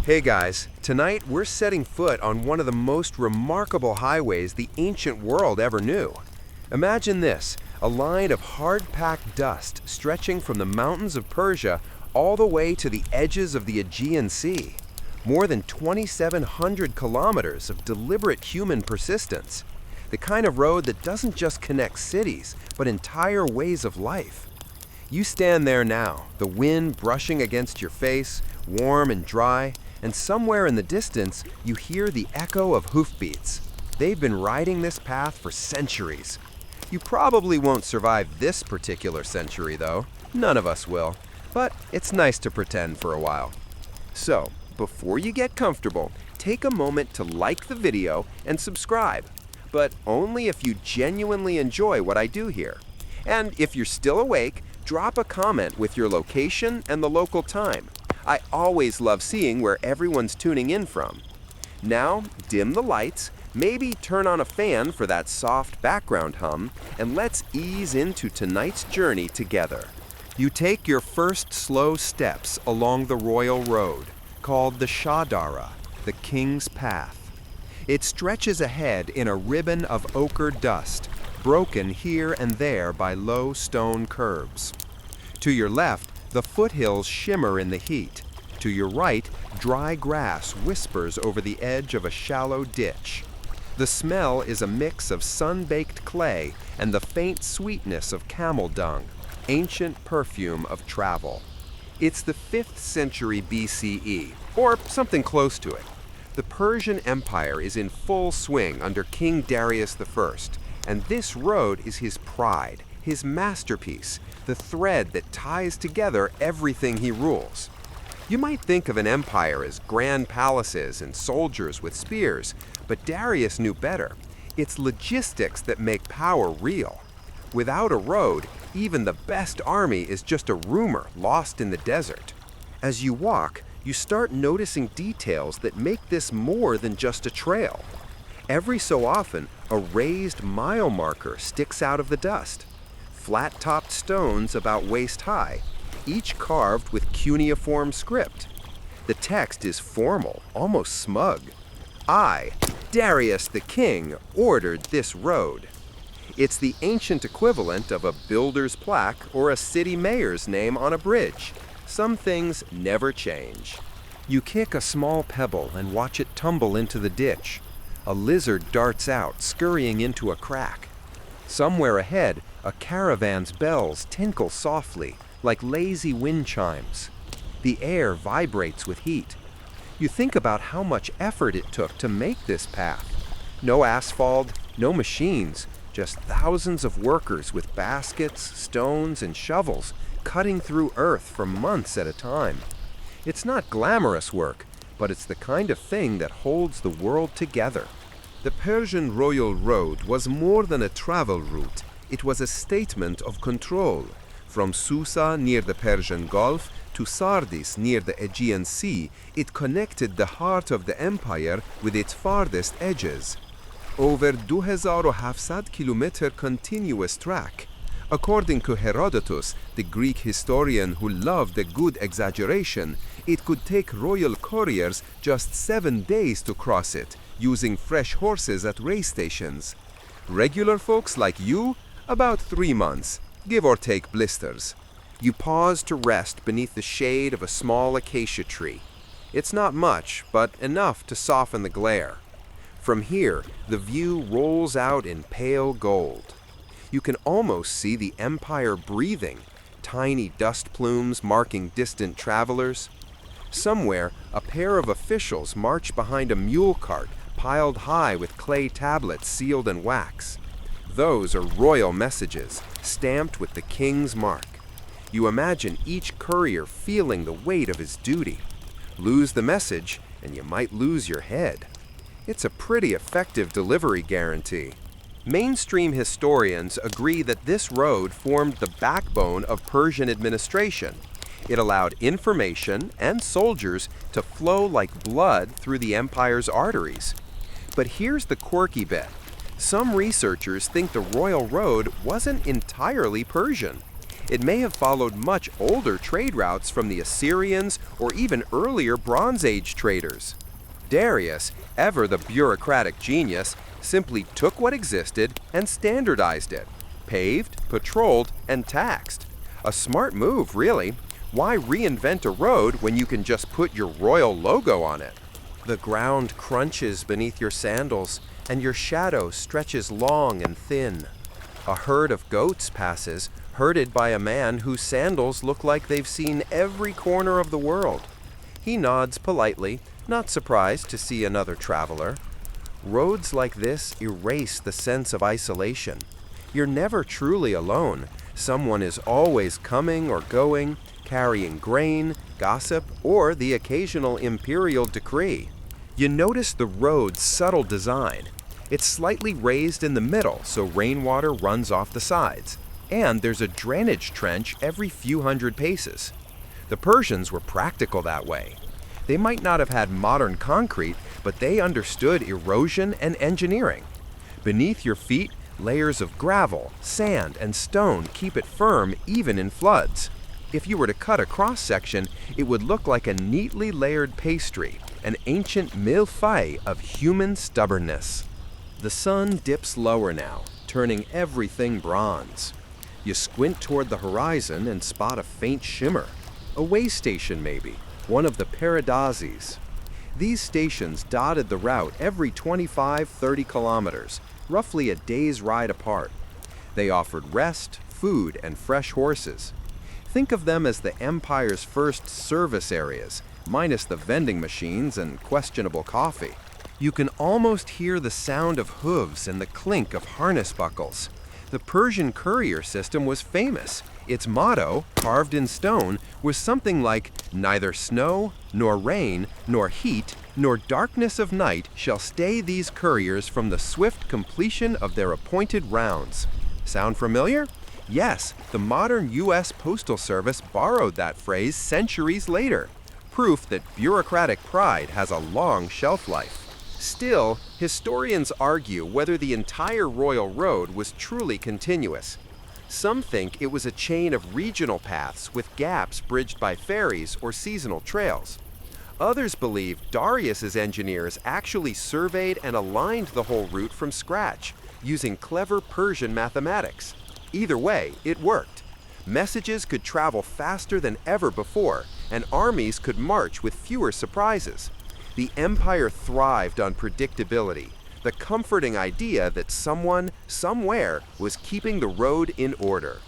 Hey guys, tonight we're setting foot on one of the most remarkable highways the ancient world ever knew. Imagine this, a line of hard-packed dust stretching from the mountains of Persia all the way to the edges of the Aegean Sea. More than 2,700 kilometers of deliberate human persistence. The kind of road that doesn't just connect cities, but entire ways of life. You stand there now, the wind brushing against your face, warm and dry, and somewhere in the distance, you hear the echo of hoofbeats. They've been riding this path for centuries. You probably won't survive this particular century, though. None of us will. But it's nice to pretend for a while. So, before you get comfortable, take a moment to like the video and subscribe. But only if you genuinely enjoy what I do here. And if you're still awake, drop a comment with your location and the local time. I always love seeing where everyone's tuning in from. Now, dim the lights, maybe turn on a fan for that soft background hum, and let's ease into tonight's journey together. You take your first slow steps along the royal road, called the Shadara, the King's Path. It stretches ahead in a ribbon of ochre dust, broken here and there by low stone curbs. To your left, the foothills shimmer in the heat. To your right, dry grass whispers over the edge of a shallow ditch. The smell is a mix of sun-baked clay and the faint sweetness of camel dung, ancient perfume of travel. It's the 5th century BCE, or something close to it. The Persian Empire is in full swing under King Darius I, and this road is his pride, his masterpiece, the thread that ties together everything he rules. You might think of an empire as grand palaces and soldiers with spears, but Darius knew better. It's logistics that make power real. Without a road, even the best army is just a rumor lost in the desert. As you walk, you start noticing details that make this more than just a trail. Every so often, a raised mile marker sticks out of the dust. Flat-topped stones about waist-high, each carved with cuneiform script. The text is formal, almost smug. I, Darius the King, ordered this road. It's the ancient equivalent of a builder's plaque or a city mayor's name on a bridge. Some things never change. You kick a small pebble and watch it tumble into the ditch. A lizard darts out, scurrying into a crack. Somewhere ahead, a caravan's bells tinkle softly, like lazy wind chimes. The air vibrates with heat. You think about how much effort it took to make this path. No asphalt, no machines, just thousands of workers with baskets, stones, and shovels cutting through earth for months at a time. It's not glamorous work, but it's the kind of thing that holds the world together. The Persian Royal Road was more than a travel route. It was a statement of control. From Susa near the Persian Gulf to Sardis near the Aegean Sea, it connected the heart of the empire with its farthest edges. Over 2,700 kilometer continuous track. According to Herodotus, the Greek historian who loved a good exaggeration, it could take royal couriers just 7 days to cross it, using fresh horses at waystations. Regular folks like you, about 3 months, give or take blisters. You pause to rest beneath the shade of a small acacia tree. It's not much, but enough to soften the glare. From here, the view rolls out in pale gold. You can almost see the empire breathing, tiny dust plumes marking distant travelers. Somewhere, a pair of officials march behind a mule cart piled high with clay tablets sealed in wax. Those are royal messages, stamped with the king's mark. You imagine each courier feeling the weight of his duty. Lose the message, and you might lose your head. It's a pretty effective delivery guarantee. Mainstream historians agree that this road formed the backbone of Persian administration. It allowed information and soldiers to flow like blood through the empire's arteries. But here's the quirky bit. Some researchers think the royal road wasn't entirely Persian. It may have followed much older trade routes from the Assyrians or even earlier Bronze Age traders. Darius, ever the bureaucratic genius, simply took what existed and standardized it. Paved, patrolled, and taxed. A smart move, really. Why reinvent a road when you can just put your royal logo on it? The ground crunches beneath your sandals, and your shadow stretches long and thin. A herd of goats passes, herded by a man whose sandals look like they've seen every corner of the world. He nods politely, not surprised to see another traveler. Roads like this erase the sense of isolation. You're never truly alone. Someone is always coming or going, carrying grain, gossip, or the occasional imperial decree. You notice the road's subtle design. It's slightly raised in the middle so rainwater runs off the sides, and there's a drainage trench every few hundred paces. The Persians were practical that way. They might not have had modern concrete, but they understood erosion and engineering. Beneath your feet, layers of gravel, sand, and stone keep it firm even in floods. If you were to cut a cross-section, it would look like a neatly layered pastry, an ancient millefeuille of human stubbornness. The sun dips lower now, turning everything bronze. You squint toward the horizon and spot a faint shimmer. A waystation maybe, one of the paradisies. These stations dotted the route every 25-30 kilometers, roughly a day's ride apart. They offered rest, food, and fresh horses. Think of them as the Empire's first service areas, minus the vending machines and questionable coffee. You can almost hear the sound of hooves and the clink of harness buckles. The Persian courier system was famous. Its motto, carved in stone, was something like, "Neither snow, nor rain, nor heat, nor darkness of night shall stay these couriers from the swift completion of their appointed rounds." Sound familiar? Yes, the modern U.S. Postal Service borrowed that phrase centuries later. Proof that bureaucratic pride has a long shelf life. Still, historians argue whether the entire royal road was truly continuous. Some think it was a chain of regional paths with gaps bridged by ferries or seasonal trails. Others believe Darius's engineers actually surveyed and aligned the whole route from scratch, using clever Persian mathematics. Either way, it worked. Messages could travel faster than ever before, and armies could march with fewer surprises. The empire thrived on predictability, the comforting idea that someone, somewhere, was keeping the road in order.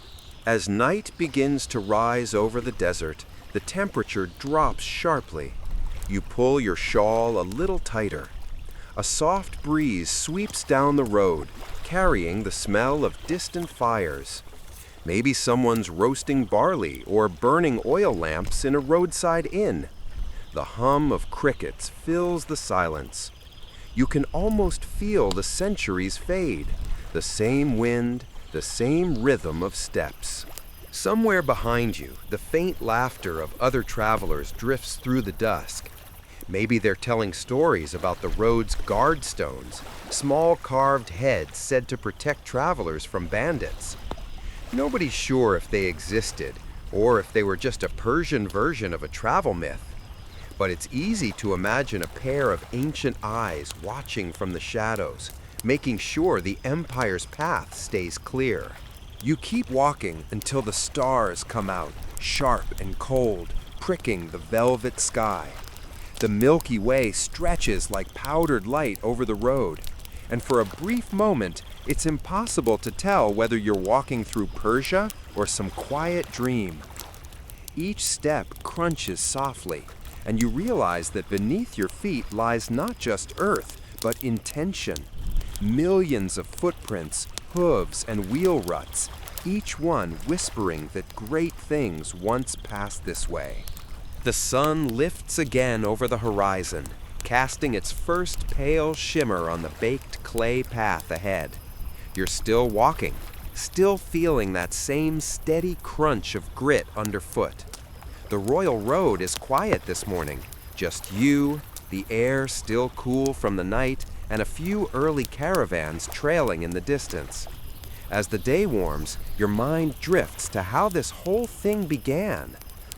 As night begins to rise over the desert, the temperature drops sharply. You pull your shawl a little tighter. A soft breeze sweeps down the road, carrying the smell of distant fires. Maybe someone's roasting barley or burning oil lamps in a roadside inn. The hum of crickets fills the silence. You can almost feel the centuries fade, the same wind, the same rhythm of steps. Somewhere behind you, the faint laughter of other travelers drifts through the dusk. Maybe they're telling stories about the road's guard stones, small carved heads said to protect travelers from bandits. Nobody's sure if they existed, or if they were just a Persian version of a travel myth. But it's easy to imagine a pair of ancient eyes watching from the shadows, making sure the empire's path stays clear. You keep walking until the stars come out, sharp and cold, pricking the velvet sky. The Milky Way stretches like powdered light over the road, and for a brief moment, it's impossible to tell whether you're walking through Persia or some quiet dream. Each step crunches softly, and you realize that beneath your feet lies not just earth, but intention. Millions of footprints, hooves, and wheel ruts, each one whispering that great things once passed this way. The sun lifts again over the horizon, casting its first pale shimmer on the baked clay path ahead. You're still walking, still feeling that same steady crunch of grit underfoot. The royal road is quiet this morning, just you, the air still cool from the night, and a few early caravans trailing in the distance. As the day warms, your mind drifts to how this whole thing began.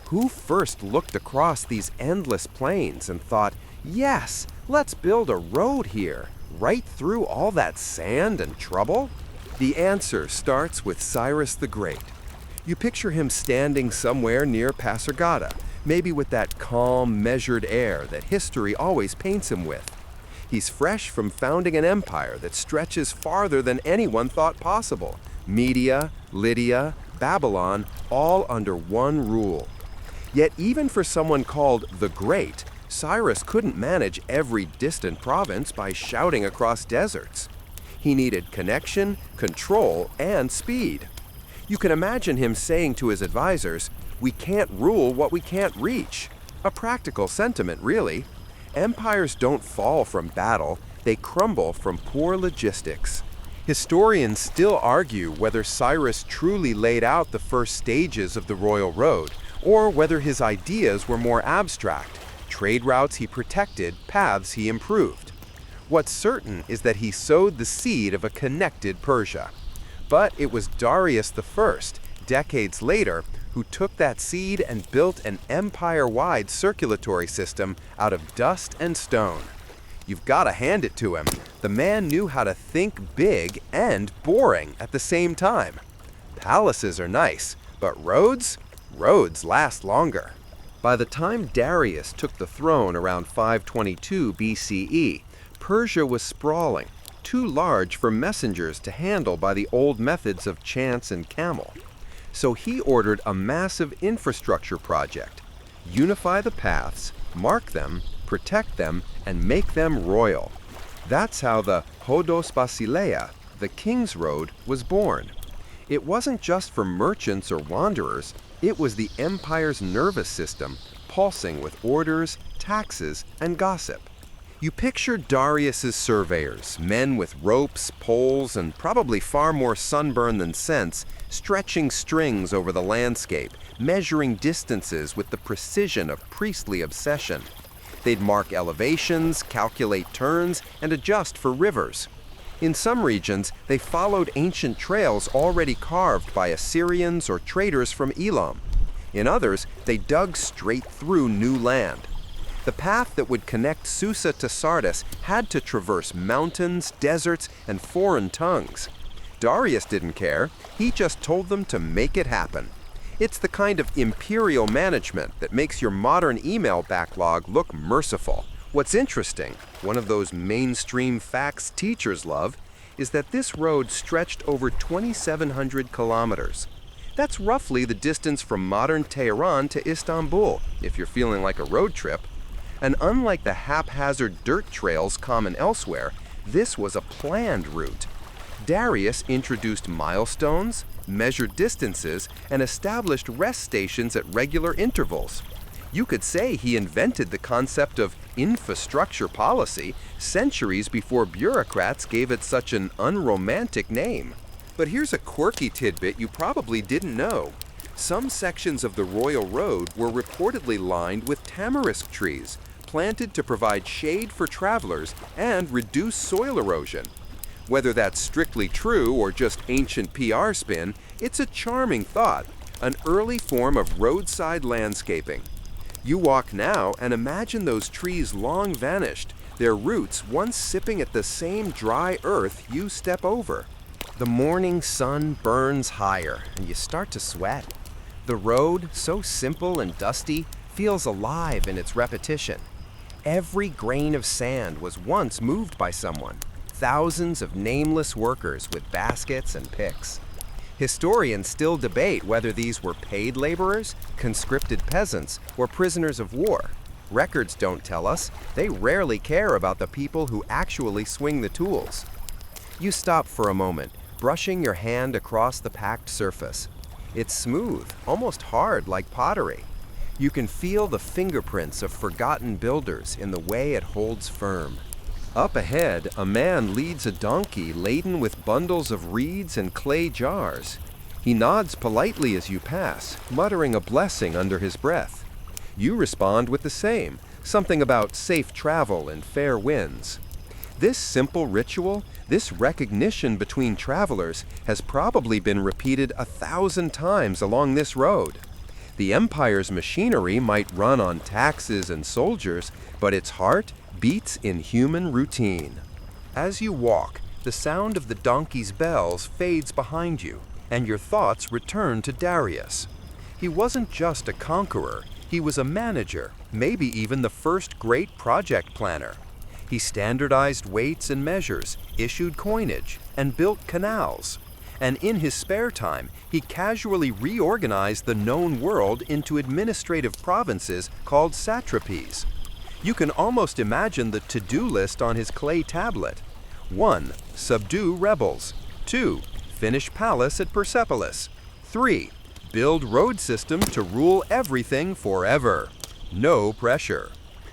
Who first looked across these endless plains and thought, yes, let's build a road here, right through all that sand and trouble? The answer starts with Cyrus the Great. You picture him standing somewhere near Pasargada, maybe with that calm, measured air that history always paints him with. He's fresh from founding an empire that stretches farther than anyone thought possible. Media, Lydia, Babylon, all under one rule. Yet even for someone called the Great, Cyrus couldn't manage every distant province by shouting across deserts. He needed connection, control, and speed. You can imagine him saying to his advisors, "We can't rule what we can't reach." A practical sentiment, really. Empires don't fall from battle, they crumble from poor logistics. Historians still argue whether Cyrus truly laid out the first stages of the royal road, or whether his ideas were more abstract, trade routes he protected, paths he improved. What's certain is that he sowed the seed of a connected Persia. But it was Darius I, decades later, who took that seed and built an empire-wide circulatory system out of dust and stone. You've got to hand it to him. The man knew how to think big and boring at the same time. Palaces are nice, but roads? Roads last longer. By the time Darius took the throne around 522 BCE, Persia was sprawling, too large for messengers to handle by the old methods of chance and camel. So he ordered a massive infrastructure project. Unify the paths, mark them, protect them, and make them royal. That's how the Hodos Basileia, the King's Road, was born. It wasn't just for merchants or wanderers, it was the empire's nervous system, pulsing with orders, taxes, and gossip. You picture Darius's surveyors, men with ropes, poles, and probably far more sunburn than sense, stretching strings over the landscape, measuring distances with the precision of priestly obsession. They'd mark elevations, calculate turns, and adjust for rivers. In some regions, they followed ancient trails already carved by Assyrians or traders from Elam. In others, they dug straight through new land. The path that would connect Susa to Sardis had to traverse mountains, deserts, and foreign tongues. Darius didn't care, he just told them to make it happen. It's the kind of imperial management that makes your modern email backlog look merciful. What's interesting, one of those mainstream facts teachers love, is that this road stretched over 2,700 kilometers. That's roughly the distance from modern Tehran to Istanbul, if you're feeling like a road trip. And unlike the haphazard dirt trails common elsewhere, this was a planned route. Darius introduced milestones, measured distances, and established rest stations at regular intervals. You could say he invented the concept of infrastructure policy centuries before bureaucrats gave it such an unromantic name. But here's a quirky tidbit you probably didn't know. Some sections of the Royal Road were reportedly lined with tamarisk trees, planted to provide shade for travelers and reduce soil erosion. Whether that's strictly true or just ancient PR spin, it's a charming thought, an early form of roadside landscaping. You walk now and imagine those trees long vanished, their roots once sipping at the same dry earth you step over. The morning sun burns higher and you start to sweat. The road, so simple and dusty, feels alive in its repetition. Every grain of sand was once moved by someone, thousands of nameless workers with baskets and picks. Historians still debate whether these were paid laborers, conscripted peasants, or prisoners of war. Records don't tell us. They rarely care about the people who actually swing the tools. You stop for a moment, brushing your hand across the packed surface. It's smooth, almost hard like pottery. You can feel the fingerprints of forgotten builders in the way it holds firm. Up ahead, a man leads a donkey laden with bundles of reeds and clay jars. He nods politely as you pass, muttering a blessing under his breath. You respond with the same, something about safe travel and fair winds. This simple ritual, this recognition between travelers, has probably been repeated 1,000 times along this road. The empire's machinery might run on taxes and soldiers, but its heart beats in human routine. As you walk, the sound of the donkey's bells fades behind you, and your thoughts return to Darius. He wasn't just a conqueror, he was a manager, maybe even the first great project planner. He standardized weights and measures, issued coinage, and built canals. And in his spare time, he casually reorganized the known world into administrative provinces called satrapies. You can almost imagine the to-do list on his clay tablet. 1. Subdue rebels. 2. Finish palace at Persepolis. 3. Build road system to rule everything forever. No pressure.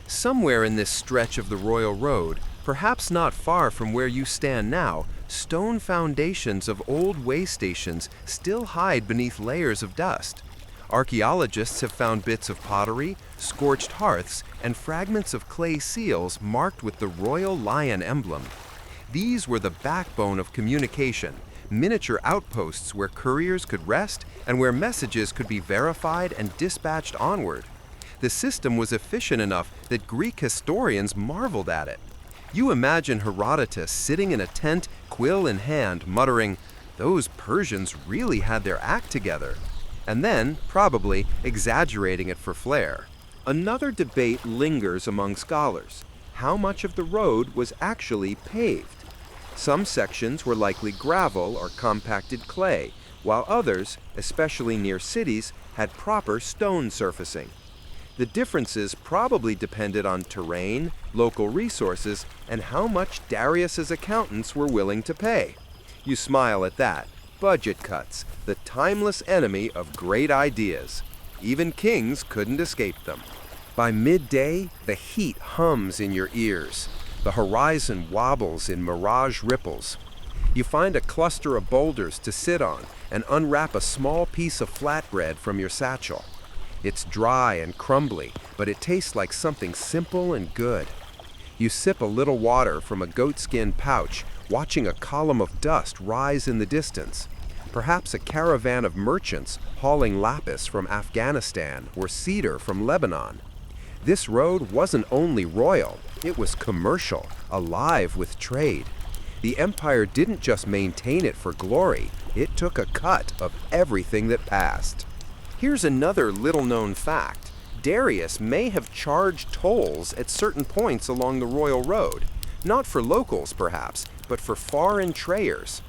Somewhere in this stretch of the royal road, perhaps not far from where you stand now, stone foundations of old waystations still hide beneath layers of dust. Archaeologists have found bits of pottery, scorched hearths, and fragments of clay seals marked with the royal lion emblem. These were the backbone of communication, miniature outposts where couriers could rest and where messages could be verified and dispatched onward. The system was efficient enough that Greek historians marveled at it. You imagine Herodotus sitting in a tent, quill in hand, muttering, "Those Persians really had their act together," and then, probably, exaggerating it for flair. Another debate lingers among scholars. How much of the road was actually paved? Some sections were likely gravel or compacted clay, while others, especially near cities, had proper stone surfacing. The differences probably depended on terrain, local resources, and how much Darius's accountants were willing to pay. You smile at that. Budget cuts, the timeless enemy of great ideas. Even kings couldn't escape them. By midday, the heat hums in your ears. The horizon wobbles in mirage ripples. You find a cluster of boulders to sit on and unwrap a small piece of flatbread from your satchel. It's dry and crumbly, but it tastes like something simple and good. You sip a little water from a goatskin pouch, watching a column of dust rise in the distance. Perhaps a caravan of merchants hauling lapis from Afghanistan or cedar from Lebanon. This road wasn't only royal, it was commercial, alive with trade. The empire didn't just maintain it for glory, it took a cut of everything that passed. Here's another little-known fact. Darius may have charged tolls at certain points along the royal road, not for locals perhaps, but for foreign traders.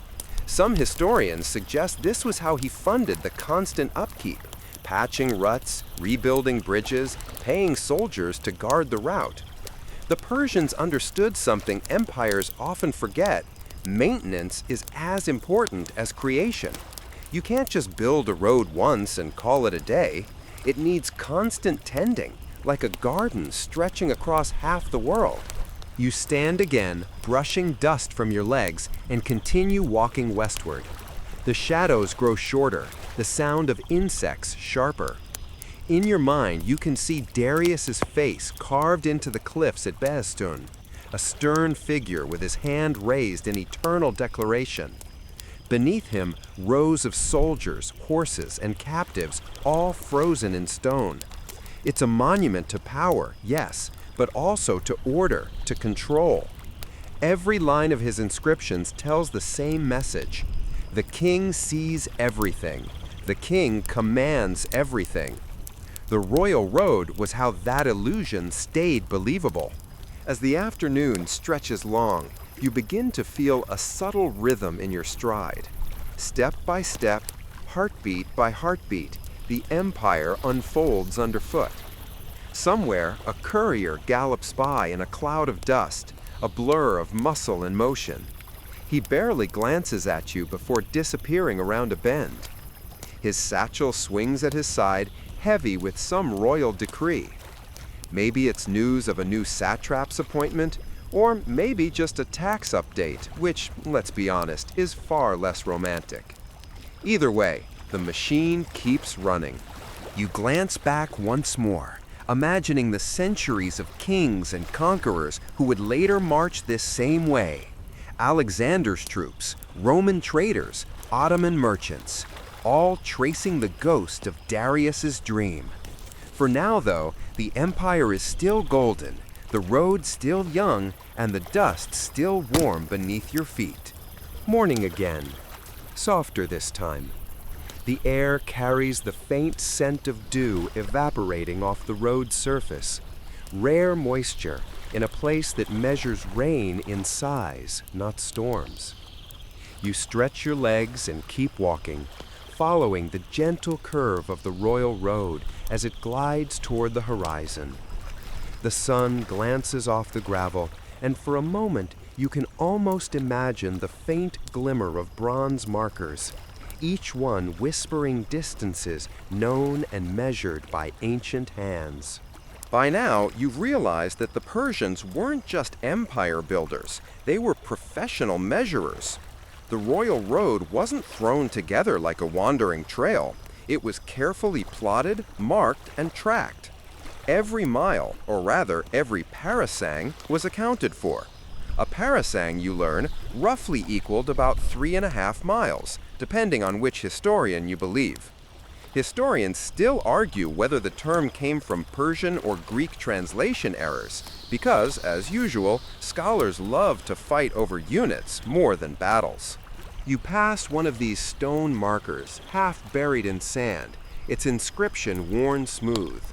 Some historians suggest this was how he funded the constant upkeep, patching ruts, rebuilding bridges, paying soldiers to guard the route. The Persians understood something empires often forget. Maintenance is as important as creation. You can't just build a road once and call it a day. It needs constant tending, like a garden stretching across half the world. You stand again, brushing dust from your legs, and continue walking westward. The shadows grow shorter, the sound of insects sharper. In your mind, you can see Darius's face carved into the cliffs at Behistun, a stern figure with his hand raised in eternal declaration. Beneath him, rows of soldiers, horses, and captives, all frozen in stone. It's a monument to power, yes, but also to order, to control. Every line of his inscriptions tells the same message. The king sees everything. The king commands everything. The royal road was how that illusion stayed believable. As the afternoon stretches long, you begin to feel a subtle rhythm in your stride. Step by step, heartbeat by heartbeat, the empire unfolds underfoot. Somewhere, a courier gallops by in a cloud of dust, a blur of muscle and motion. He barely glances at you before disappearing around a bend. His satchel swings at his side, heavy with some royal decree. Maybe it's news of a new satrap's appointment, or maybe just a tax update, which, let's be honest, is far less romantic. Either way, the machine keeps running. You glance back once more. imagining the centuries of kings and conquerors who would later march this same way. Alexander's troops, Roman traders, Ottoman merchants, all tracing the ghost of Darius's dream. For now, though, the empire is still golden, the road still young, and the dust still warm beneath your feet. Morning again, softer this time. The air carries the faint scent of dew evaporating off the road's surface, rare moisture in a place that measures rain in size, not storms. You stretch your legs and keep walking, following the gentle curve of the royal road as it glides toward the horizon. The sun glances off the gravel, and for a moment you can almost imagine the faint glimmer of bronze markers, each one whispering distances known and measured by ancient hands. By now, you've realized that the Persians weren't just empire builders, they were professional measurers. The royal road wasn't thrown together like a wandering trail. It was carefully plotted, marked, and tracked. Every mile, or rather every parasang, was accounted for. A parasang, you learn, roughly equaled about 3.5 miles, depending on which historian you believe. Historians still argue whether the term came from Persian or Greek translation errors, because, as usual, scholars love to fight over units more than battles. You pass one of these stone markers, half buried in sand, its inscription worn smooth.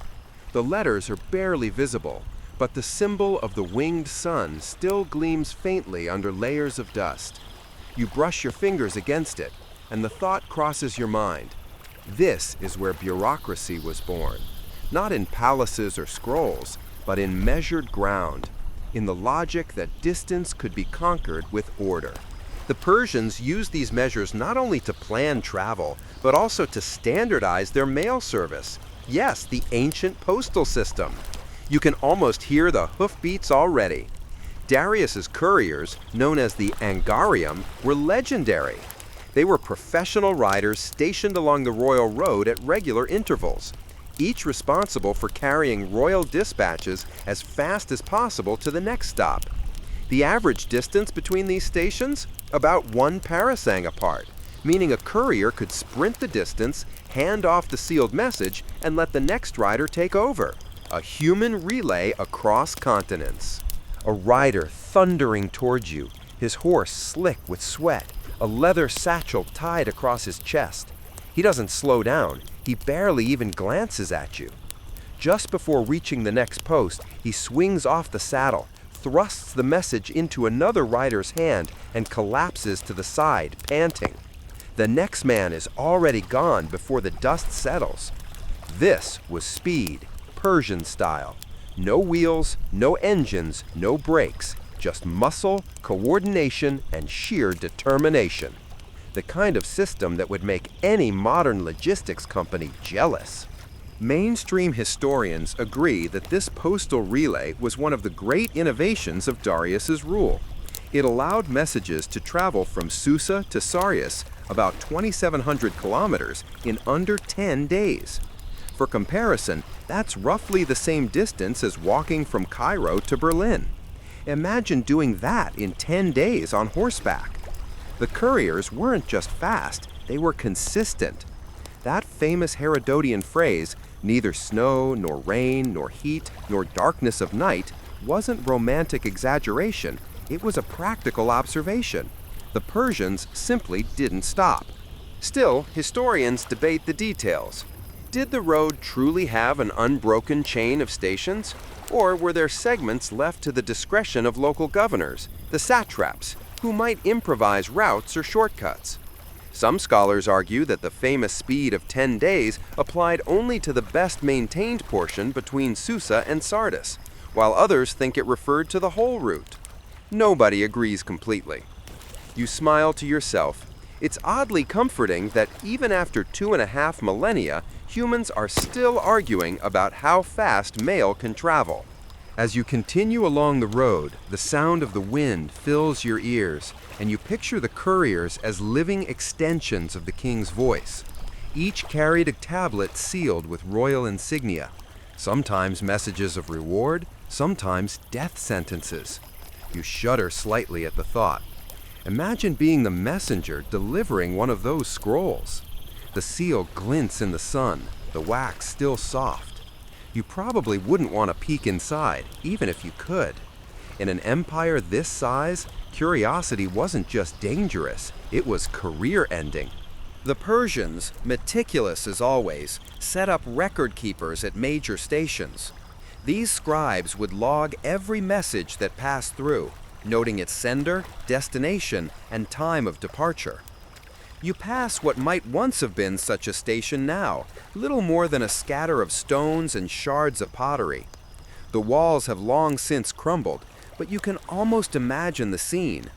The letters are barely visible, but the symbol of the winged sun still gleams faintly under layers of dust. You brush your fingers against it, and the thought crosses your mind. This is where bureaucracy was born, not in palaces or scrolls, but in measured ground, in the logic that distance could be conquered with order. The Persians used these measures not only to plan travel, but also to standardize their mail service. Yes, the ancient postal system. You can almost hear the hoofbeats already. Darius's couriers, known as the angarium, were legendary. They were professional riders stationed along the royal road at regular intervals, each responsible for carrying royal dispatches as fast as possible to the next stop. The average distance between these stations? About 1 parasang apart, meaning a courier could sprint the distance, hand off the sealed message, and let the next rider take over. A human relay across continents. A rider thundering towards you, his horse slick with sweat, a leather satchel tied across his chest. He doesn't slow down, he barely even glances at you. Just before reaching the next post, he swings off the saddle, thrusts the message into another rider's hand, and collapses to the side, panting. The next man is already gone before the dust settles. This was speed, Persian style. No wheels, no engines, no brakes, just muscle, coordination, and sheer determination. The kind of system that would make any modern logistics company jealous. Mainstream historians agree that this postal relay was one of the great innovations of Darius's rule. It allowed messages to travel from Susa to Sarius, about 2,700 kilometers, in under 10 days. For comparison, that's roughly the same distance as walking from Cairo to Berlin. Imagine doing that in 10 days on horseback. The couriers weren't just fast, they were consistent. That famous Herodotian phrase, neither snow, nor rain, nor heat, nor darkness of night, wasn't romantic exaggeration, it was a practical observation. The Persians simply didn't stop. Still, historians debate the details. Did the road truly have an unbroken chain of stations? Or were there segments left to the discretion of local governors, the satraps, who might improvise routes or shortcuts? Some scholars argue that the famous speed of 10 days applied only to the best-maintained portion between Susa and Sardis, while others think it referred to the whole route. Nobody agrees completely. You smile to yourself. It's oddly comforting that even after 2.5 millennia, humans are still arguing about how fast mail can travel. As you continue along the road, the sound of the wind fills your ears, and you picture the couriers as living extensions of the king's voice. Each carried a tablet sealed with royal insignia. Sometimes messages of reward, sometimes death sentences. You shudder slightly at the thought. Imagine being the messenger delivering one of those scrolls. The seal glints in the sun, the wax still soft. You probably wouldn't want to peek inside, even if you could. In an empire this size, curiosity wasn't just dangerous, it was career-ending. The Persians, meticulous as always, set up record keepers at major stations. These scribes would log every message that passed through, noting its sender, destination, and time of departure. You pass what might once have been such a station now, little more than a scatter of stones and shards of pottery. The walls have long since crumbled, but you can almost imagine the scene.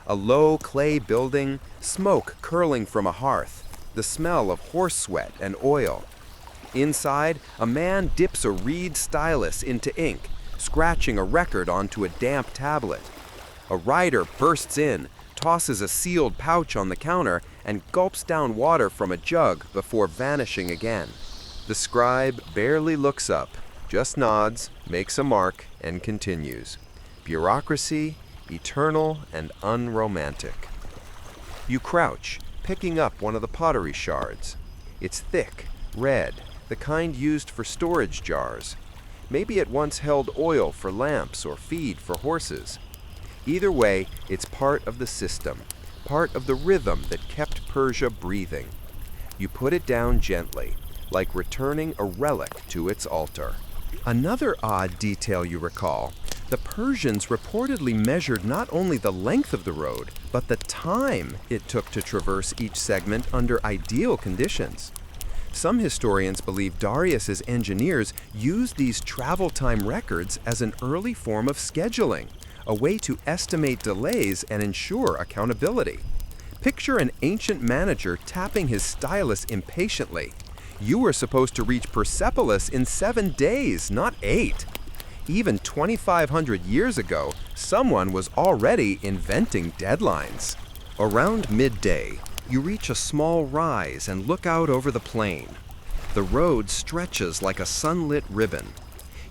A low clay building, smoke curling from a hearth, the smell of horse sweat and oil. Inside, a man dips a reed stylus into ink, scratching a record onto a damp tablet. A rider bursts in, tosses a sealed pouch on the counter, and gulps down water from a jug before vanishing again. The scribe barely looks up, just nods, makes a mark, and continues. Bureaucracy, eternal and unromantic. You crouch, picking up one of the pottery shards. It's thick, red, the kind used for storage jars. Maybe it once held oil for lamps or feed for horses. Either way, it's part of the system, part of the rhythm that kept Persia breathing. You put it down gently, like returning a relic to its altar. Another odd detail you recall, the Persians reportedly measured not only the length of the road, but the time it took to traverse each segment under ideal conditions. Some historians believe Darius's engineers used these travel time records as an early form of scheduling, a way to estimate delays and ensure accountability. Picture an ancient manager tapping his stylus impatiently. You were supposed to reach Persepolis in 7 days, not 8. Even 2,500 years ago, someone was already inventing deadlines. Around midday, you reach a small rise and look out over the plain. The road stretches like a sunlit ribbon.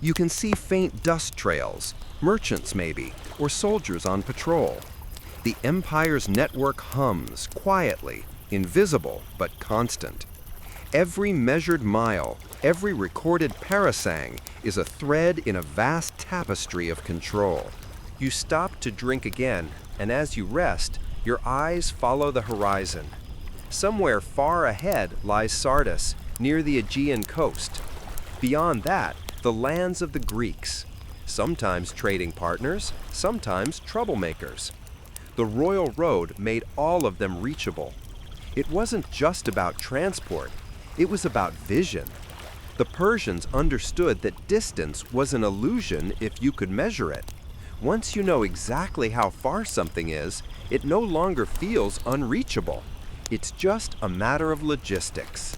You can see faint dust trails, merchants maybe, or soldiers on patrol. The empire's network hums quietly, invisible but constant. Every measured mile, every recorded parasang is a thread in a vast tapestry of control. You stop to drink again, and as you rest, your eyes follow the horizon. Somewhere far ahead lies Sardis, near the Aegean coast. Beyond that, the lands of the Greeks, sometimes trading partners, sometimes troublemakers. The royal road made all of them reachable. It wasn't just about transport, it was about vision. The Persians understood that distance was an illusion if you could measure it. Once you know exactly how far something is, it no longer feels unreachable. It's just a matter of logistics.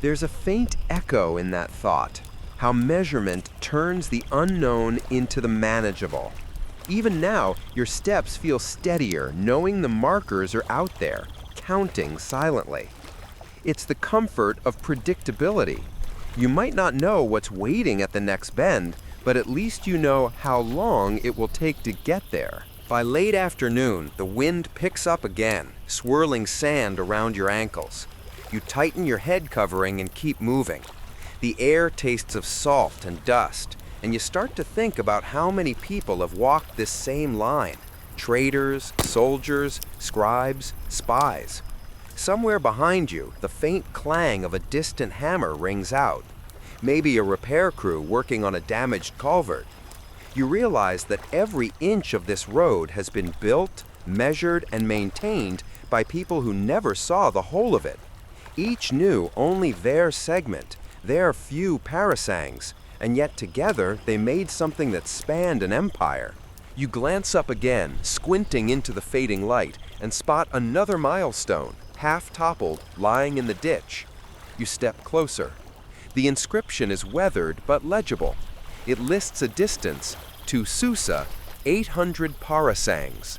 There's a faint echo in that thought, how measurement turns the unknown into the manageable. Even now, your steps feel steadier knowing the markers are out there, counting silently. It's the comfort of predictability. You might not know what's waiting at the next bend, but at least you know how long it will take to get there. By late afternoon, the wind picks up again, swirling sand around your ankles. You tighten your head covering and keep moving. The air tastes of salt and dust, and you start to think about how many people have walked this same line. Traders, soldiers, scribes, spies. Somewhere behind you, the faint clang of a distant hammer rings out. Maybe a repair crew working on a damaged culvert. You realize that every inch of this road has been built, measured, and maintained by people who never saw the whole of it. Each knew only their segment, their few parasangs, and yet together they made something that spanned an empire. You glance up again, squinting into the fading light, and spot another milestone, half toppled, lying in the ditch. You step closer. The inscription is weathered but legible. It lists a distance, to Susa, 800 parasangs.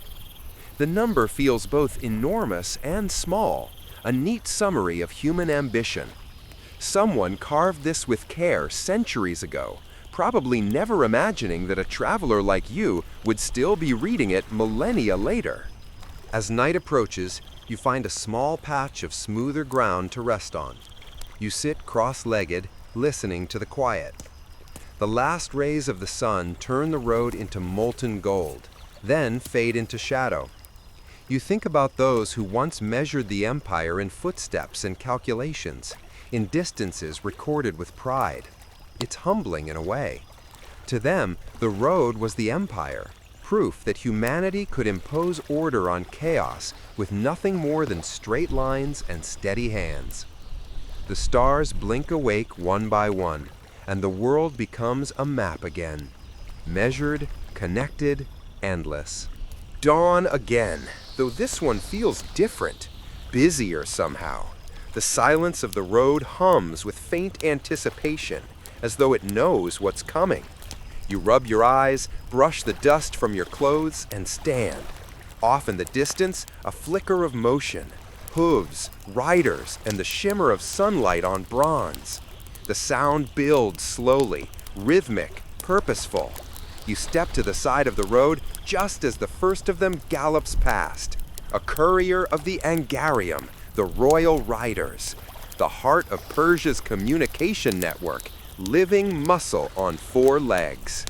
The number feels both enormous and small, a neat summary of human ambition. Someone carved this with care centuries ago, probably never imagining that a traveler like you would still be reading it millennia later. As night approaches, you find a small patch of smoother ground to rest on. You sit cross-legged, listening to the quiet. The last rays of the sun turn the road into molten gold, then fade into shadow. You think about those who once measured the empire in footsteps and calculations, in distances recorded with pride. It's humbling in a way. To them, the road was the empire, proof that humanity could impose order on chaos with nothing more than straight lines and steady hands. The stars blink awake one by one, and the world becomes a map again. Measured, connected, endless. Dawn again, though this one feels different, busier somehow. The silence of the road hums with faint anticipation, as though it knows what's coming. You rub your eyes, brush the dust from your clothes, and stand. Off in the distance, a flicker of motion. Hooves, riders, and the shimmer of sunlight on bronze. The sound builds slowly, rhythmic, purposeful. You step to the side of the road just as the first of them gallops past. A courier of the Angarium, the royal riders. The heart of Persia's communication network, living muscle on 4 legs.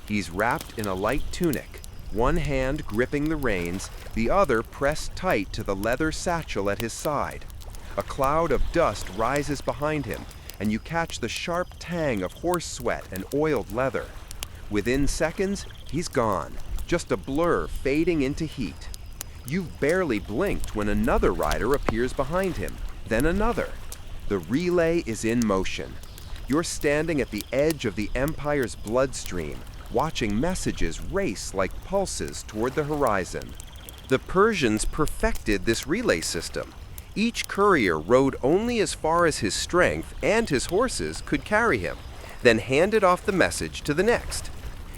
He's wrapped in a light tunic, one hand gripping the reins, the other pressed tight to the leather satchel at his side. A cloud of dust rises behind him, and you catch the sharp tang of horse sweat and oiled leather. Within seconds, he's gone, just a blur fading into heat. You've barely blinked when another rider appears behind him, then another. The relay is in motion. You're standing at the edge of the Empire's bloodstream, watching messages race like pulses toward the horizon. The Persians perfected this relay system. Each courier rode only as far as his strength and his horses could carry him, then handed off the message to the next.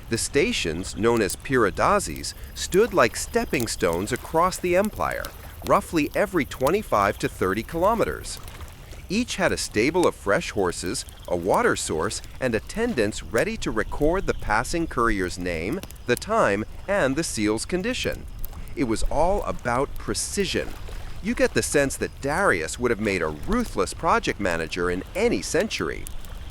The stations, known as piradazis, stood like stepping stones across the empire, roughly every 25 to 30 kilometers. Each had a stable of fresh horses, a water source, and attendants ready to record the passing courier's name, the time, and the seal's condition. It was all about precision. You get the sense that Darius would have made a ruthless project manager in any century.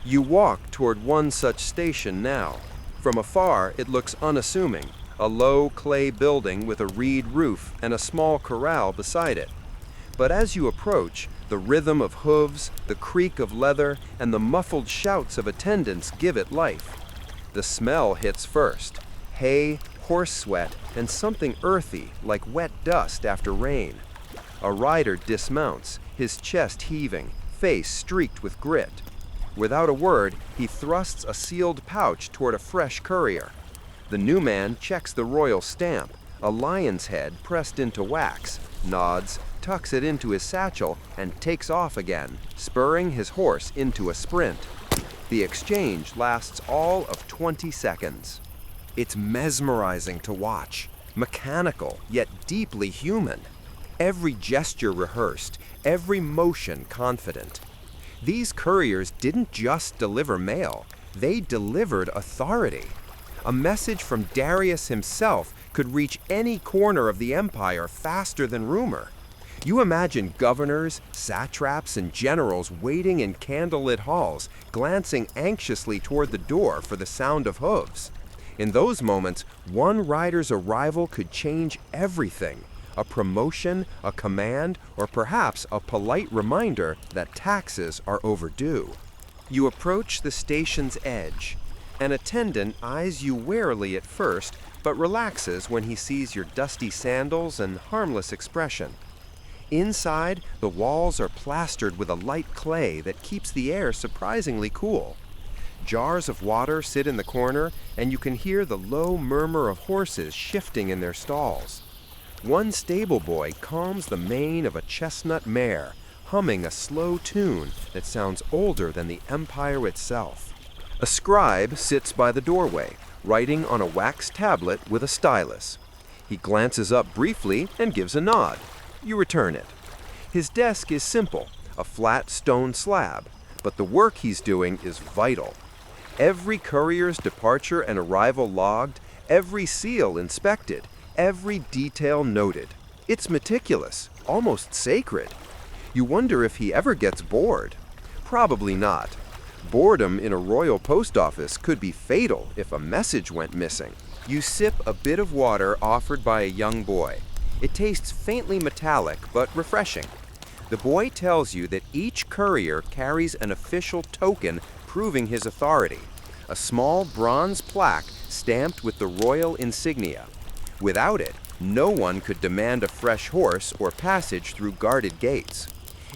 You walk toward one such station now. From afar, it looks unassuming, a low clay building with a reed roof and a small corral beside it. But as you approach, the rhythm of hooves, the creak of leather, and the muffled shouts of attendants give it life. The smell hits first: hay, horse sweat, and something earthy like wet dust after rain. A rider dismounts, his chest heaving, face streaked with grit. Without a word, he thrusts a sealed pouch toward a fresh courier. The new man checks the royal stamp, a lion's head pressed into wax, nods, tucks it into his satchel, and takes off again, spurring his horse into a sprint. The exchange lasts all of 20 seconds. It's mesmerizing to watch, mechanical yet deeply human. Every gesture rehearsed, every motion confident. These couriers didn't just deliver mail, they delivered authority. A message from Darius himself could reach any corner of the empire faster than rumor. You imagine governors, satraps, and generals waiting in candlelit halls, glancing anxiously toward the door for the sound of hooves. In those moments, one rider's arrival could change everything. A promotion, a command, or perhaps a polite reminder that taxes are overdue. You approach the station's edge. An attendant eyes you warily at first, but relaxes when he sees your dusty sandals and harmless expression. Inside, the walls are plastered with a light clay that keeps the air surprisingly cool. Jars of water sit in the corner, and you can hear the low murmur of horses shifting in their stalls. One stable boy calms the mane of a chestnut mare, humming a slow tune that sounds older than the empire itself. A scribe sits by the doorway, writing on a wax tablet with a stylus. He glances up briefly and gives a nod. You return it. His desk is simple, a flat stone slab, but the work he's doing is vital. Every courier's departure and arrival logged, every seal inspected, every detail noted. It's meticulous, almost sacred. You wonder if he ever gets bored. Probably not. Boredom in a royal post office could be fatal if a message went missing. You sip a bit of water offered by a young boy. It tastes faintly metallic but refreshing. The boy tells you that each courier carries an official token proving his authority, a small bronze plaque stamped with the royal insignia. Without it, no one could demand a fresh horse or passage through guarded gates.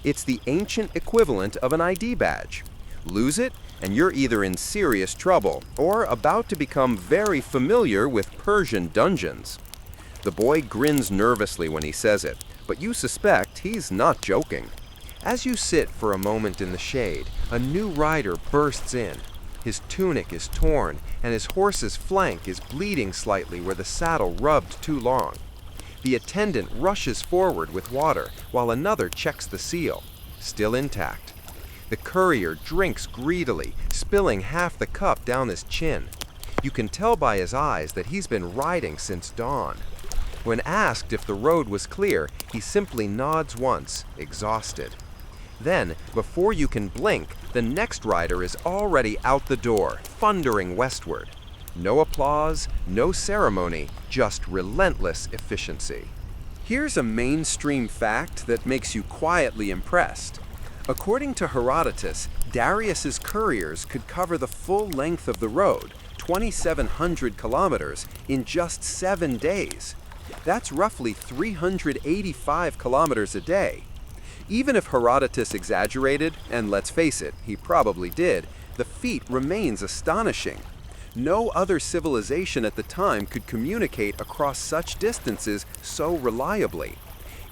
It's the ancient equivalent of an ID badge. Lose it, and you're either in serious trouble or about to become very familiar with Persian dungeons. The boy grins nervously when he says it, but you suspect he's not joking. As you sit for a moment in the shade, a new rider bursts in. His tunic is torn, and his horse's flank is bleeding slightly where the saddle rubbed too long. The attendant rushes forward with water, while another checks the seal, still intact. The courier drinks greedily, spilling half the cup down his chin. You can tell by his eyes that he's been riding since dawn. When asked if the road was clear, he simply nods once, exhausted. Then, before you can blink, the next rider is already out the door, thundering westward. No applause, no ceremony, just relentless efficiency. Here's a mainstream fact that makes you quietly impressed. According to Herodotus, Darius's couriers could cover the full length of the road, 2,700 kilometers, in just 7 days. That's roughly 385 kilometers a day. Even if Herodotus exaggerated, and let's face it, he probably did, the feat remains astonishing. No other civilization at the time could communicate across such distances so reliably.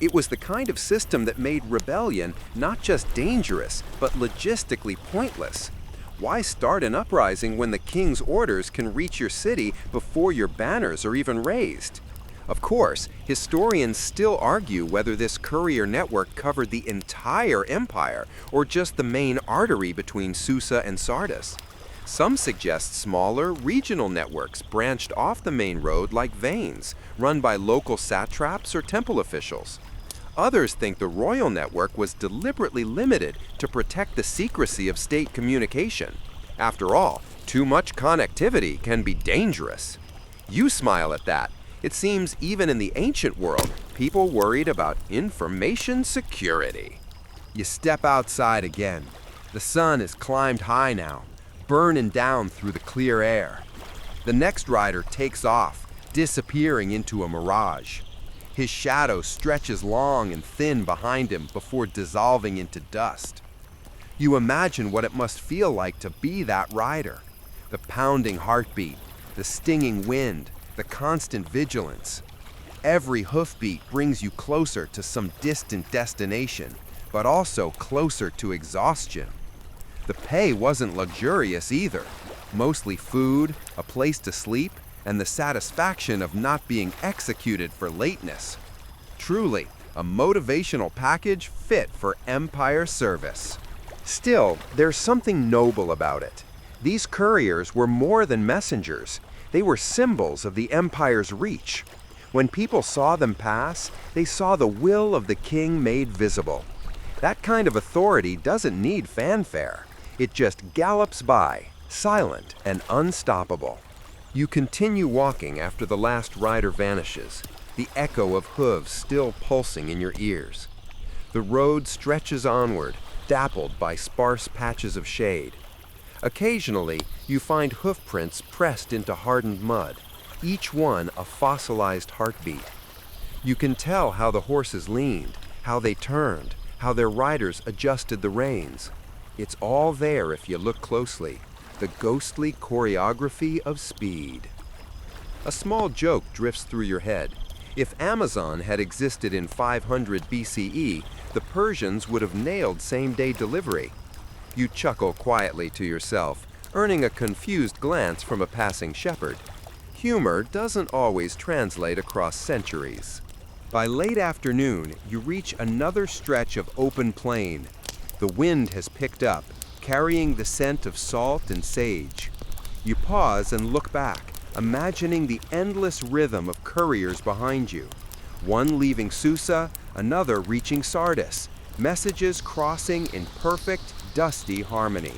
It was the kind of system that made rebellion not just dangerous, but logistically pointless. Why start an uprising when the king's orders can reach your city before your banners are even raised? Of course, historians still argue whether this courier network covered the entire empire or just the main artery between Susa and Sardis. Some suggest smaller, regional networks branched off the main road like veins, run by local satraps or temple officials. Others think the royal network was deliberately limited to protect the secrecy of state communication. After all, too much connectivity can be dangerous. You smile at that. It seems even in the ancient world, people worried about information security. You step outside again. The sun has climbed high now, burning down through the clear air. The next rider takes off, disappearing into a mirage. His shadow stretches long and thin behind him before dissolving into dust. You imagine what it must feel like to be that rider. The pounding heartbeat, the stinging wind, the constant vigilance. Every hoofbeat brings you closer to some distant destination, but also closer to exhaustion. The pay wasn't luxurious either. Mostly food, a place to sleep, and the satisfaction of not being executed for lateness. Truly, a motivational package fit for empire service. Still, there's something noble about it. These couriers were more than messengers. They were symbols of the empire's reach. When people saw them pass, they saw the will of the king made visible. That kind of authority doesn't need fanfare. It just gallops by, silent and unstoppable. You continue walking after the last rider vanishes, the echo of hooves still pulsing in your ears. The road stretches onward, dappled by sparse patches of shade. Occasionally, you find hoofprints pressed into hardened mud, each one a fossilized heartbeat. You can tell how the horses leaned, how they turned, how their riders adjusted the reins. It's all there if you look closely, the ghostly choreography of speed. A small joke drifts through your head. If Amazon had existed in 500 BCE, the Persians would have nailed same-day delivery. You chuckle quietly to yourself, earning a confused glance from a passing shepherd. Humor doesn't always translate across centuries. By late afternoon, you reach another stretch of open plain. The wind has picked up, carrying the scent of salt and sage. You pause and look back, imagining the endless rhythm of couriers behind you. One leaving Susa, another reaching Sardis, messages crossing in perfect, dusty harmony.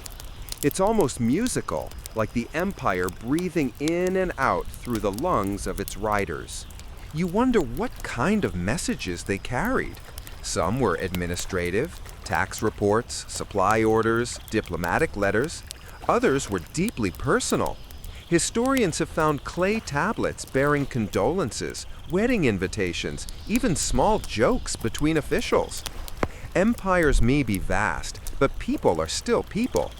It's almost musical, like the empire breathing in and out through the lungs of its riders. You wonder what kind of messages they carried. Some were administrative, tax reports, supply orders, diplomatic letters. Others were deeply personal. Historians have found clay tablets bearing condolences, wedding invitations, even small jokes between officials. Empires may be vast, but people are still people.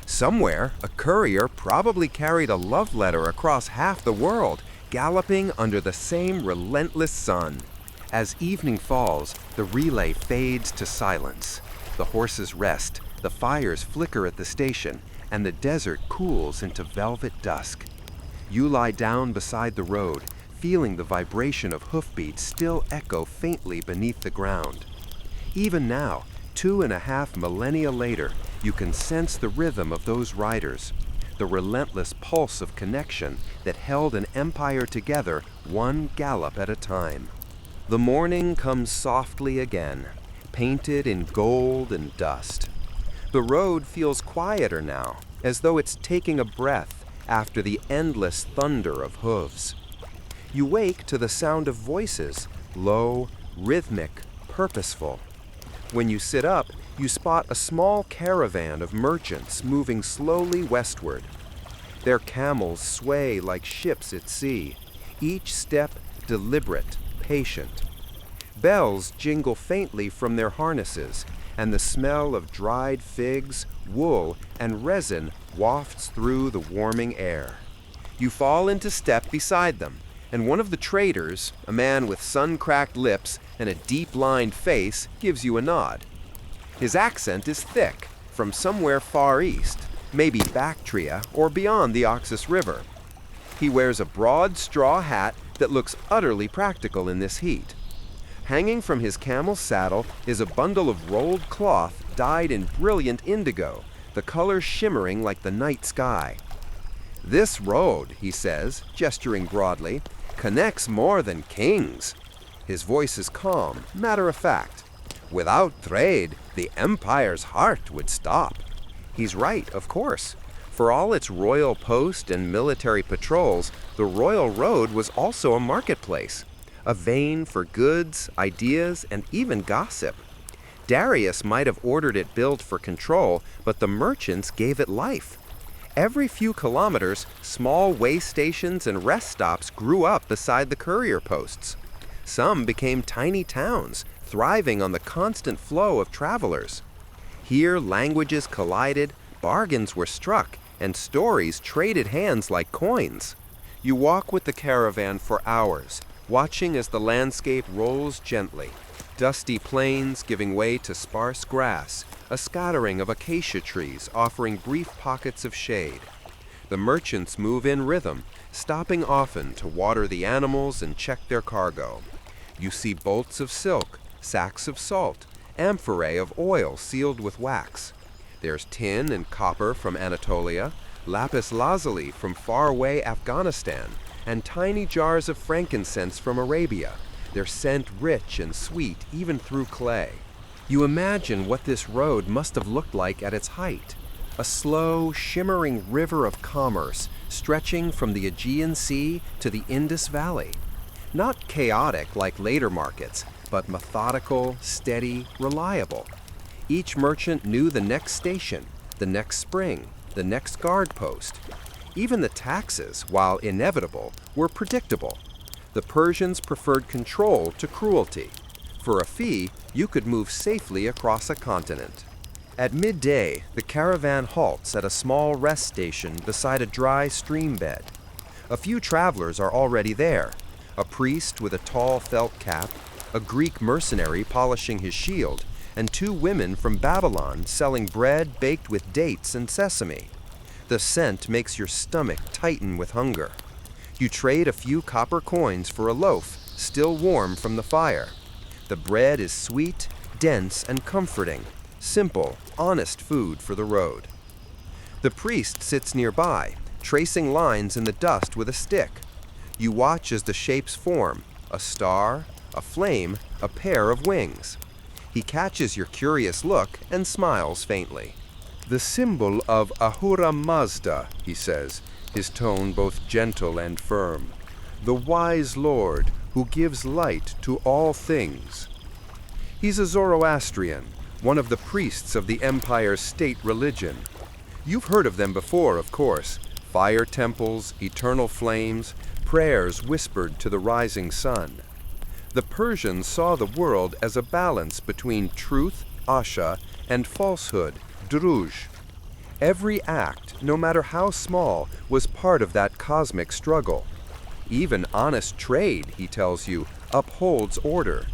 Somewhere, a courier probably carried a love letter across half the world, galloping under the same relentless sun. As evening falls, the relay fades to silence. The horses rest, the fires flicker at the station, and the desert cools into velvet dusk. You lie down beside the road, feeling the vibration of hoofbeats still echo faintly beneath the ground. Even now, 2.5 millennia later, you can sense the rhythm of those riders, the relentless pulse of connection that held an empire together one gallop at a time. The morning comes softly again, painted in gold and dust. The road feels quieter now, as though it's taking a breath after the endless thunder of hooves. You wake to the sound of voices, low, rhythmic, purposeful. When you sit up, you spot a small caravan of merchants moving slowly westward. Their camels sway like ships at sea, each step deliberate, patient. Bells jingle faintly from their harnesses, and the smell of dried figs, wool, and resin wafts through the warming air. You fall into step beside them, and one of the traders, a man with sun-cracked lips and a deep-lined face, gives you a nod. His accent is thick, from somewhere far east, maybe Bactria or beyond the Oxus River. He wears a broad straw hat that looks utterly practical in this heat. Hanging from his camel's saddle is a bundle of rolled cloth dyed in brilliant indigo, the color shimmering like the night sky. "This road," he says, gesturing broadly, "connects more than kings." His voice is calm, matter-of-fact. "Without trade, the empire's heart would stop." He's right, of course. For all its royal post and military patrols, the royal road was also a marketplace, a vein for goods, ideas, and even gossip. Darius might have ordered it built for control, but the merchants gave it life. Every few kilometers, small waystations and rest stops grew up beside the courier posts. Some became tiny towns, thriving on the constant flow of travelers. Here, languages collided, bargains were struck, and stories traded hands like coins. You walk with the caravan for hours, watching as the landscape rolls gently. Dusty plains giving way to sparse grass, a scattering of acacia trees offering brief pockets of shade. The merchants move in rhythm, stopping often to water the animals and check their cargo. You see bolts of silk, sacks of salt, amphorae of oil sealed with wax. There's tin and copper from Anatolia, lapis lazuli from faraway Afghanistan, and tiny jars of frankincense from Arabia, their scent rich and sweet even through clay. You imagine what this road must have looked like at its height, a slow, shimmering river of commerce stretching from the Aegean Sea to the Indus Valley. Not chaotic like later markets, but methodical, steady, reliable. Each merchant knew the next station, the next spring, the next guard post. Even the taxes, while inevitable, were predictable. The Persians preferred control to cruelty. For a fee, you could move safely across a continent. At midday, the caravan halts at a small rest station beside a dry stream bed. A few travelers are already there. A priest with a tall felt cap, a Greek mercenary polishing his shield, and 2 women from Babylon selling bread baked with dates and sesame. The scent makes your stomach tighten with hunger. You trade a few copper coins for a loaf, still warm from the fire. The bread is sweet, dense, and comforting. Simple, honest food for the road. The priest sits nearby, tracing lines in the dust with a stick. You watch as the shapes form: a star, a flame, a pair of wings. He catches your curious look and smiles faintly. "The symbol of Ahura Mazda," he says, his tone both gentle and firm. "The wise Lord who gives light to all things." He's a Zoroastrian, one of the priests of the Empire's state religion. You've heard of them before, of course: fire temples, eternal flames, prayers whispered to the rising sun. The Persians saw the world as a balance between truth, asha, and falsehood, druj. Every act, no matter how small, was part of that cosmic struggle. Even honest trade, he tells you, upholds order.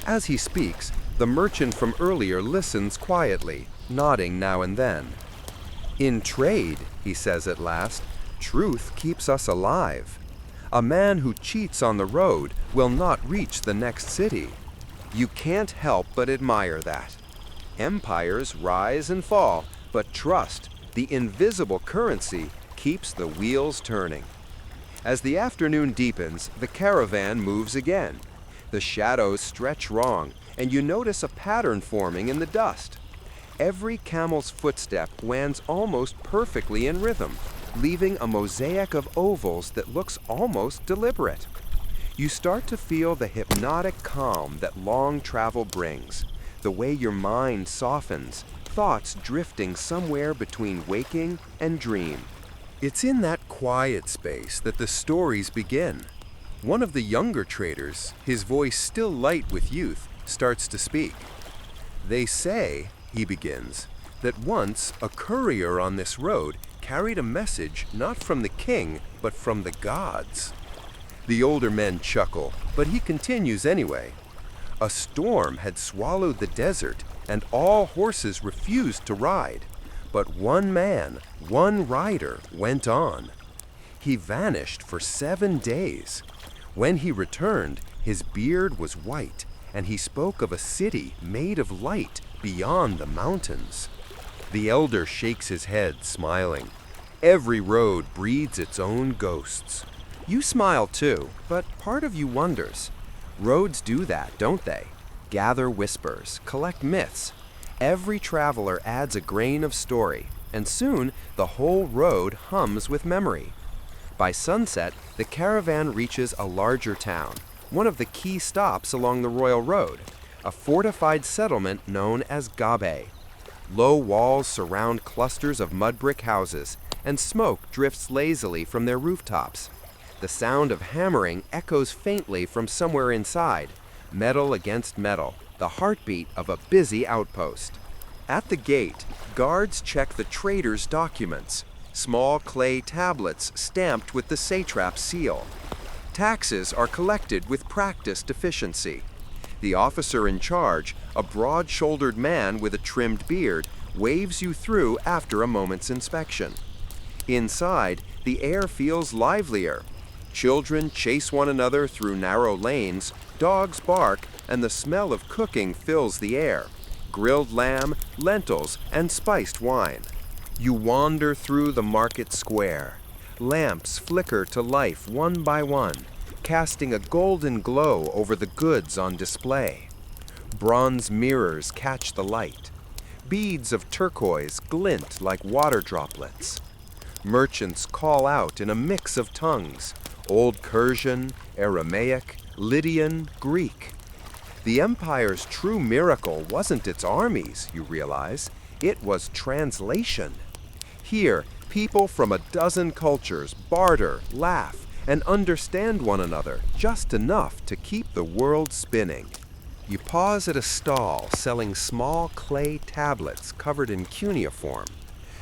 As he speaks, the merchant from earlier listens quietly, nodding now and then. "In trade," he says at last, "truth keeps us alive. A man who cheats on the road will not reach the next city." You can't help but admire that. Empires rise and fall, but trust, the invisible currency, keeps the wheels turning. As the afternoon deepens, the caravan moves again. The shadows stretch wrong, and you notice a pattern forming in the dust. Every camel's footstep lands almost perfectly in rhythm, leaving a mosaic of ovals that looks almost deliberate. You start to feel the hypnotic calm that long travel brings, the way your mind softens, thoughts drifting somewhere between waking and dream. It's in that quiet space that the stories begin. One of the younger traders, his voice still light with youth, starts to speak. "They say," he begins, "that once a courier on this road carried a message not from the king, but from the gods." The older men chuckle, but he continues anyway. "A storm had swallowed the desert, and all horses refused to ride. But one man, one rider, went on. He vanished for 7 days. When he returned, his beard was white, and he spoke of a city made of light beyond the mountains." The elder shakes his head, smiling. "Every road breeds its own ghosts." You smile too, but part of you wonders. Roads do that, don't they? Gather whispers, collect myths. Every traveler adds a grain of story, and soon the whole road hums with memory. By sunset, the caravan reaches a larger town, one of the key stops along the Royal Road, a fortified settlement known as Gabe. Low walls surround clusters of mud brick houses, and smoke drifts lazily from their rooftops. The sound of hammering echoes faintly from somewhere inside, metal against metal, the heartbeat of a busy outpost. At the gate, guards check the trader's documents, small clay tablets stamped with the satrap's seal. Taxes are collected with practiced efficiency. The officer in charge, a broad-shouldered man with a trimmed beard, waves you through after a moment's inspection. Inside, the air feels livelier. Children chase one another through narrow lanes, dogs bark, and the smell of cooking fills the air. Grilled lamb, lentils, and spiced wine. You wander through the market square. Lamps flicker to life one by one, casting a golden glow over the goods on display. Bronze mirrors catch the light. Beads of turquoise glint like water droplets. Merchants call out in a mix of tongues: Old Persian, Aramaic, Lydian, Greek. The empire's true miracle wasn't its armies, you realize. It was translation. Here, people from a dozen cultures barter, laugh, and understand one another just enough to keep the world spinning. You pause at a stall selling small clay tablets covered in cuneiform.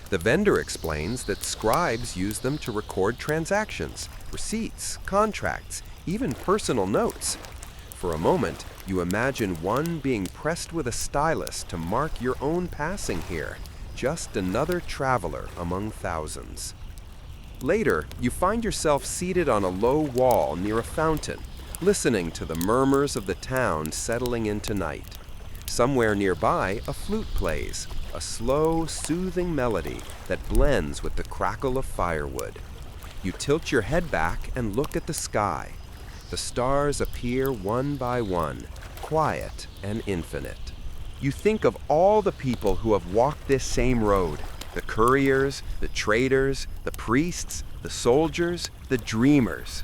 The vendor explains that scribes use them to record transactions, receipts, contracts, even personal notes. For a moment, you imagine one being pressed with a stylus to mark your own passing here, just another traveler among thousands. Later, you find yourself seated on a low wall near a fountain, listening to the murmurs of the town settling into night. Somewhere nearby, a flute plays, a slow, soothing melody that blends with the crackle of firewood. You tilt your head back and look at the sky. The stars appear one by one, quiet and infinite. You think of all the people who have walked this same road, the couriers, the traders, the priests, the soldiers, the dreamers.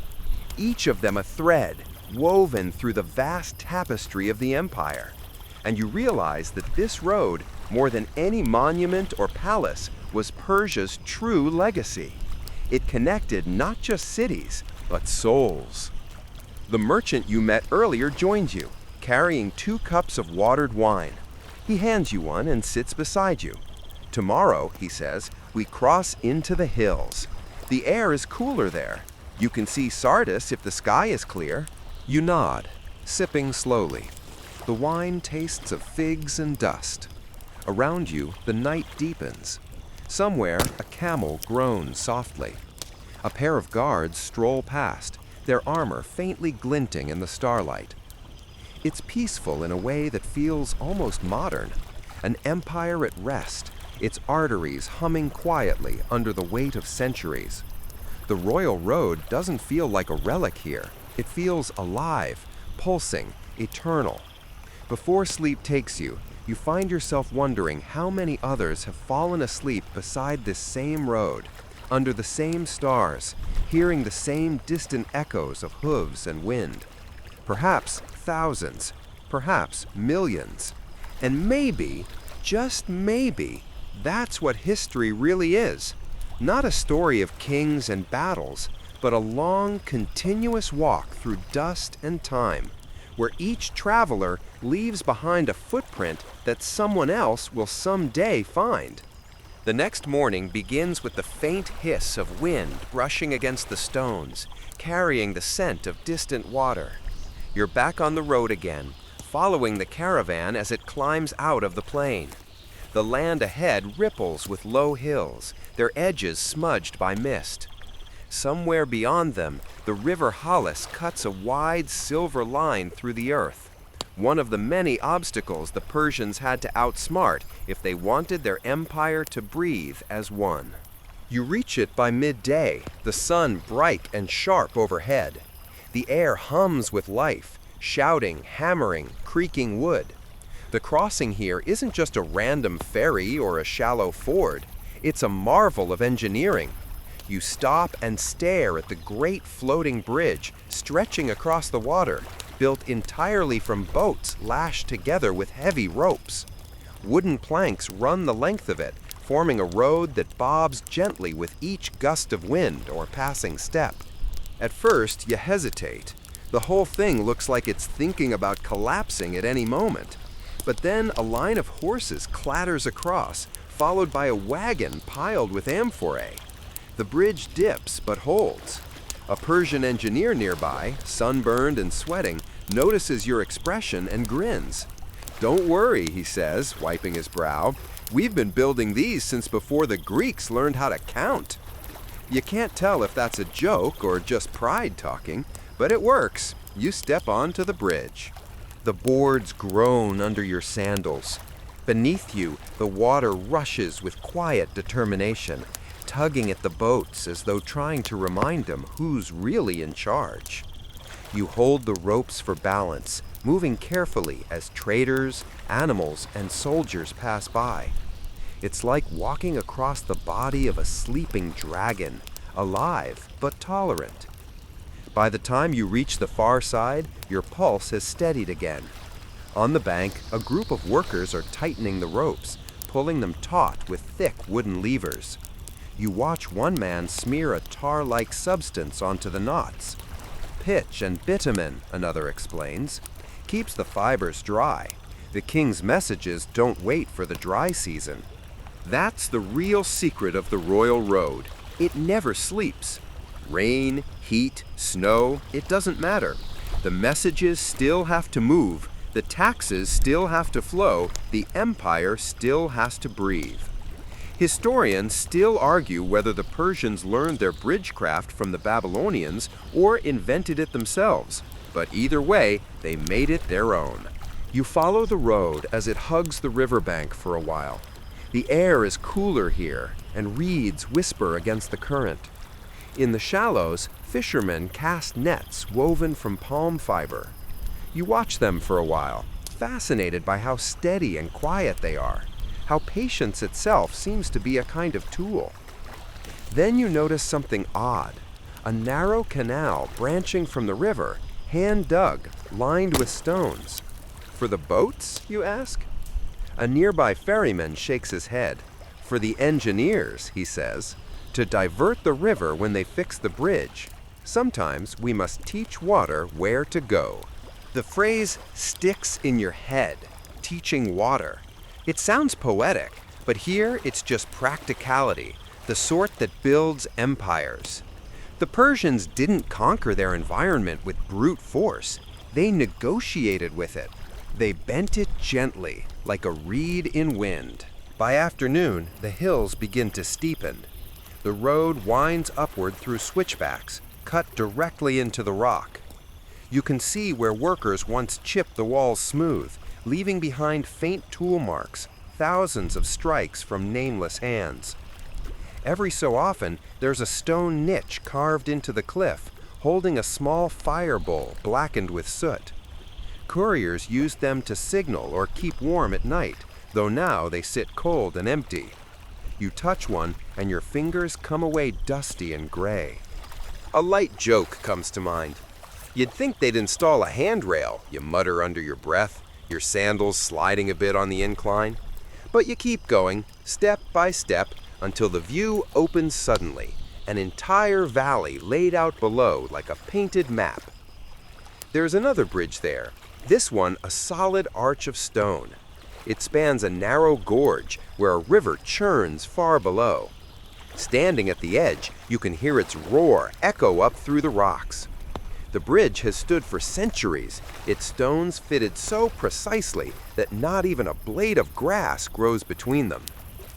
Each of them a thread woven through the vast tapestry of the empire. And you realize that this road, more than any monument or palace, was Persia's true legacy. It connected not just cities, but souls. The merchant you met earlier joins you, carrying 2 cups of watered wine. He hands you one and sits beside you. Tomorrow, he says, we cross into the hills. The air is cooler there. You can see Sardis if the sky is clear. You nod, sipping slowly. The wine tastes of figs and dust. Around you, the night deepens. Somewhere, a camel groans softly. A pair of guards stroll past, their armor faintly glinting in the starlight. It's peaceful in a way that feels almost modern. An empire at rest, its arteries humming quietly under the weight of centuries. The royal road doesn't feel like a relic here. It feels alive, pulsing, eternal. Before sleep takes you, you find yourself wondering how many others have fallen asleep beside this same road, under the same stars, hearing the same distant echoes of hooves and wind. Perhaps thousands, perhaps millions. And maybe, just maybe, that's what history really is. Not a story of kings and battles, but a long, continuous walk through dust and time, where each traveler leaves behind a footprint that someone else will someday find. The next morning begins with the faint hiss of wind brushing against the stones, carrying the scent of distant water. You're back on the road again, following the caravan as it climbs out of the plain. The land ahead ripples with low hills, their edges smudged by mist. Somewhere beyond them, the river Halys cuts a wide silver line through the earth, one of the many obstacles the Persians had to outsmart if they wanted their empire to breathe as one. You reach it by midday, the sun bright and sharp overhead. The air hums with life, shouting, hammering, creaking wood. The crossing here isn't just a random ferry or a shallow ford. It's a marvel of engineering. You stop and stare at the great floating bridge stretching across the water, built entirely from boats lashed together with heavy ropes. Wooden planks run the length of it, forming a road that bobs gently with each gust of wind or passing step. At first, you hesitate. The whole thing looks like it's thinking about collapsing at any moment. But then a line of horses clatters across, followed by a wagon piled with amphorae. The bridge dips but holds. A Persian engineer nearby, sunburned and sweating, notices your expression and grins. "Don't worry," he says, wiping his brow. "We've been building these since before the Greeks learned how to count." You can't tell if that's a joke or just pride talking, but it works. You step onto the bridge. The boards groan under your sandals. Beneath you, the water rushes with quiet determination, tugging at the boats as though trying to remind them who's really in charge. You hold the ropes for balance, moving carefully as traders, animals, and soldiers pass by. It's like walking across the body of a sleeping dragon, alive but tolerant. By the time you reach the far side, your pulse has steadied again. On the bank, a group of workers are tightening the ropes, pulling them taut with thick wooden levers. You watch one man smear a tar-like substance onto the knots. Pitch and bitumen, another explains, keeps the fibers dry. The king's messages don't wait for the dry season. That's the real secret of the royal road. It never sleeps. Rain, heat, snow, it doesn't matter. The messages still have to move, the taxes still have to flow, the empire still has to breathe. Historians still argue whether the Persians learned their bridgecraft from the Babylonians or invented it themselves, but either way, they made it their own. You follow the road as it hugs the riverbank for a while. The air is cooler here, and reeds whisper against the current. In the shallows, fishermen cast nets woven from palm fiber. You watch them for a while, fascinated by how steady and quiet they are, how patience itself seems to be a kind of tool. Then you notice something odd, a narrow canal branching from the river, hand-dug, lined with stones. For the boats, you ask? A nearby ferryman shakes his head. For the engineers, he says, to divert the river when they fix the bridge. Sometimes we must teach water where to go. The phrase sticks in your head, teaching water. It sounds poetic, but here it's just practicality, the sort that builds empires. The Persians didn't conquer their environment with brute force. They negotiated with it. They bent it gently, like a reed in wind. By afternoon, the hills begin to steepen. The road winds upward through switchbacks, cut directly into the rock. You can see where workers once chipped the walls smooth, leaving behind faint tool marks, thousands of strikes from nameless hands. Every so often, there's a stone niche carved into the cliff, holding a small fire bowl blackened with soot. Couriers used them to signal or keep warm at night, though now they sit cold and empty. You touch one, and your fingers come away dusty and gray. A light joke comes to mind. You'd think they'd install a handrail, you mutter under your breath, your sandals sliding a bit on the incline. But you keep going, step by step, until the view opens suddenly, an entire valley laid out below like a painted map. There's another bridge there, this one a solid arch of stone. It spans a narrow gorge where a river churns far below. Standing at the edge, you can hear its roar echo up through the rocks. The bridge has stood for centuries, its stones fitted so precisely that not even a blade of grass grows between them.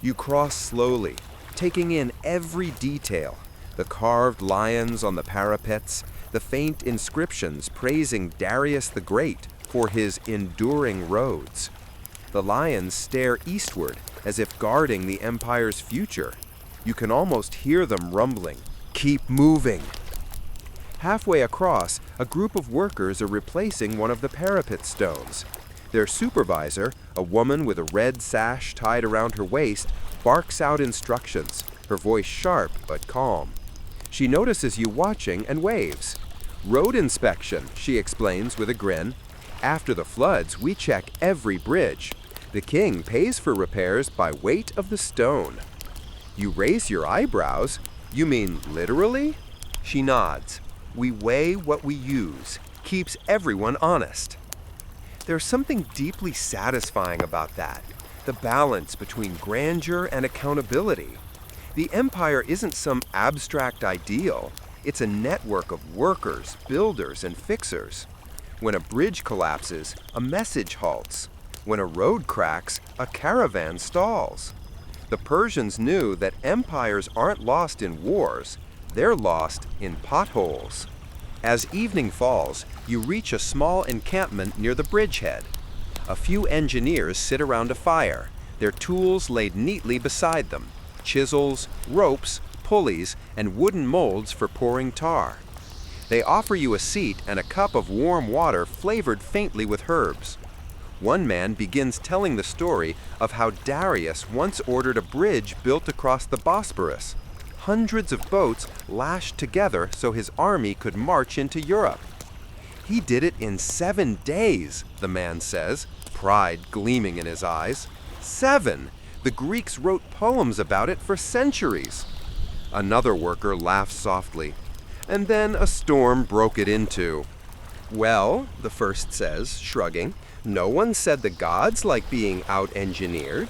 You cross slowly, taking in every detail, the carved lions on the parapets, the faint inscriptions praising Darius the Great for his enduring roads. The lions stare eastward as if guarding the empire's future. You can almost hear them rumbling, "Keep moving." Halfway across, a group of workers are replacing one of the parapet stones. Their supervisor, a woman with a red sash tied around her waist, barks out instructions, her voice sharp but calm. She notices you watching and waves. "Road inspection," she explains with a grin. "After the floods, we check every bridge. The king pays for repairs by weight of the stone." You raise your eyebrows. "You mean literally?" She nods. "We weigh what we use. Keeps everyone honest." There's something deeply satisfying about that, the balance between grandeur and accountability. The empire isn't some abstract ideal. It's a network of workers, builders, and fixers. When a bridge collapses, a message halts. When a road cracks, a caravan stalls. The Persians knew that empires aren't lost in wars, they're lost in potholes. As evening falls, you reach a small encampment near the bridgehead. A few engineers sit around a fire, their tools laid neatly beside them, chisels, ropes, pulleys, and wooden molds for pouring tar. They offer you a seat and a cup of warm water flavored faintly with herbs. One man begins telling the story of how Darius once ordered a bridge built across the Bosporus. Hundreds of boats lashed together so his army could march into Europe. "He did it in 7 days, the man says, pride gleaming in his eyes. 7! The Greeks wrote poems about it for centuries." Another worker laughs softly. "And then a storm broke it in two." "Well," the first says, shrugging, "no one said the gods like being out-engineered."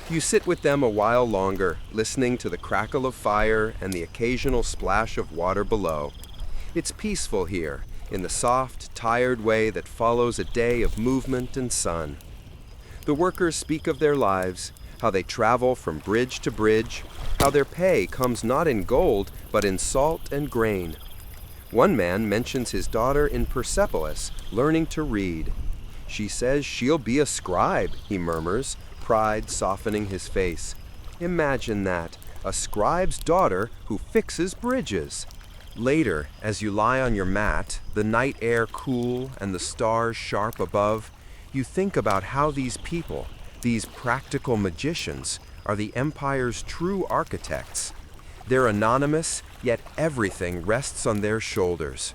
You sit with them a while longer, listening to the crackle of fire and the occasional splash of water below. It's peaceful here, in the soft, tired way that follows a day of movement and sun. The workers speak of their lives, how they travel from bridge to bridge, how their pay comes not in gold, but in salt and grain. One man mentions his daughter in Persepolis, learning to read. She says she'll be a scribe, he murmurs, pride softening his face. Imagine that, a scribe's daughter who fixes bridges. Later, as you lie on your mat, the night air cool and the stars sharp above, you think about how these people, these practical magicians, are the empire's true architects. They're anonymous, yet everything rests on their shoulders.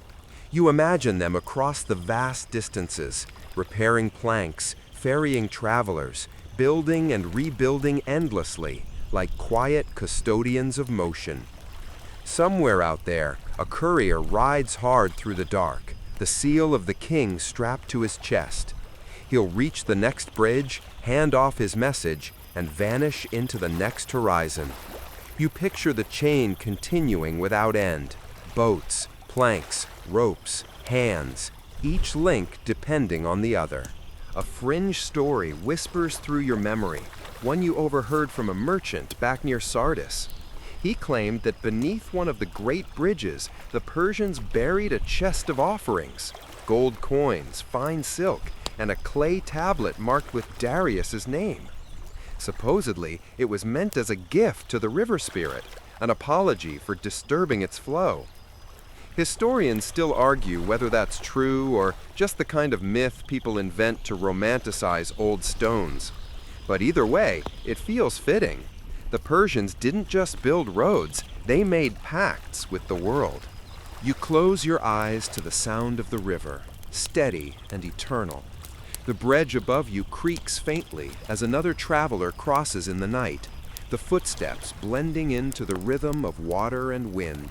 You imagine them across the vast distances, repairing planks, ferrying travelers, building and rebuilding endlessly, like quiet custodians of motion. Somewhere out there, a courier rides hard through the dark, the seal of the king strapped to his chest. He'll reach the next bridge, hand off his message, and vanish into the next horizon. You picture the chain continuing without end. Boats, planks, ropes, hands, each link depending on the other. A fringe story whispers through your memory, one you overheard from a merchant back near Sardis. He claimed that beneath one of the great bridges, the Persians buried a chest of offerings, gold coins, fine silk, and a clay tablet marked with Darius's name. Supposedly, it was meant as a gift to the river spirit, an apology for disturbing its flow. Historians still argue whether that's true or just the kind of myth people invent to romanticize old stones. But either way, it feels fitting. The Persians didn't just build roads, they made pacts with the world. You close your eyes to the sound of the river, steady and eternal. The bridge above you creaks faintly as another traveler crosses in the night, the footsteps blending into the rhythm of water and wind.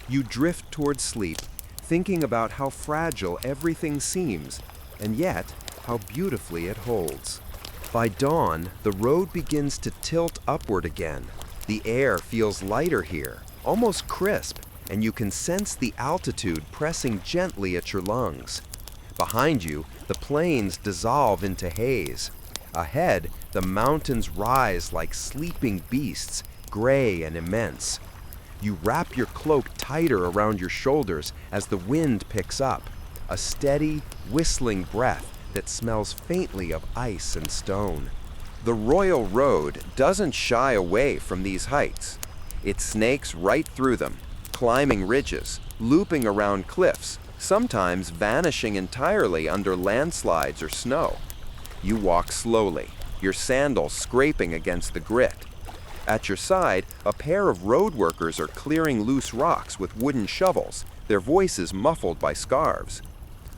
You drift toward sleep, thinking about how fragile everything seems, and yet how beautifully it holds. By dawn, the road begins to tilt upward again. The air feels lighter here, almost crisp, and you can sense the altitude pressing gently at your lungs. Behind you, the plains dissolve into haze. Ahead, the mountains rise like sleeping beasts, gray and immense. You wrap your cloak tighter around your shoulders as the wind picks up, a steady, whistling breath that smells faintly of ice and stone. The royal road doesn't shy away from these heights. It snakes right through them, climbing ridges, looping around cliffs, sometimes vanishing entirely under landslides or snow. You walk slowly, your sandals scraping against the grit. At your side, a pair of road workers are clearing loose rocks with wooden shovels, their voices muffled by scarves.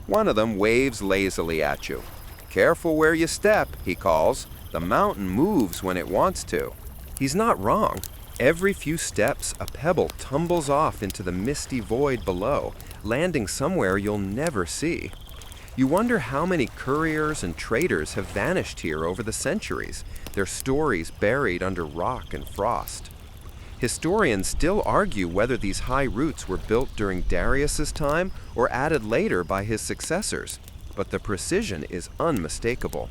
One of them waves lazily at you. "Careful where you step," he calls. "The mountain moves when it wants to." He's not wrong. Every few steps, a pebble tumbles off into the misty void below, landing somewhere you'll never see. You wonder how many couriers and traders have vanished here over the centuries, their stories buried under rock and frost. Historians still argue whether these high routes were built during Darius's time or added later by his successors, but the precision is unmistakable.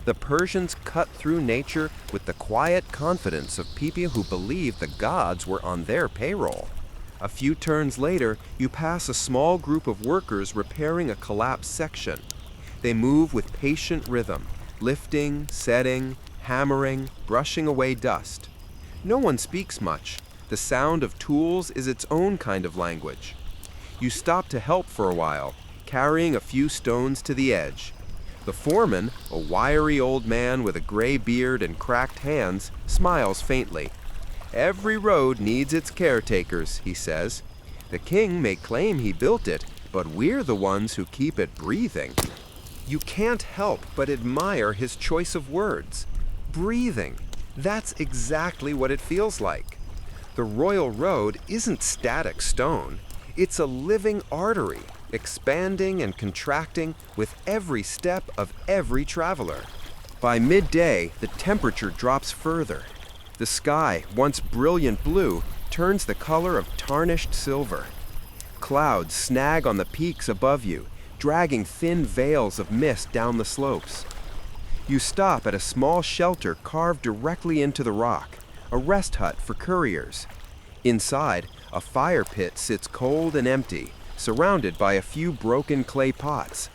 The Persians cut through nature with the quiet confidence of people who believed the gods were on their payroll. A few turns later, you pass a small group of workers repairing a collapsed section. They move with patient rhythm, lifting, setting, hammering, brushing away dust. No one speaks much. The sound of tools is its own kind of language. You stop to help for a while, carrying a few stones to the edge. The foreman, a wiry old man with a gray beard and cracked hands, smiles faintly. "Every road needs its caretakers," he says. "The king may claim he built it, but we're the ones who keep it breathing." You can't help but admire his choice of words. Breathing. That's exactly what it feels like. The royal road isn't static stone. It's a living artery, expanding and contracting with every step of every traveler. By midday, the temperature drops further. The sky, once brilliant blue, turns the color of tarnished silver. Clouds snag on the peaks above you, dragging thin veils of mist down the slopes. You stop at a small shelter carved directly into the rock, a rest hut for couriers. Inside, a fire pit sits cold and empty, surrounded by a few broken clay pots.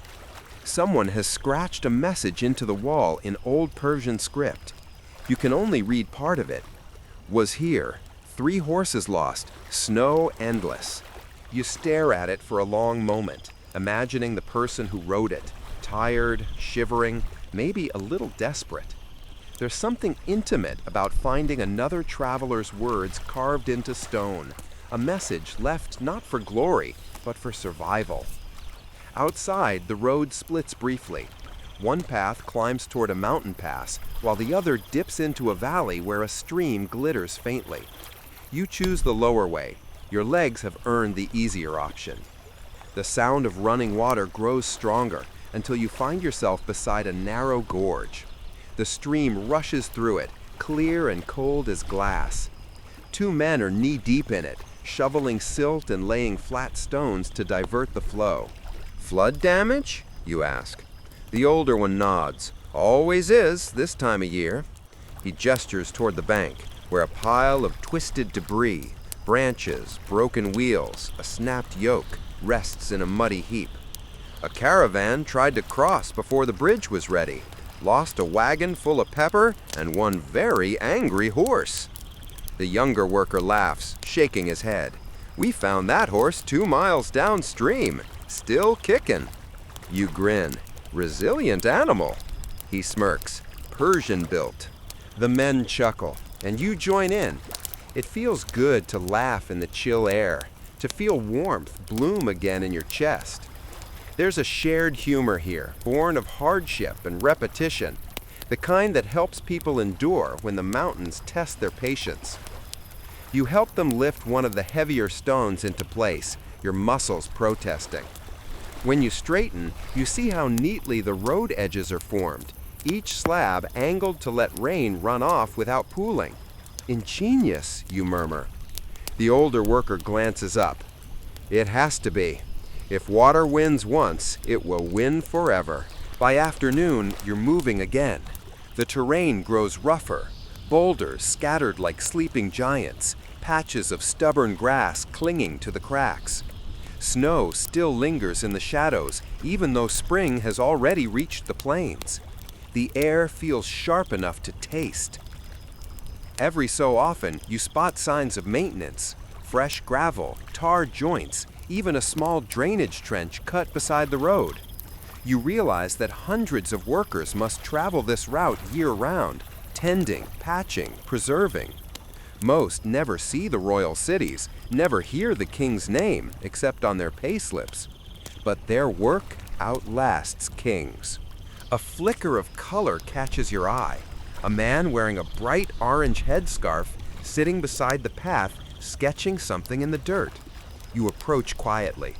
Someone has scratched a message into the wall in old Persian script. You can only read part of it. Was here, 3 horses lost, snow endless. You stare at it for a long moment, imagining the person who wrote it, tired, shivering, maybe a little desperate. There's something intimate about finding another traveler's words carved into stone, a message left not for glory, but for survival. Outside, the road splits briefly. One path climbs toward a mountain pass, while the other dips into a valley where a stream glitters faintly. You choose the lower way. Your legs have earned the easier option. The sound of running water grows stronger until you find yourself beside a narrow gorge. The stream rushes through it, clear and cold as glass. 2 men are knee-deep in it, shoveling silt and laying flat stones to divert the flow. Flood damage? You ask. The older one nods. Always is this time of year. He gestures toward the bank, where a pile of twisted debris, branches, broken wheels, a snapped yoke, rests in a muddy heap. A caravan tried to cross before the bridge was ready, lost a wagon full of pepper and one very angry horse. The younger worker laughs, shaking his head. We found that horse 2 miles downstream, still kicking. You grin. Resilient animal. He smirks. Persian built. The men chuckle, and you join in. It feels good to laugh in the chill air, to feel warmth bloom again in your chest. There's a shared humor here, born of hardship and repetition, the kind that helps people endure when the mountains test their patience. You help them lift one of the heavier stones into place, your muscles protesting. When you straighten, you see how neatly the road edges are formed, each slab angled to let rain run off without pooling. Ingenious, you murmur. The older worker glances up. It has to be. If water wins once, it will win forever. By afternoon, you're moving again. The terrain grows rougher, boulders scattered like sleeping giants, patches of stubborn grass clinging to the cracks. Snow still lingers in the shadows, even though spring has already reached the plains. The air feels sharp enough to taste. Every so often, you spot signs of maintenance: fresh gravel, tarred joints, even a small drainage trench cut beside the road. You realize that hundreds of workers must travel this route year-round, tending, patching, preserving. Most never see the royal cities, never hear the king's name except on their payslips. But their work outlasts kings. A flicker of color catches your eye. A man wearing a bright orange headscarf sitting beside the path, sketching something in the dirt. You approach quietly.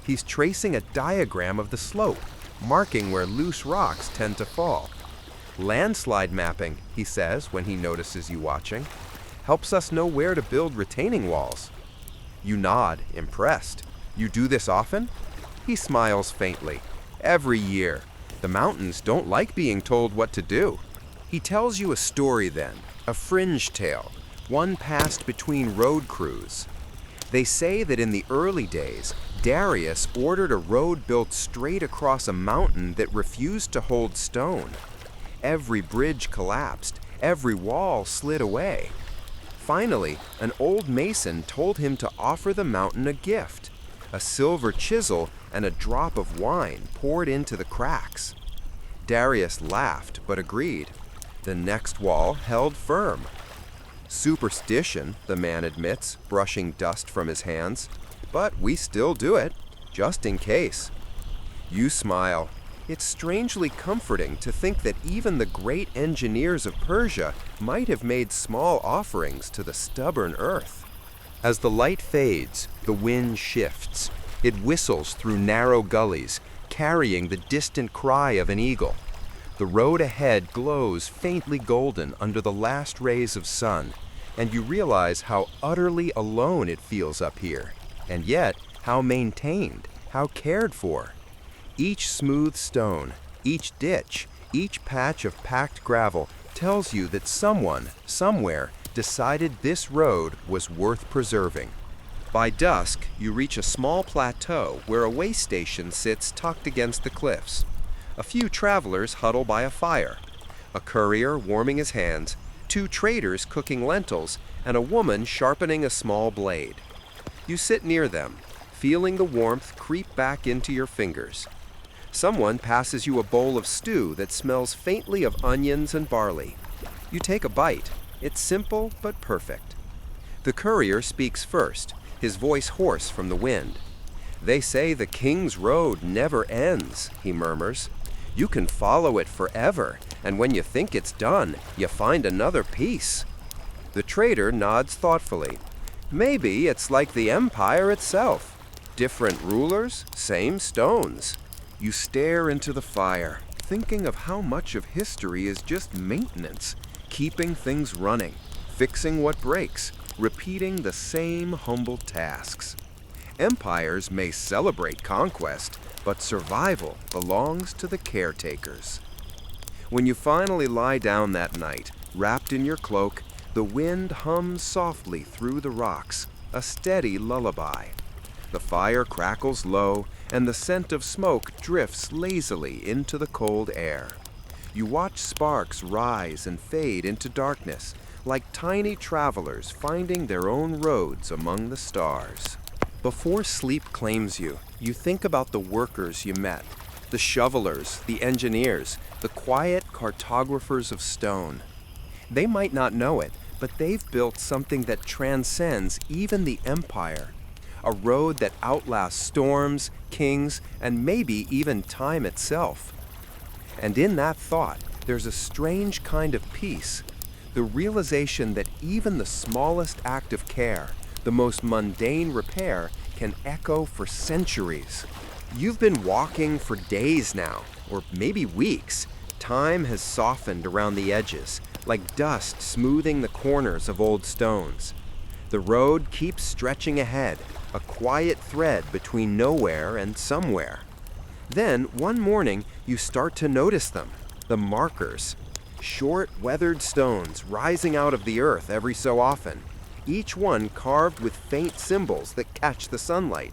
He's tracing a diagram of the slope, marking where loose rocks tend to fall. Landslide mapping, he says when he notices you watching, helps us know where to build retaining walls. You nod, impressed. You do this often? He smiles faintly. Every year. The mountains don't like being told what to do. He tells you a story then, a fringe tale, one passed between road crews. They say that in the early days, Darius ordered a road built straight across a mountain that refused to hold stone. Every bridge collapsed, every wall slid away. Finally, an old mason told him to offer the mountain a gift, a silver chisel and a drop of wine poured into the cracks. Darius laughed but agreed. The next wall held firm. Superstition, the man admits, brushing dust from his hands. But we still do it, just in case. You smile. It's strangely comforting to think that even the great engineers of Persia might have made small offerings to the stubborn earth. As the light fades, the wind shifts. It whistles through narrow gullies, carrying the distant cry of an eagle. The road ahead glows faintly golden under the last rays of sun, and you realize how utterly alone it feels up here, and yet how maintained, how cared for. Each smooth stone, each ditch, each patch of packed gravel tells you that someone, somewhere, decided this road was worth preserving. By dusk, you reach a small plateau where a waystation sits tucked against the cliffs. A few travelers huddle by a fire. A courier warming his hands, two traders cooking lentils, and a woman sharpening a small blade. You sit near them, feeling the warmth creep back into your fingers. Someone passes you a bowl of stew that smells faintly of onions and barley. You take a bite. It's simple but perfect. The courier speaks first, his voice hoarse from the wind. "They say the king's road never ends," he murmurs. "You can follow it forever, and when you think it's done, you find another piece." The trader nods thoughtfully. "Maybe it's like the empire itself. Different rulers, same stones." You stare into the fire, thinking of how much of history is just maintenance, keeping things running, fixing what breaks, repeating the same humble tasks. Empires may celebrate conquest, but survival belongs to the caretakers. When you finally lie down that night, wrapped in your cloak, the wind hums softly through the rocks, a steady lullaby. The fire crackles low, and the scent of smoke drifts lazily into the cold air. You watch sparks rise and fade into darkness, like tiny travelers finding their own roads among the stars. Before sleep claims you, you think about the workers you met, the shovelers, the engineers, the quiet cartographers of stone. They might not know it, but they've built something that transcends even the empire. A road that outlasts storms, kings, and maybe even time itself. And in that thought, there's a strange kind of peace, the realization that even the smallest act of care, the most mundane repair, can echo for centuries. You've been walking for days now, or maybe weeks. Time has softened around the edges, like dust smoothing the corners of old stones. The road keeps stretching ahead, a quiet thread between nowhere and somewhere. Then, one morning, you start to notice them, the markers. Short, weathered stones rising out of the earth every so often, each one carved with faint symbols that catch the sunlight.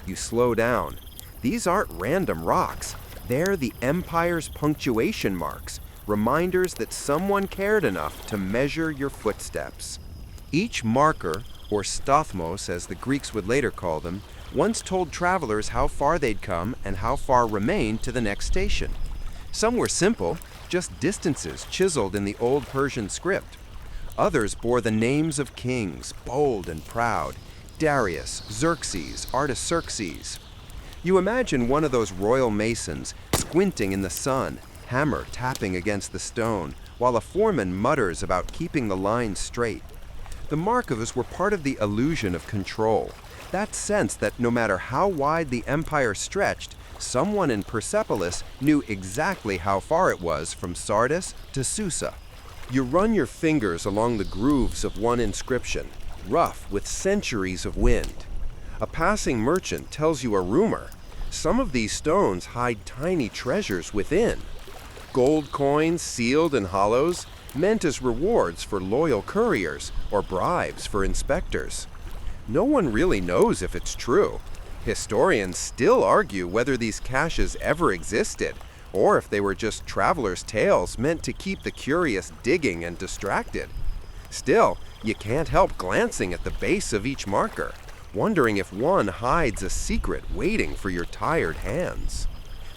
You slow down. These aren't random rocks. They're the empire's punctuation marks, reminders that someone cared enough to measure your footsteps. Each marker, or stathmos as the Greeks would later call them, once told travelers how far they'd come and how far remained to the next station. Some were simple, just distances chiseled in the old Persian script. Others bore the names of kings, bold and proud: Darius, Xerxes, Artaxerxes. You imagine one of those royal masons squinting in the sun, hammer tapping against the stone, while a foreman mutters about keeping the line straight. The markers were part of the illusion of control, that sense that no matter how wide the empire stretched, someone in Persepolis knew exactly how far it was from Sardis to Susa. You run your fingers along the grooves of one inscription, rough with centuries of wind. A passing merchant tells you a rumor. Some of these stones hide tiny treasures within. Gold coins sealed in hollows, meant as rewards for loyal couriers or bribes for inspectors. No one really knows if it's true. Historians still argue whether these caches ever existed, or if they were just travelers' tales meant to keep the curious digging and distracted. Still, you can't help glancing at the base of each marker, wondering if one hides a secret waiting for your tired hands.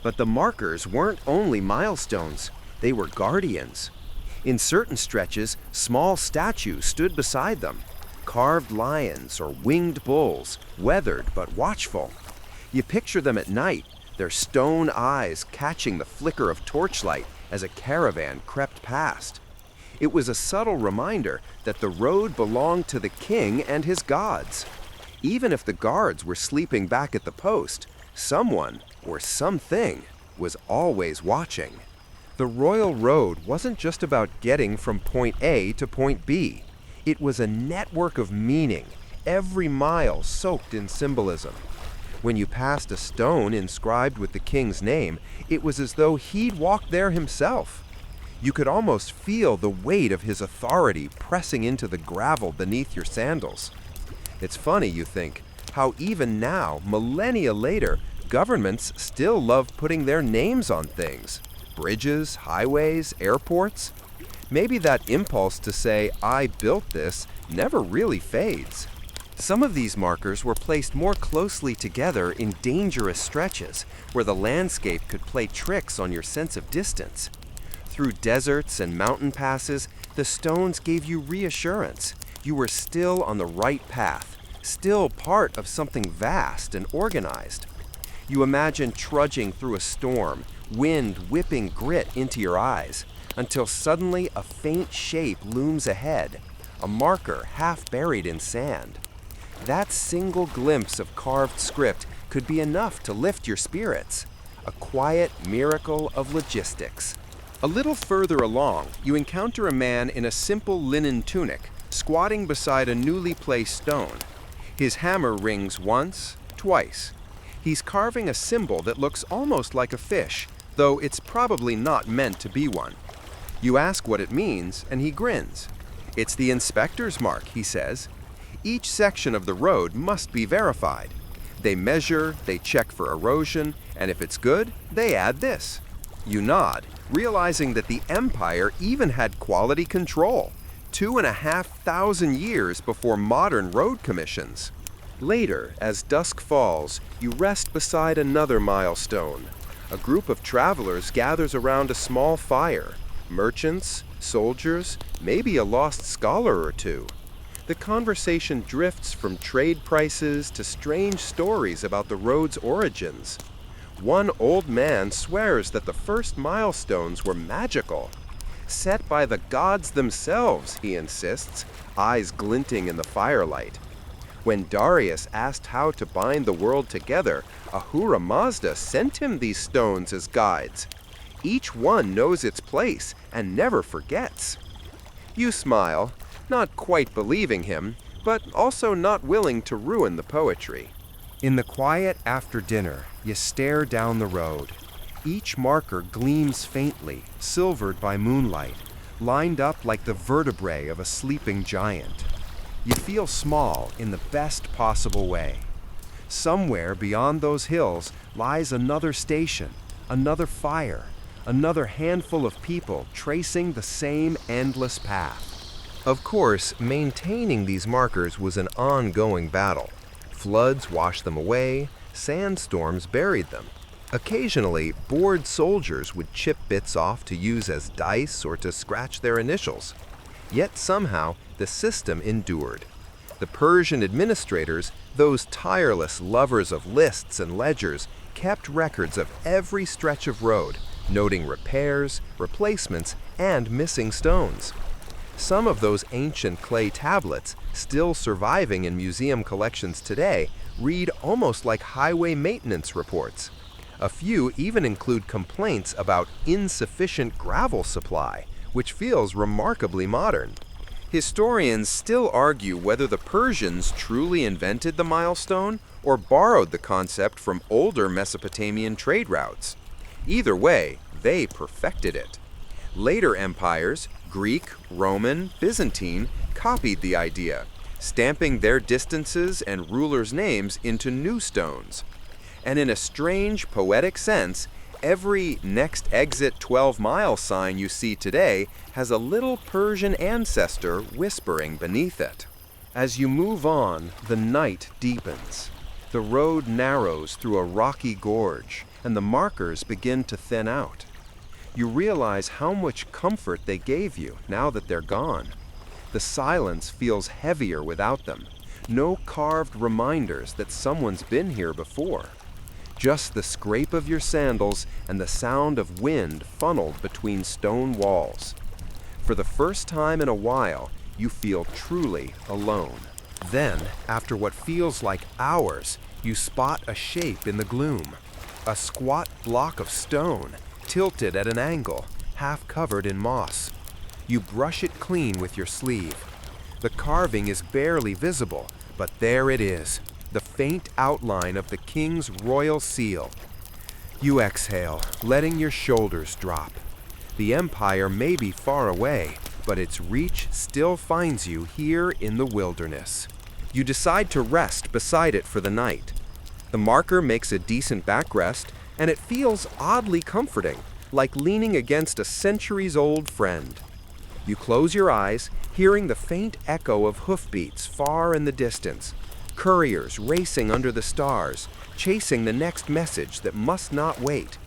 But the markers weren't only milestones, they were guardians. In certain stretches, small statues stood beside them, carved lions or winged bulls, weathered but watchful. You picture them at night, their stone eyes catching the flicker of torchlight as a caravan crept past. It was a subtle reminder that the road belonged to the king and his gods. Even if the guards were sleeping back at the post, someone, or something, was always watching. The royal road wasn't just about getting from point A to point B. It was a network of meaning, every mile soaked in symbolism. When you passed a stone inscribed with the king's name, it was as though he'd walked there himself. You could almost feel the weight of his authority pressing into the gravel beneath your sandals. It's funny, you think, how even now, millennia later, governments still love putting their names on things. Bridges, highways, airports. Maybe that impulse to say, "I built this," never really fades. Some of these markers were placed more closely together in dangerous stretches, where the landscape could play tricks on your sense of distance. Through deserts and mountain passes, the stones gave you reassurance. You were still on the right path, still part of something vast and organized. You imagine trudging through a storm, wind whipping grit into your eyes, until suddenly a faint shape looms ahead, a marker half buried in sand. That single glimpse of carved script could be enough to lift your spirits, a quiet miracle of logistics. A little further along, you encounter a man in a simple linen tunic, squatting beside a newly placed stone. His hammer rings once, twice. He's carving a symbol that looks almost like a fish, though it's probably not meant to be one. You ask what it means, and he grins. "It's the inspector's mark," he says. Each section of the road must be verified. They measure, they check for erosion, and if it's good, they add this. You nod, realizing that the empire even had quality control, 2,500 years before modern road commissions. Later, as dusk falls, you rest beside another milestone. A group of travelers gathers around a small fire. Merchants, soldiers, maybe a lost scholar or two. The conversation drifts from trade prices to strange stories about the road's origins. One old man swears that the first milestones were magical. Set by the gods themselves, he insists, eyes glinting in the firelight. When Darius asked how to bind the world together, Ahura Mazda sent him these stones as guides. Each one knows its place and never forgets. You smile, not quite believing him, but also not willing to ruin the poetry. In the quiet after dinner, you stare down the road. Each marker gleams faintly, silvered by moonlight, lined up like the vertebrae of a sleeping giant. You feel small in the best possible way. Somewhere beyond those hills lies another station, another fire, another handful of people tracing the same endless path. Of course, maintaining these markers was an ongoing battle. Floods washed them away, sandstorms buried them. Occasionally, bored soldiers would chip bits off to use as dice or to scratch their initials. Yet somehow, the system endured. The Persian administrators, those tireless lovers of lists and ledgers, kept records of every stretch of road, noting repairs, replacements, and missing stones. Some of those ancient clay tablets, still surviving in museum collections today, read almost like highway maintenance reports. A few even include complaints about insufficient gravel supply, which feels remarkably modern. Historians still argue whether the Persians truly invented the milestone or borrowed the concept from older Mesopotamian trade routes. Either way, they perfected it. Later empires, Greek, Roman, Byzantine, copied the idea, stamping their distances and rulers' names into new stones. And in a strange, poetic sense, every next exit 12-mile sign you see today has a little Persian ancestor whispering beneath it. As you move on, the night deepens. The road narrows through a rocky gorge, and the markers begin to thin out. You realize how much comfort they gave you now that they're gone. The silence feels heavier without them. No carved reminders that someone's been here before. Just the scrape of your sandals and the sound of wind funneled between stone walls. For the first time in a while, you feel truly alone. Then, after what feels like hours, you spot a shape in the gloom. A squat block of stone, tilted at an angle, half covered in moss. You brush it clean with your sleeve. The carving is barely visible, but there it is, the faint outline of the king's royal seal. You exhale, letting your shoulders drop. The empire may be far away, but its reach still finds you here in the wilderness. You decide to rest beside it for the night. The marker makes a decent backrest, and it feels oddly comforting, like leaning against a centuries-old friend. You close your eyes, hearing the faint echo of hoofbeats far in the distance, couriers racing under the stars, chasing the next message that must not wait.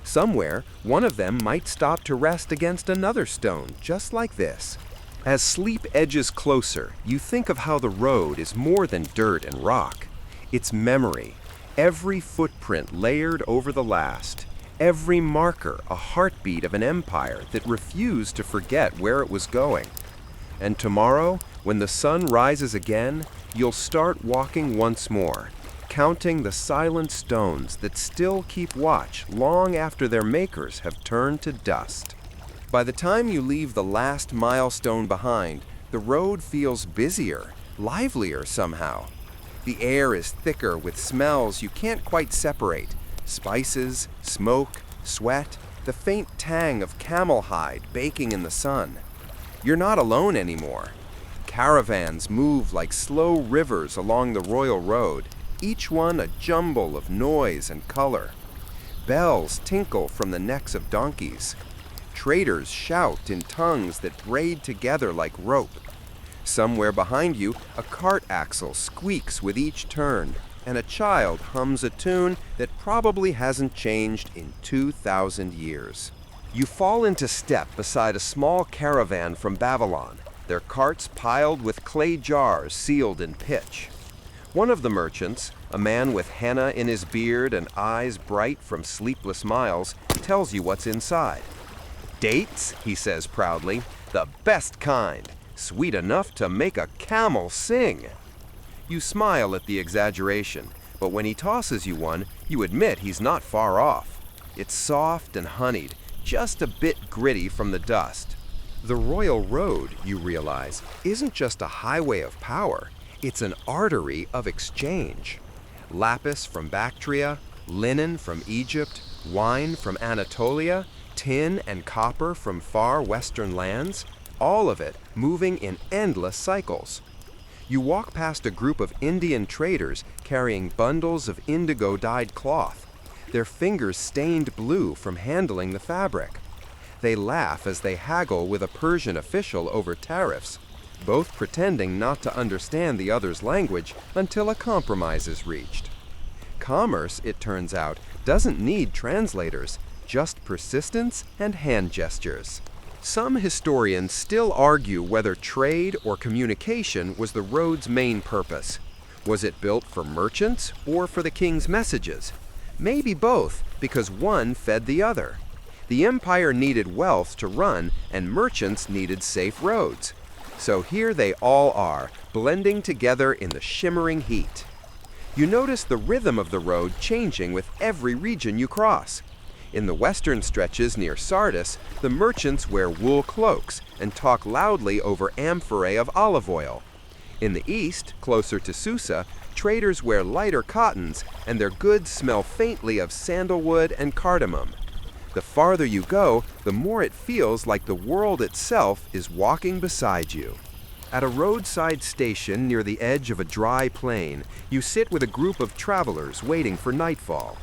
Somewhere, one of them might stop to rest against another stone, just like this. As sleep edges closer, you think of how the road is more than dirt and rock. It's memory, every footprint layered over the last, every marker a heartbeat of an empire that refused to forget where it was going. And tomorrow, when the sun rises again, you'll start walking once more, counting the silent stones that still keep watch long after their makers have turned to dust. By the time you leave the last milestone behind, the road feels busier, livelier somehow. The air is thicker with smells you can't quite separate: spices, smoke, sweat, the faint tang of camel hide baking in the sun. You're not alone anymore. Caravans move like slow rivers along the royal road, each one a jumble of noise and color. Bells tinkle from the necks of donkeys. Traders shout in tongues that braid together like rope. Somewhere behind you, a cart axle squeaks with each turn, and a child hums a tune that probably hasn't changed in 2,000 years. You fall into step beside a small caravan from Babylon, their carts piled with clay jars sealed in pitch. One of the merchants, a man with henna in his beard and eyes bright from sleepless miles, tells you what's inside. "Dates," he says proudly, "the best kind, sweet enough to make a camel sing." You smile at the exaggeration, but when he tosses you one, you admit he's not far off. It's soft and honeyed, just a bit gritty from the dust. The royal road, you realize, isn't just a highway of power, it's an artery of exchange. Lapis from Bactria, linen from Egypt, wine from Anatolia, tin and copper from far western lands, all of it moving in endless cycles. You walk past a group of Indian traders carrying bundles of indigo-dyed cloth, their fingers stained blue from handling the fabric. They laugh as they haggle with a Persian official over tariffs, both pretending not to understand the other's language until a compromise is reached. Commerce, it turns out, doesn't need translators, just persistence and hand gestures. Some historians still argue whether trade or communication was the road's main purpose. Was it built for merchants or for the king's messages? Maybe both, because one fed the other. The empire needed wealth to run, and merchants needed safe roads. So here they all are, blending together in the shimmering heat. You notice the rhythm of the road changing with every region you cross. In the western stretches near Sardis, the merchants wear wool cloaks and talk loudly over amphorae of olive oil. In the east, closer to Susa, traders wear lighter cottons, and their goods smell faintly of sandalwood and cardamom. The farther you go, the more it feels like the world itself is walking beside you. At a roadside station near the edge of a dry plain, you sit with a group of travelers waiting for nightfall.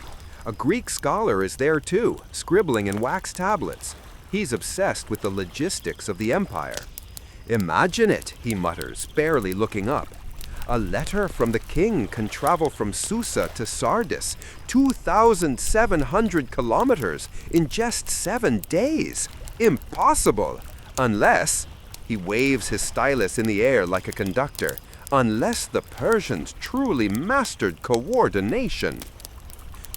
A Greek scholar is there too, scribbling in wax tablets. He's obsessed with the logistics of the empire. "Imagine it," he mutters, barely looking up. "A letter from the king can travel from Susa to Sardis, 2,700 kilometers, in just 7 days. Impossible! Unless," he waves his stylus in the air like a conductor, "unless the Persians truly mastered coordination."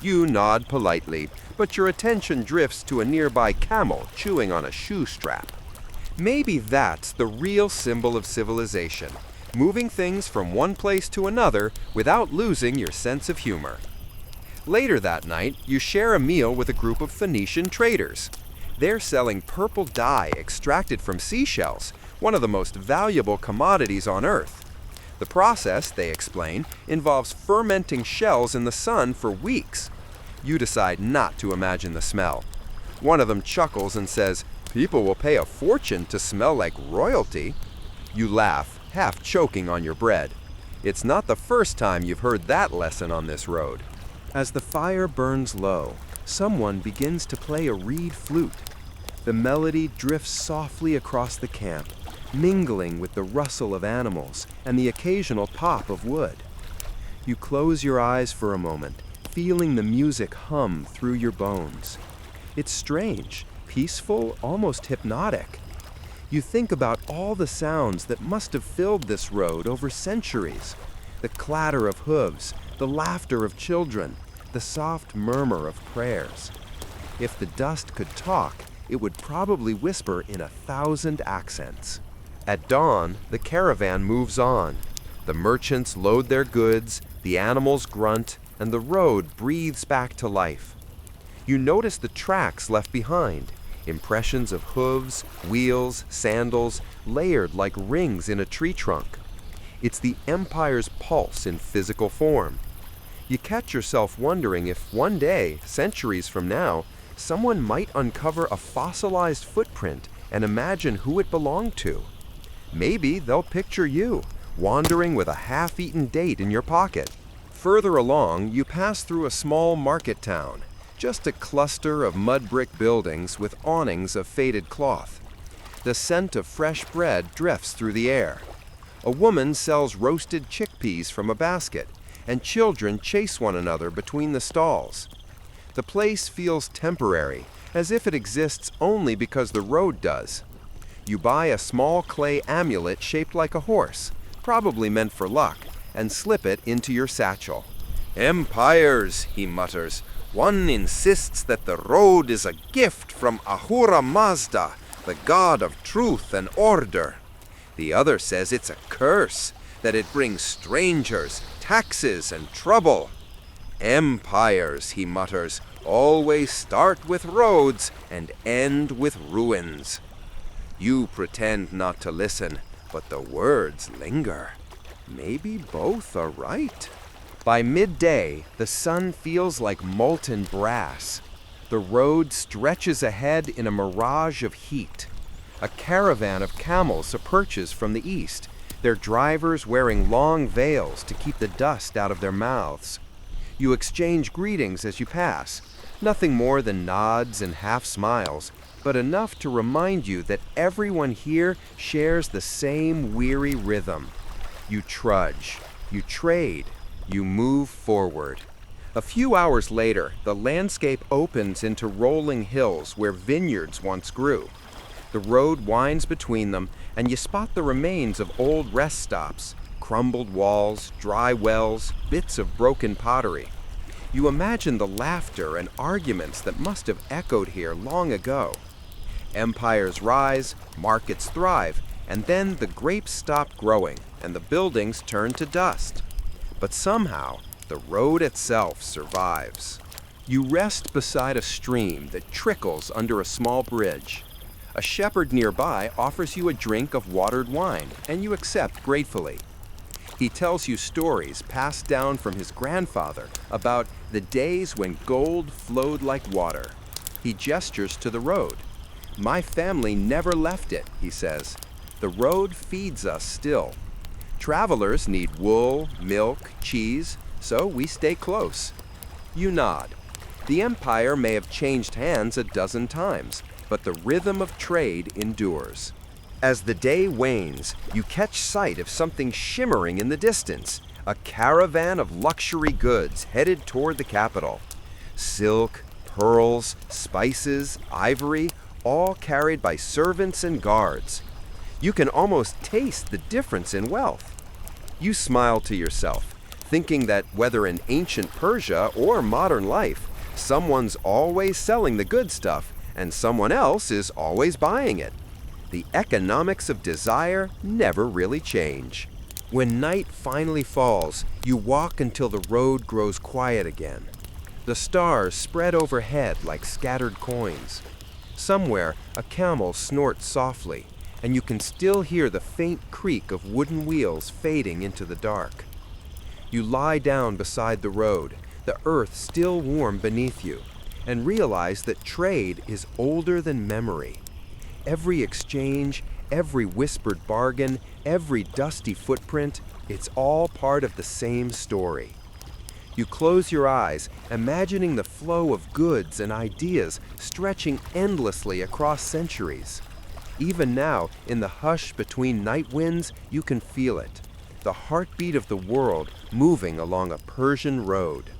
You nod politely, but your attention drifts to a nearby camel chewing on a shoe strap. Maybe that's the real symbol of civilization, moving things from one place to another without losing your sense of humor. Later that night, you share a meal with a group of Phoenician traders. They're selling purple dye extracted from seashells, one of the most valuable commodities on Earth. The process, they explain, involves fermenting shells in the sun for weeks. You decide not to imagine the smell. One of them chuckles and says, "People will pay a fortune to smell like royalty." You laugh, half choking on your bread. It's not the first time you've heard that lesson on this road. As the fire burns low, someone begins to play a reed flute. The melody drifts softly across the camp, mingling with the rustle of animals and the occasional pop of wood. You close your eyes for a moment, feeling the music hum through your bones. It's strange, peaceful, almost hypnotic. You think about all the sounds that must have filled this road over centuries. The clatter of hooves, the laughter of children, the soft murmur of prayers. If the dust could talk, it would probably whisper in 1,000 accents. At dawn, the caravan moves on. The merchants load their goods, the animals grunt, and the road breathes back to life. You notice the tracks left behind, impressions of hooves, wheels, sandals, layered like rings in a tree trunk. It's the empire's pulse in physical form. You catch yourself wondering if one day, centuries from now, someone might uncover a fossilized footprint and imagine who it belonged to. Maybe they'll picture you, wandering with a half-eaten date in your pocket. Further along, you pass through a small market town, just a cluster of mud brick buildings with awnings of faded cloth. The scent of fresh bread drifts through the air. A woman sells roasted chickpeas from a basket, and children chase one another between the stalls. The place feels temporary, as if it exists only because the road does. You buy a small clay amulet shaped like a horse, probably meant for luck, and slip it into your satchel. "Empires," he mutters. "One insists that the road is a gift from Ahura Mazda, the god of truth and order. The other says it's a curse, that it brings strangers, taxes, and trouble. Empires," he mutters, "always start with roads and end with ruins." You pretend not to listen, but the words linger. Maybe both are right. By midday, the sun feels like molten brass. The road stretches ahead in a mirage of heat. A caravan of camels approaches from the east, their drivers wearing long veils to keep the dust out of their mouths. You exchange greetings as you pass, nothing more than nods and half smiles, but enough to remind you that everyone here shares the same weary rhythm. You trudge, you trade, you move forward. A few hours later, the landscape opens into rolling hills where vineyards once grew. The road winds between them, and you spot the remains of old rest stops, crumbled walls, dry wells, bits of broken pottery. You imagine the laughter and arguments that must have echoed here long ago. Empires rise, markets thrive, and then the grapes stop growing and the buildings turn to dust. But somehow, the road itself survives. You rest beside a stream that trickles under a small bridge. A shepherd nearby offers you a drink of watered wine, and you accept gratefully. He tells you stories passed down from his grandfather about the days when gold flowed like water. He gestures to the road. "My family never left it," he says. "The road feeds us still. Travelers need wool, milk, cheese, so we stay close." You nod. The empire may have changed hands a dozen times, but the rhythm of trade endures. As the day wanes, you catch sight of something shimmering in the distance, a caravan of luxury goods headed toward the capital. Silk, pearls, spices, ivory, all carried by servants and guards. You can almost taste the difference in wealth. You smile to yourself, thinking that whether in ancient Persia or modern life, someone's always selling the good stuff and someone else is always buying it. The economics of desire never really change. When night finally falls, you walk until the road grows quiet again. The stars spread overhead like scattered coins. Somewhere, a camel snorts softly, and you can still hear the faint creak of wooden wheels fading into the dark. You lie down beside the road, the earth still warm beneath you, and realize that trade is older than memory. Every exchange, every whispered bargain, every dusty footprint, It's all part of the same story. You close your eyes, imagining the flow of goods and ideas stretching endlessly across centuries. Even now, in the hush between night winds, you can feel it, the heartbeat of the world moving along a Persian road.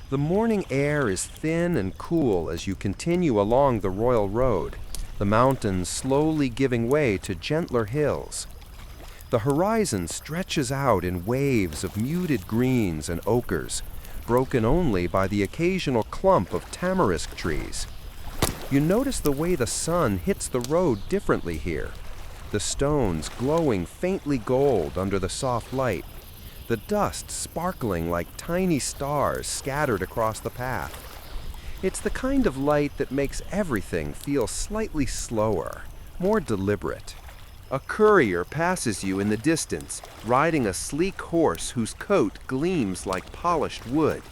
The morning air is thin and cool as you continue along the royal road, the mountains slowly giving way to gentler hills. The horizon stretches out in waves of muted greens and ochres, broken only by the occasional clump of tamarisk trees. You notice the way the sun hits the road differently here, the stones glowing faintly gold under the soft light, the dust sparkling like tiny stars scattered across the path. It's the kind of light that makes everything feel slightly slower, more deliberate. A courier passes you in the distance, riding a sleek horse whose coat gleams like polished wood.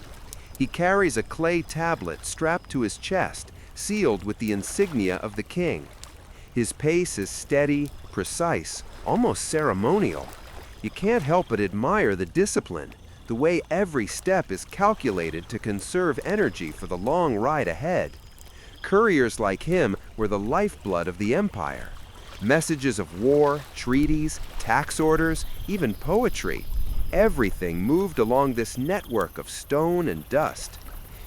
He carries a clay tablet strapped to his chest, sealed with the insignia of the king. His pace is steady, precise, almost ceremonial. You can't help but admire the discipline, the way every step is calculated to conserve energy for the long ride ahead. Couriers like him were the lifeblood of the empire. Messages of war, treaties, tax orders, even poetry. Everything moved along this network of stone and dust.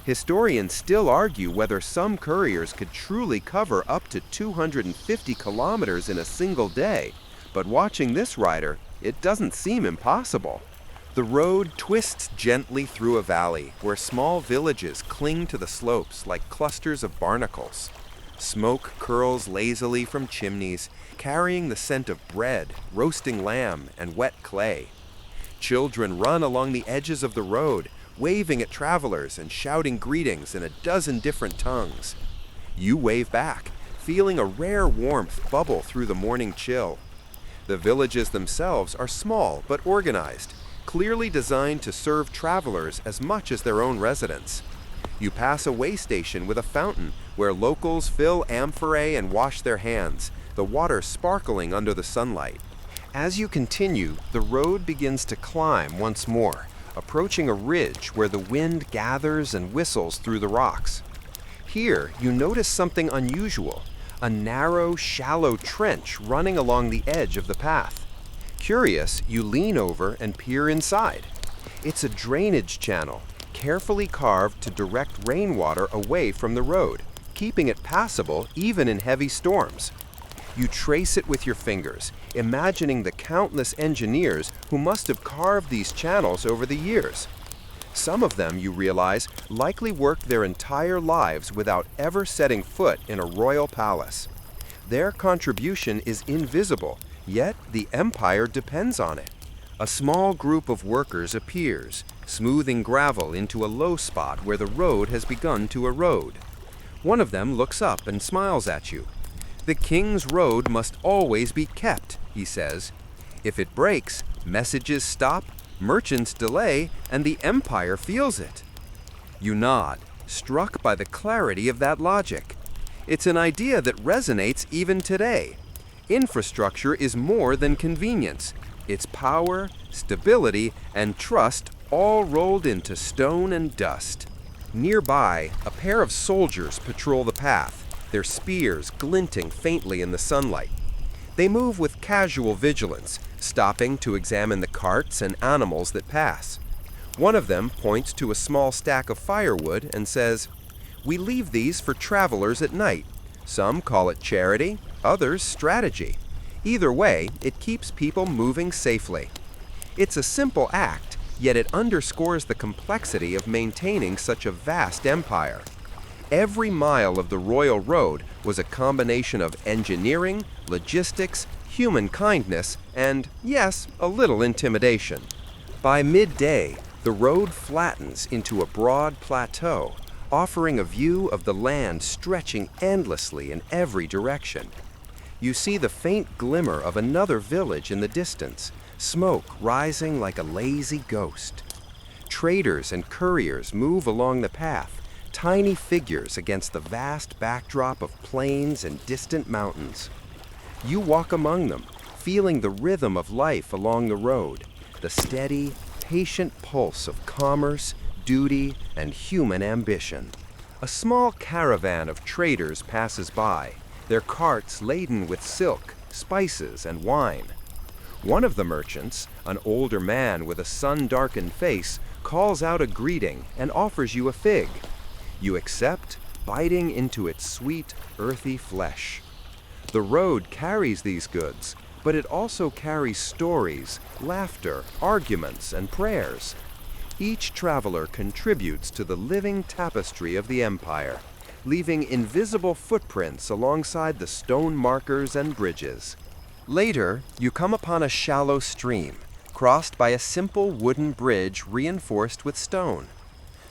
Historians still argue whether some couriers could truly cover up to 250 kilometers in a single day, but watching this rider, it doesn't seem impossible. The road twists gently through a valley where small villages cling to the slopes like clusters of barnacles. Smoke curls lazily from chimneys, carrying the scent of bread, roasting lamb, and wet clay. Children run along the edges of the road, waving at travelers and shouting greetings in a dozen different tongues. You wave back, feeling a rare warmth bubble through the morning chill. The villages themselves are small but organized, clearly designed to serve travelers as much as their own residents. You pass a waystation with a fountain where locals fill amphorae and wash their hands, the water sparkling under the sunlight. As you continue, the road begins to climb once more, approaching a ridge where the wind gathers and whistles through the rocks. Here, you notice something unusual, a narrow, shallow trench running along the edge of the path. Curious, you lean over and peer inside. It's a drainage channel, carefully carved to direct rainwater away from the road, keeping it passable even in heavy storms. You trace it with your fingers, imagining the countless engineers who must have carved these channels over the years. Some of them, you realize, likely worked their entire lives without ever setting foot in a royal palace. Their contribution is invisible, yet the empire depends on it. A small group of workers appears, smoothing gravel into a low spot where the road has begun to erode. One of them looks up and smiles at you. "The king's road must always be kept," he says. "If it breaks, messages stop, merchants delay, and the empire feels it." You nod, struck by the clarity of that logic. It's an idea that resonates even today. Infrastructure is more than convenience. It's power, stability, and trust all rolled into stone and dust. Nearby, a pair of soldiers patrol the path, their spears glinting faintly in the sunlight. They move with casual vigilance, stopping to examine the carts and animals that pass. One of them points to a small stack of firewood and says, "We leave these for travelers at night. Some call it charity, others strategy. Either way, it keeps people moving safely." It's a simple act, yet it underscores the complexity of maintaining such a vast empire. Every mile of the royal road was a combination of engineering, logistics, human kindness, and, yes, a little intimidation. By midday, the road flattens into a broad plateau, offering a view of the land stretching endlessly in every direction. You see the faint glimmer of another village in the distance, smoke rising like a lazy ghost. Traders and couriers move along the path, tiny figures against the vast backdrop of plains and distant mountains. You walk among them, feeling the rhythm of life along the road, the steady, patient pulse of commerce, duty, and human ambition. A small caravan of traders passes by, their carts laden with silk, spices, and wine. One of the merchants, an older man with a sun-darkened face, calls out a greeting and offers you a fig. You accept, biting into its sweet, earthy flesh. The road carries these goods, but it also carries stories, laughter, arguments, and prayers. Each traveler contributes to the living tapestry of the empire, leaving invisible footprints alongside the stone markers and bridges. Later, you come upon a shallow stream, crossed by a simple wooden bridge reinforced with stone.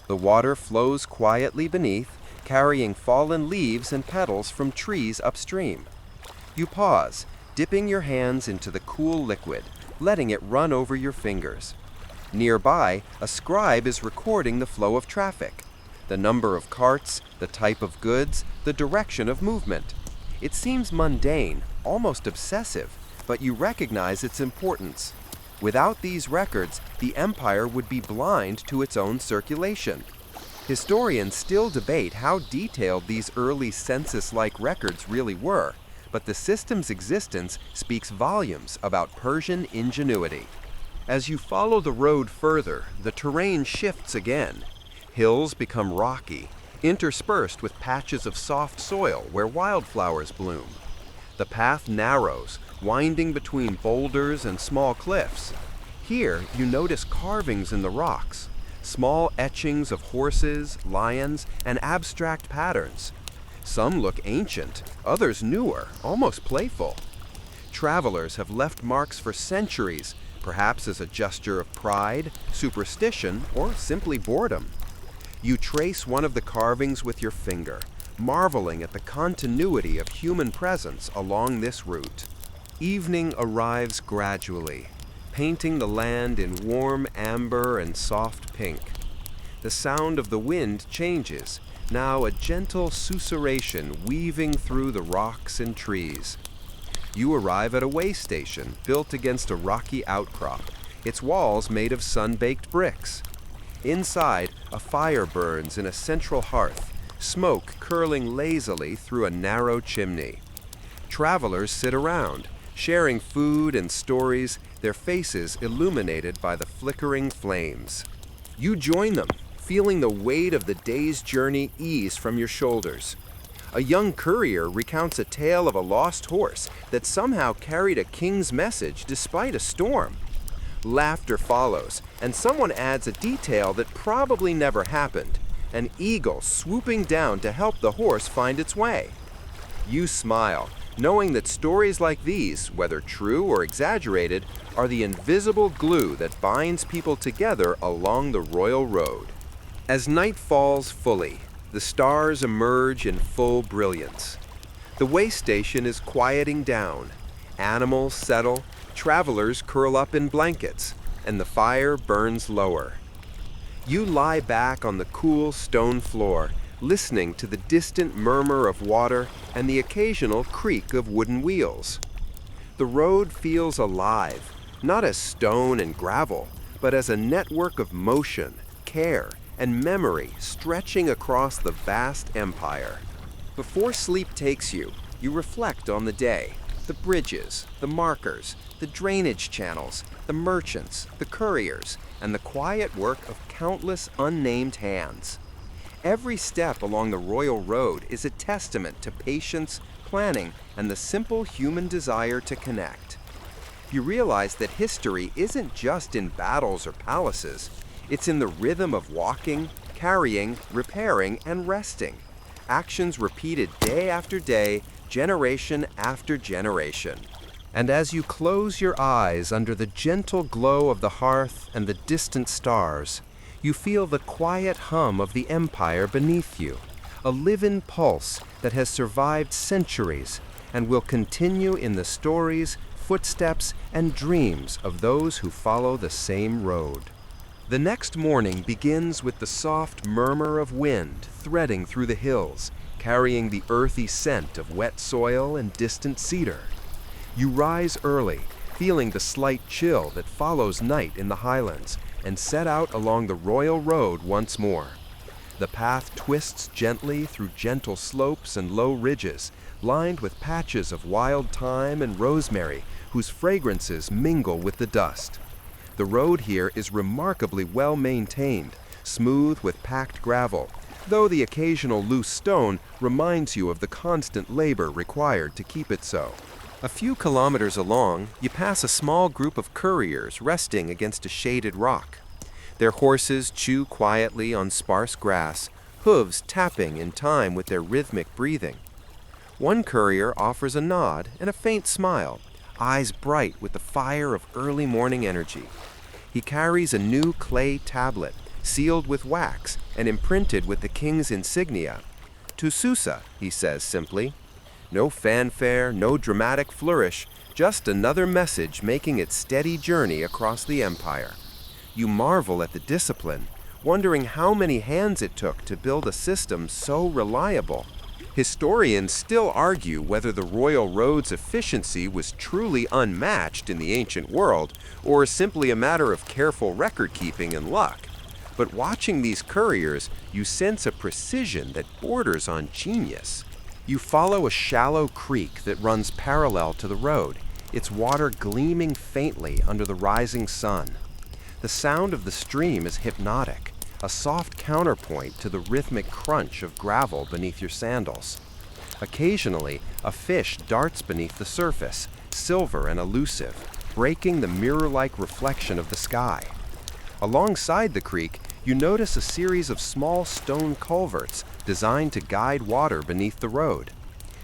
The water flows quietly beneath, carrying fallen leaves and petals from trees upstream. You pause, dipping your hands into the cool liquid, letting it run over your fingers. Nearby, a scribe is recording the flow of traffic, the number of carts, the type of goods, the direction of movement. It seems mundane, almost obsessive, but you recognize its importance. Without these records, the empire would be blind to its own circulation. Historians still debate how detailed these early census-like records really were, but the system's existence speaks volumes about Persian ingenuity. As you follow the road further, the terrain shifts again. Hills become rocky, interspersed with patches of soft soil where wildflowers bloom. The path narrows, winding between boulders and small cliffs. Here, you notice carvings in the rocks, small etchings of horses, lions, and abstract patterns. Some look ancient, others newer, almost playful. Travelers have left marks for centuries, perhaps as a gesture of pride, superstition, or simply boredom. You trace one of the carvings with your finger, marveling at the continuity of human presence along this route. Evening arrives gradually, painting the land in warm amber and soft pink. The sound of the wind changes, now a gentle susurration weaving through the rocks and trees. You arrive at a waystation built against a rocky outcrop, its walls made of sun-baked bricks. Inside, a fire burns in a central hearth, smoke curling lazily through a narrow chimney. Travelers sit around, sharing food and stories, their faces illuminated by the flickering flames. You join them, feeling the weight of the day's journey ease from your shoulders. A young courier recounts a tale of a lost horse that somehow carried a king's message despite a storm. Laughter follows, and someone adds a detail that probably never happened, an eagle swooping down to help the horse find its way. You smile, knowing that stories like these, whether true or exaggerated, are the invisible glue that binds people together along the royal road. As night falls fully, the stars emerge in full brilliance. The waystation is quieting down. Animals settle, travelers curl up in blankets, and the fire burns lower. You lie back on the cool stone floor, listening to the distant murmur of water and the occasional creak of wooden wheels. The road feels alive, not as stone and gravel, but as a network of motion, care, and memory stretching across the vast empire. Before sleep takes you, you reflect on the day, the bridges, the markers, the drainage channels, the merchants, the couriers, and the quiet work of countless unnamed hands. Every step along the royal road is a testament to patience, planning, and the simple human desire to connect. You realize that history isn't just in battles or palaces. It's in the rhythm of walking, carrying, repairing, and resting. Actions repeated day after day, generation after generation. And as you close your eyes under the gentle glow of the hearth and the distant stars, you feel the quiet hum of the empire beneath you, a live-in pulse that has survived centuries and will continue in the stories, footsteps, and dreams of those who follow the same road. The next morning begins with the soft murmur of wind threading through the hills, carrying the earthy scent of wet soil and distant cedar. You rise early, feeling the slight chill that follows night in the highlands, and set out along the royal road once more. The path twists gently through gentle slopes and low ridges, lined with patches of wild thyme and rosemary whose fragrances mingle with the dust. The road here is remarkably well maintained, smooth with packed gravel, though the occasional loose stone reminds you of the constant labor required to keep it so. A few kilometers along, you pass a small group of couriers resting against a shaded rock. Their horses chew quietly on sparse grass, hooves tapping in time with their rhythmic breathing. One courier offers a nod and a faint smile, eyes bright with the fire of early morning energy. He carries a new clay tablet, sealed with wax and imprinted with the king's insignia. "To Susa," he says simply. No fanfare, no dramatic flourish, just another message making its steady journey across the empire. You marvel at the discipline, wondering how many hands it took to build a system so reliable. Historians still argue whether the royal road's efficiency was truly unmatched in the ancient world, or simply a matter of careful record-keeping and luck. But watching these couriers, you sense a precision that borders on genius. You follow a shallow creek that runs parallel to the road, its water gleaming faintly under the rising sun. The sound of the stream is hypnotic, a soft counterpoint to the rhythmic crunch of gravel beneath your sandals. Occasionally, a fish darts beneath the surface, silver and elusive, breaking the mirror-like reflection of the sky. Alongside the creek, you notice a series of small stone culverts designed to guide water beneath the road.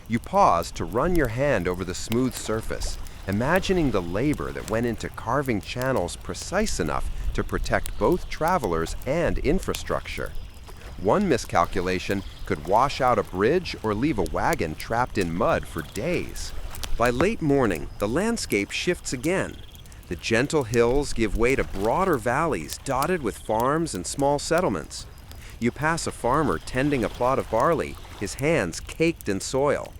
You pause to run your hand over the smooth surface, imagining the labor that went into carving channels precise enough to protect both travelers and infrastructure. One miscalculation could wash out a bridge or leave a wagon trapped in mud for days. By late morning, the landscape shifts again. The gentle hills give way to broader valleys dotted with farms and small settlements. You pass a farmer tending a plot of barley, his hands caked in soil.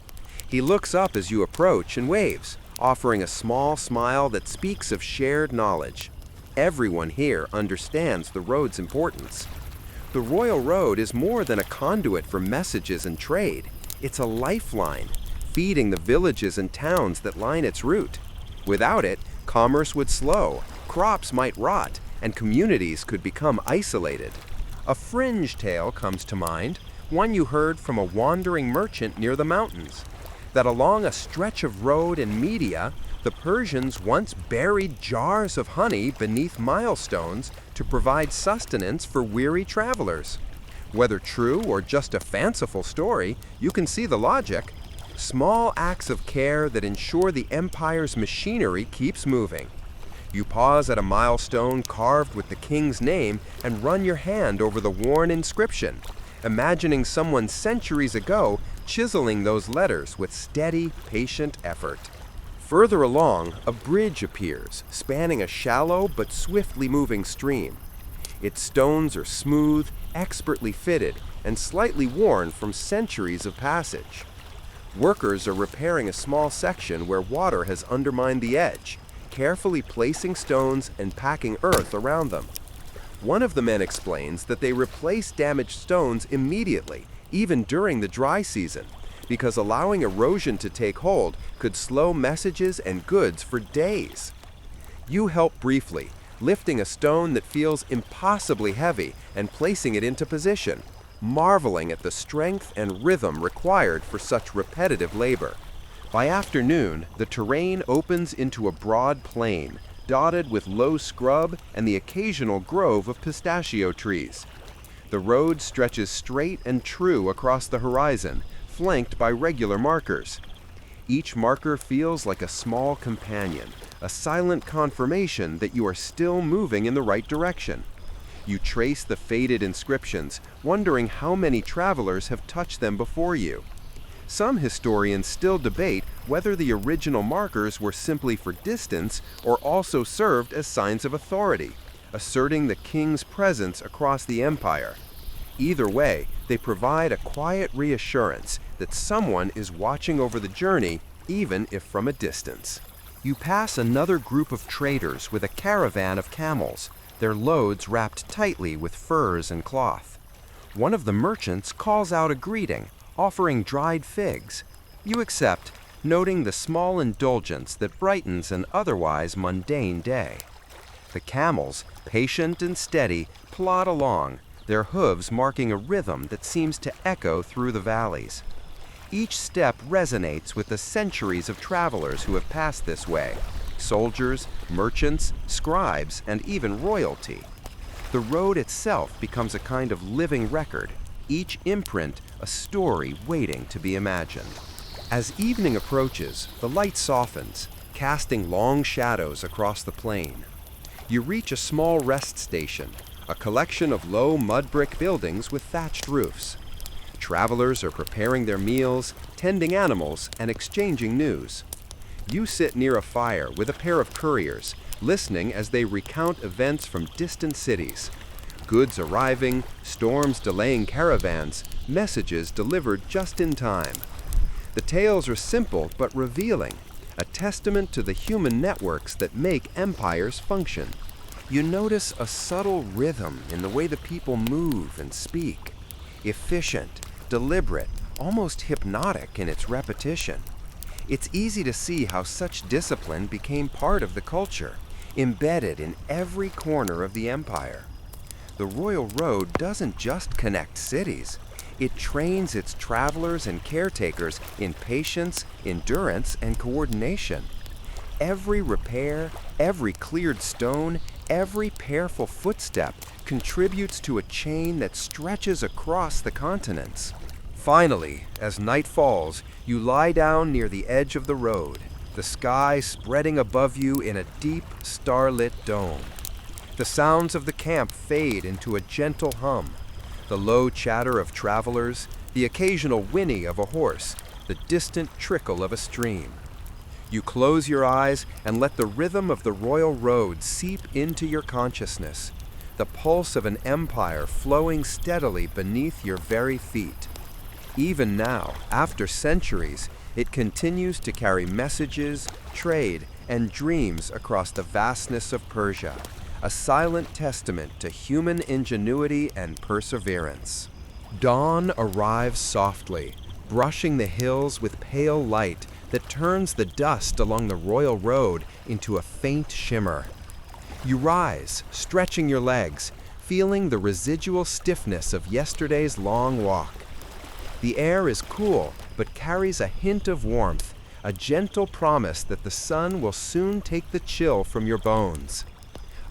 He looks up as you approach and waves, offering a small smile that speaks of shared knowledge. Everyone here understands the road's importance. The royal road is more than a conduit for messages and trade. It's a lifeline, feeding the villages and towns that line its route. Without it, commerce would slow, crops might rot, and communities could become isolated. A fringe tale comes to mind, one you heard from a wandering merchant near the mountains, that along a stretch of road in Media, the Persians once buried jars of honey beneath milestones to provide sustenance for weary travelers. Whether true or just a fanciful story, you can see the logic. Small acts of care that ensure the empire's machinery keeps moving. You pause at a milestone carved with the king's name and run your hand over the worn inscription, imagining someone centuries ago chiseling those letters with steady, patient effort. Further along, a bridge appears, spanning a shallow but swiftly moving stream. Its stones are smooth, expertly fitted, and slightly worn from centuries of passage. Workers are repairing a small section where water has undermined the edge, carefully placing stones and packing earth around them. One of the men explains that they replace damaged stones immediately, even during the dry season, because allowing erosion to take hold could slow messages and goods for days. You help briefly, lifting a stone that feels impossibly heavy and placing it into position, marveling at the strength and rhythm required for such repetitive labor. By afternoon, the terrain opens into a broad plain, dotted with low scrub and the occasional grove of pistachio trees. The road stretches straight and true across the horizon, flanked by regular markers. Each marker feels like a small companion, a silent confirmation that you are still moving in the right direction. You trace the faded inscriptions, wondering how many travelers have touched them before you. Some historians still debate whether the original markers were simply for distance or also served as signs of authority, asserting the king's presence across the empire. Either way, they provide a quiet reassurance that someone is watching over the journey, even if from a distance. You pass another group of traders with a caravan of camels, their loads wrapped tightly with furs and cloth. One of the merchants calls out a greeting, offering dried figs. You accept, noting the small indulgence that brightens an otherwise mundane day. The camels, patient and steady, plod along, their hooves marking a rhythm that seems to echo through the valleys. Each step resonates with the centuries of travelers who have passed this way: soldiers, merchants, scribes, and even royalty. The road itself becomes a kind of living record, each imprint a story waiting to be imagined. As evening approaches, the light softens, casting long shadows across the plain. You reach a small rest station, a collection of low mud brick buildings with thatched roofs. Travelers are preparing their meals, tending animals, and exchanging news. You sit near a fire with a pair of couriers, listening as they recount events from distant cities. Goods arriving, storms delaying caravans, messages delivered just in time. The tales are simple but revealing, a testament to the human networks that make empires function. You notice a subtle rhythm in the way the people move and speak. Efficient, deliberate, almost hypnotic in its repetition. It's easy to see how such discipline became part of the culture, embedded in every corner of the empire. The Royal Road doesn't just connect cities. It trains its travelers and caretakers in patience, endurance, and coordination. Every repair, every cleared stone, every careful footstep contributes to a chain that stretches across the continents. Finally, as night falls, you lie down near the edge of the road, the sky spreading above you in a deep, starlit dome. The sounds of the camp fade into a gentle hum, the low chatter of travelers, the occasional whinny of a horse, the distant trickle of a stream. You close your eyes and let the rhythm of the royal road seep into your consciousness, the pulse of an empire flowing steadily beneath your very feet. Even now, after centuries, it continues to carry messages, trade, and dreams across the vastness of Persia, a silent testament to human ingenuity and perseverance. Dawn arrives softly, brushing the hills with pale light that turns the dust along the royal road into a faint shimmer. You rise, stretching your legs, feeling the residual stiffness of yesterday's long walk. The air is cool, but carries a hint of warmth, a gentle promise that the sun will soon take the chill from your bones.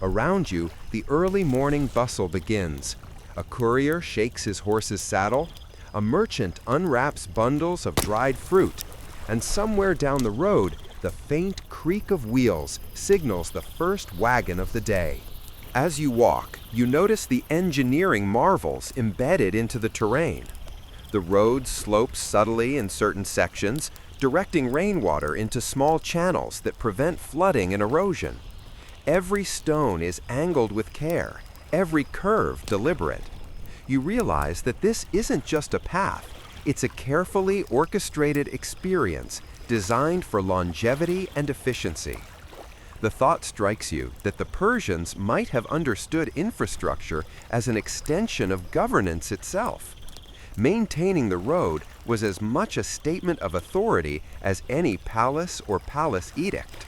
Around you, the early morning bustle begins. A courier shakes his horse's saddle, a merchant unwraps bundles of dried fruit, and somewhere down the road, the faint creak of wheels signals the first wagon of the day. As you walk, you notice the engineering marvels embedded into the terrain. The road slopes subtly in certain sections, directing rainwater into small channels that prevent flooding and erosion. Every stone is angled with care, every curve deliberate. You realize that this isn't just a path, it's a carefully orchestrated experience designed for longevity and efficiency. The thought strikes you that the Persians might have understood infrastructure as an extension of governance itself. Maintaining the road was as much a statement of authority as any palace or palace edict.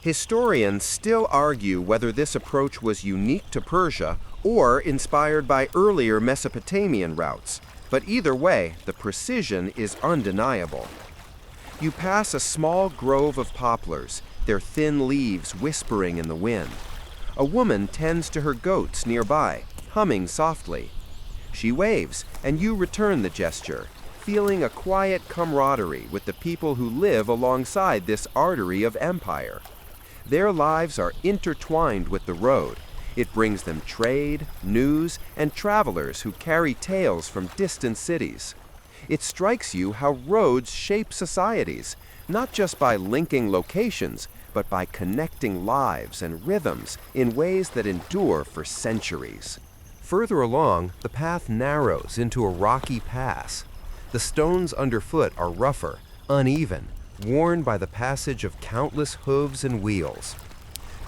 Historians still argue whether this approach was unique to Persia or inspired by earlier Mesopotamian routes, but either way, the precision is undeniable. You pass a small grove of poplars, their thin leaves whispering in the wind. A woman tends to her goats nearby, humming softly. She waves, and you return the gesture, feeling a quiet camaraderie with the people who live alongside this artery of empire. Their lives are intertwined with the road. It brings them trade, news, and travelers who carry tales from distant cities. It strikes you how roads shape societies, not just by linking locations, but by connecting lives and rhythms in ways that endure for centuries. Further along, the path narrows into a rocky pass. The stones underfoot are rougher, uneven, worn by the passage of countless hooves and wheels.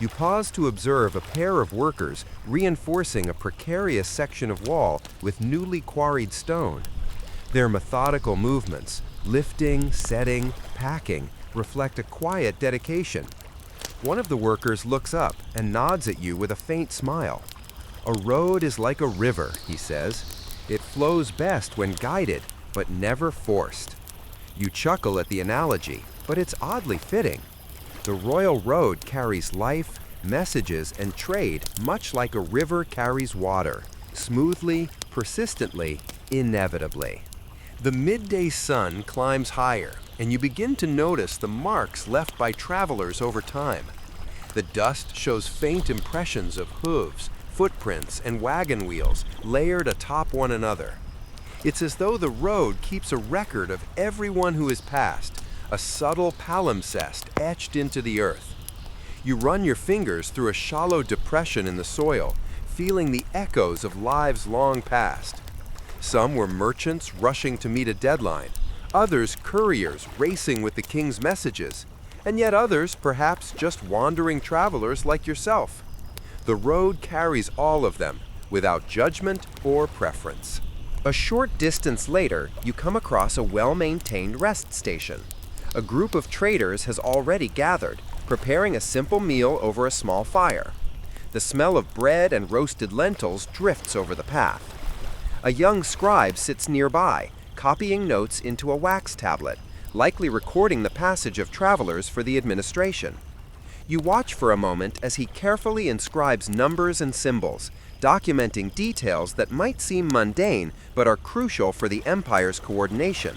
You pause to observe a pair of workers reinforcing a precarious section of wall with newly quarried stone. Their methodical movements, lifting, setting, packing, reflect a quiet dedication. One of the workers looks up and nods at you with a faint smile. "A road is like a river," he says. "It flows best when guided, but never forced." You chuckle at the analogy, but it's oddly fitting. The royal road carries life, messages, and trade much like a river carries water, smoothly, persistently, inevitably. The midday sun climbs higher, and you begin to notice the marks left by travelers over time. The dust shows faint impressions of hooves, footprints, and wagon wheels layered atop one another. It's as though the road keeps a record of everyone who has passed, a subtle palimpsest etched into the earth. You run your fingers through a shallow depression in the soil, feeling the echoes of lives long past. Some were merchants rushing to meet a deadline, others couriers racing with the king's messages, and yet others perhaps just wandering travelers like yourself. The road carries all of them, without judgment or preference. A short distance later, you come across a well-maintained rest station. A group of traders has already gathered, preparing a simple meal over a small fire. The smell of bread and roasted lentils drifts over the path. A young scribe sits nearby, copying notes into a wax tablet, likely recording the passage of travelers for the administration. You watch for a moment as he carefully inscribes numbers and symbols, documenting details that might seem mundane but are crucial for the empire's coordination.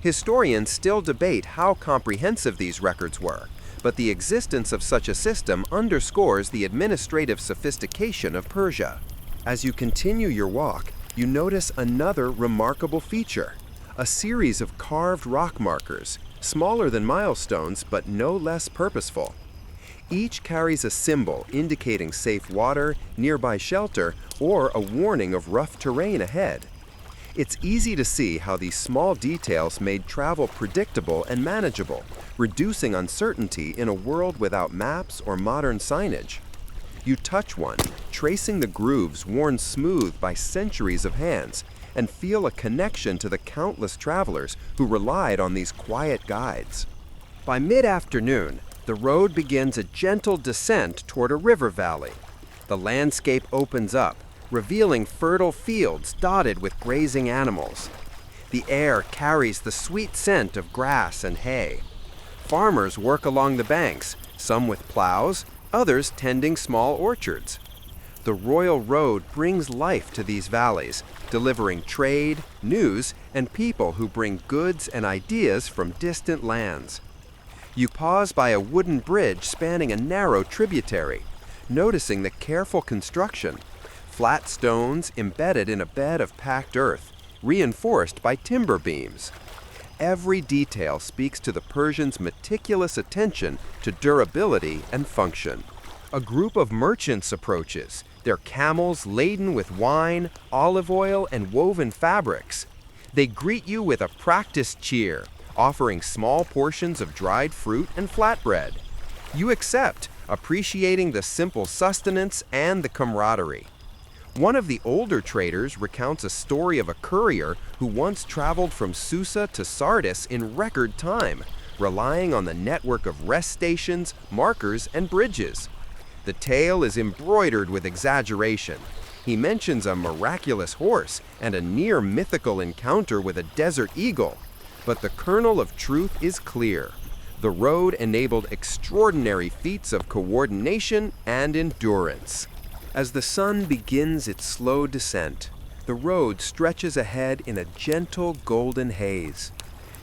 Historians still debate how comprehensive these records were, but the existence of such a system underscores the administrative sophistication of Persia. As you continue your walk, you notice another remarkable feature: a series of carved rock markers, smaller than milestones but no less purposeful. Each carries a symbol indicating safe water, nearby shelter, or a warning of rough terrain ahead. It's easy to see how these small details made travel predictable and manageable, reducing uncertainty in a world without maps or modern signage. You touch one, tracing the grooves worn smooth by centuries of hands, and feel a connection to the countless travelers who relied on these quiet guides. By mid-afternoon, the road begins a gentle descent toward a river valley. The landscape opens up, revealing fertile fields dotted with grazing animals. The air carries the sweet scent of grass and hay. Farmers work along the banks, some with plows, others tending small orchards. The royal road brings life to these valleys, delivering trade, news, and people who bring goods and ideas from distant lands. You pause by a wooden bridge spanning a narrow tributary, noticing the careful construction: flat stones embedded in a bed of packed earth, reinforced by timber beams. Every detail speaks to the Persians' meticulous attention to durability and function. A group of merchants approaches, their camels laden with wine, olive oil, and woven fabrics. They greet you with a practiced cheer, offering small portions of dried fruit and flatbread. You accept, appreciating the simple sustenance and the camaraderie. One of the older traders recounts a story of a courier who once traveled from Susa to Sardis in record time, relying on the network of rest stations, markers, and bridges. The tale is embroidered with exaggeration. He mentions a miraculous horse and a near mythical encounter with a desert eagle. But the kernel of truth is clear. The road enabled extraordinary feats of coordination and endurance. As the sun begins its slow descent, the road stretches ahead in a gentle golden haze.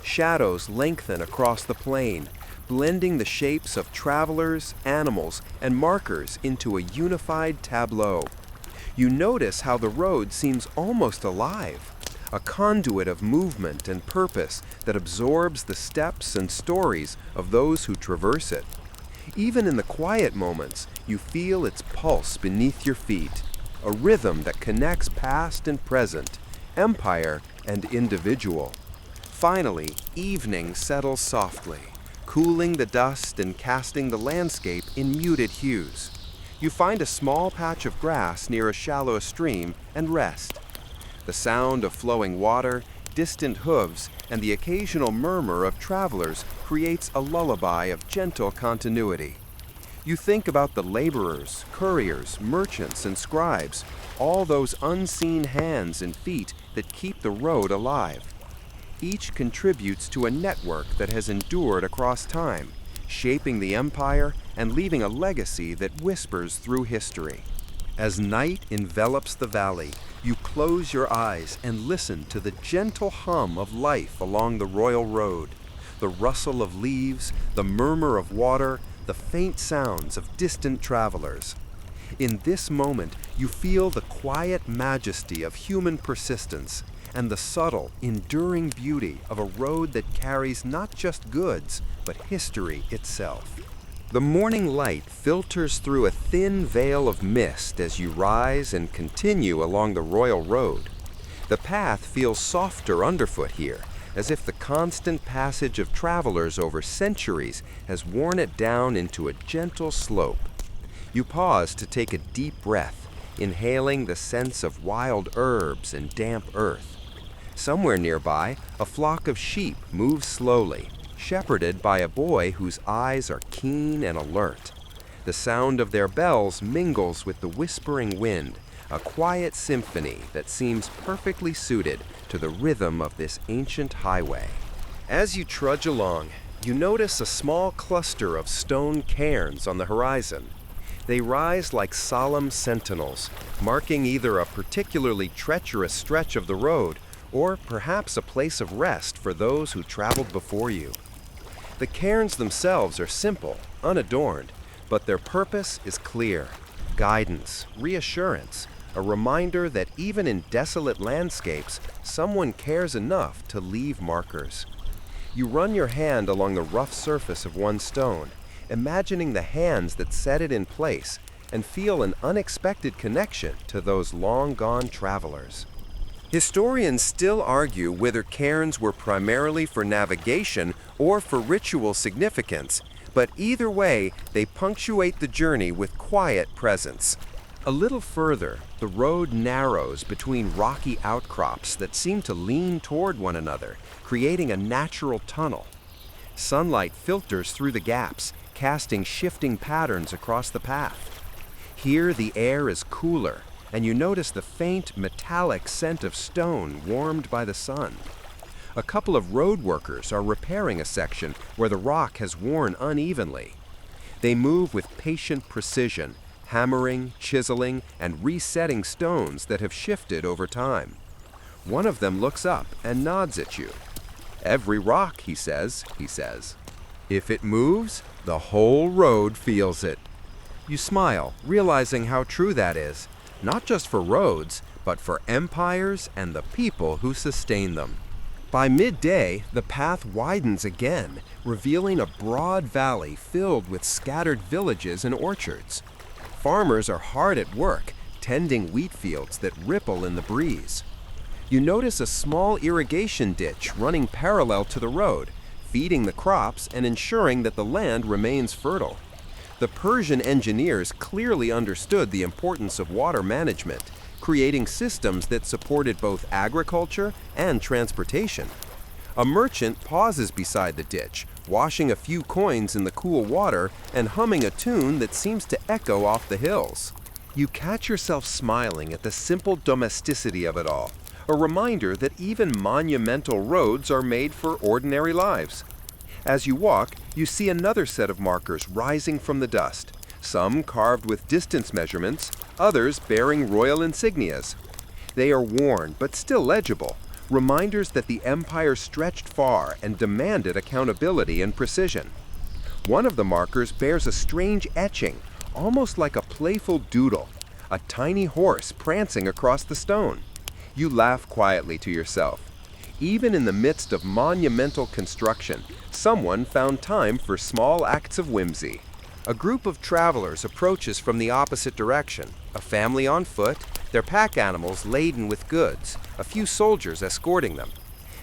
Shadows lengthen across the plain, blending the shapes of travelers, animals, and markers into a unified tableau. You notice how the road seems almost alive, a conduit of movement and purpose that absorbs the steps and stories of those who traverse it. Even in the quiet moments, you feel its pulse beneath your feet, a rhythm that connects past and present, empire and individual. Finally, evening settles softly, cooling the dust and casting the landscape in muted hues. You find a small patch of grass near a shallow stream and rest. The sound of flowing water, distant hooves, and the occasional murmur of travelers creates a lullaby of gentle continuity. You think about the laborers, couriers, merchants, and scribes, all those unseen hands and feet that keep the road alive. Each contributes to a network that has endured across time, shaping the empire and leaving a legacy that whispers through history. As night envelops the valley, you close your eyes and listen to the gentle hum of life along the royal road, the rustle of leaves, the murmur of water, the faint sounds of distant travelers. In this moment, you feel the quiet majesty of human persistence and the subtle, enduring beauty of a road that carries not just goods, but history itself. The morning light filters through a thin veil of mist as you rise and continue along the royal road. The path feels softer underfoot here, as if the constant passage of travelers over centuries has worn it down into a gentle slope. You pause to take a deep breath, inhaling the sense of wild herbs and damp earth. Somewhere nearby, a flock of sheep moves slowly, shepherded by a boy whose eyes are keen and alert. The sound of their bells mingles with the whispering wind, a quiet symphony that seems perfectly suited to the rhythm of this ancient highway. As you trudge along, you notice a small cluster of stone cairns on the horizon. They rise like solemn sentinels, marking either a particularly treacherous stretch of the road or perhaps a place of rest for those who traveled before you. The cairns themselves are simple, unadorned, but their purpose is clear: guidance, reassurance, a reminder that even in desolate landscapes, someone cares enough to leave markers. You run your hand along the rough surface of one stone, imagining the hands that set it in place, and feel an unexpected connection to those long-gone travelers. Historians still argue whether cairns were primarily for navigation or for ritual significance, but either way, they punctuate the journey with quiet presence. A little further, the road narrows between rocky outcrops that seem to lean toward one another, creating a natural tunnel. Sunlight filters through the gaps, casting shifting patterns across the path. Here, the air is cooler, and you notice the faint, metallic scent of stone warmed by the sun. A couple of road workers are repairing a section where the rock has worn unevenly. They move with patient precision, hammering, chiseling, and resetting stones that have shifted over time. One of them looks up and nods at you. "Every rock," he says. "If it moves, the whole road feels it." You smile, realizing how true that is, not just for roads, but for empires and the people who sustain them. By midday, the path widens again, revealing a broad valley filled with scattered villages and orchards. Farmers are hard at work, tending wheat fields that ripple in the breeze. You notice a small irrigation ditch running parallel to the road, feeding the crops and ensuring that the land remains fertile. The Persian engineers clearly understood the importance of water management, creating systems that supported both agriculture and transportation. A merchant pauses beside the ditch, washing a few coins in the cool water and humming a tune that seems to echo off the hills. You catch yourself smiling at the simple domesticity of it all, a reminder that even monumental roads are made for ordinary lives. As you walk, you see another set of markers rising from the dust, some carved with distance measurements, others bearing royal insignias. They are worn but still legible, reminders that the empire stretched far and demanded accountability and precision. One of the markers bears a strange etching, almost like a playful doodle, a tiny horse prancing across the stone. You laugh quietly to yourself. Even in the midst of monumental construction, someone found time for small acts of whimsy. A group of travelers approaches from the opposite direction, a family on foot, their pack animals laden with goods, a few soldiers escorting them.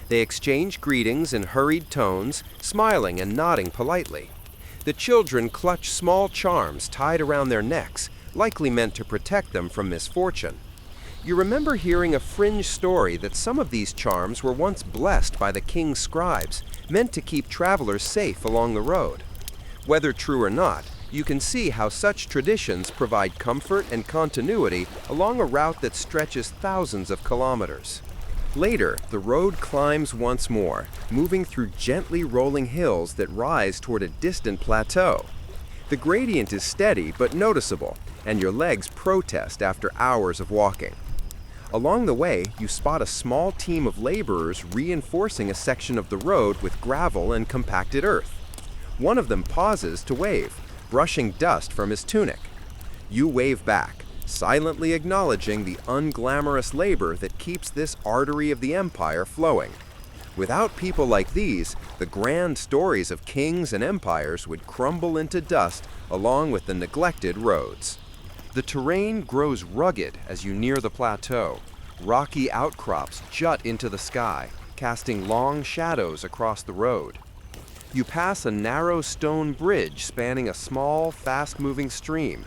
They exchange greetings in hurried tones, smiling and nodding politely. The children clutch small charms tied around their necks, likely meant to protect them from misfortune. You remember hearing a fringe story that some of these charms were once blessed by the king's scribes, meant to keep travelers safe along the road. Whether true or not, you can see how such traditions provide comfort and continuity along a route that stretches thousands of kilometers. Later, the road climbs once more, moving through gently rolling hills that rise toward a distant plateau. The gradient is steady but noticeable, and your legs protest after hours of walking. Along the way, you spot a small team of laborers reinforcing a section of the road with gravel and compacted earth. One of them pauses to wave, brushing dust from his tunic. You wave back, silently acknowledging the unglamorous labor that keeps this artery of the empire flowing. Without people like these, the grand stories of kings and empires would crumble into dust along with the neglected roads. The terrain grows rugged as you near the plateau. Rocky outcrops jut into the sky, casting long shadows across the road. You pass a narrow stone bridge spanning a small, fast-moving stream.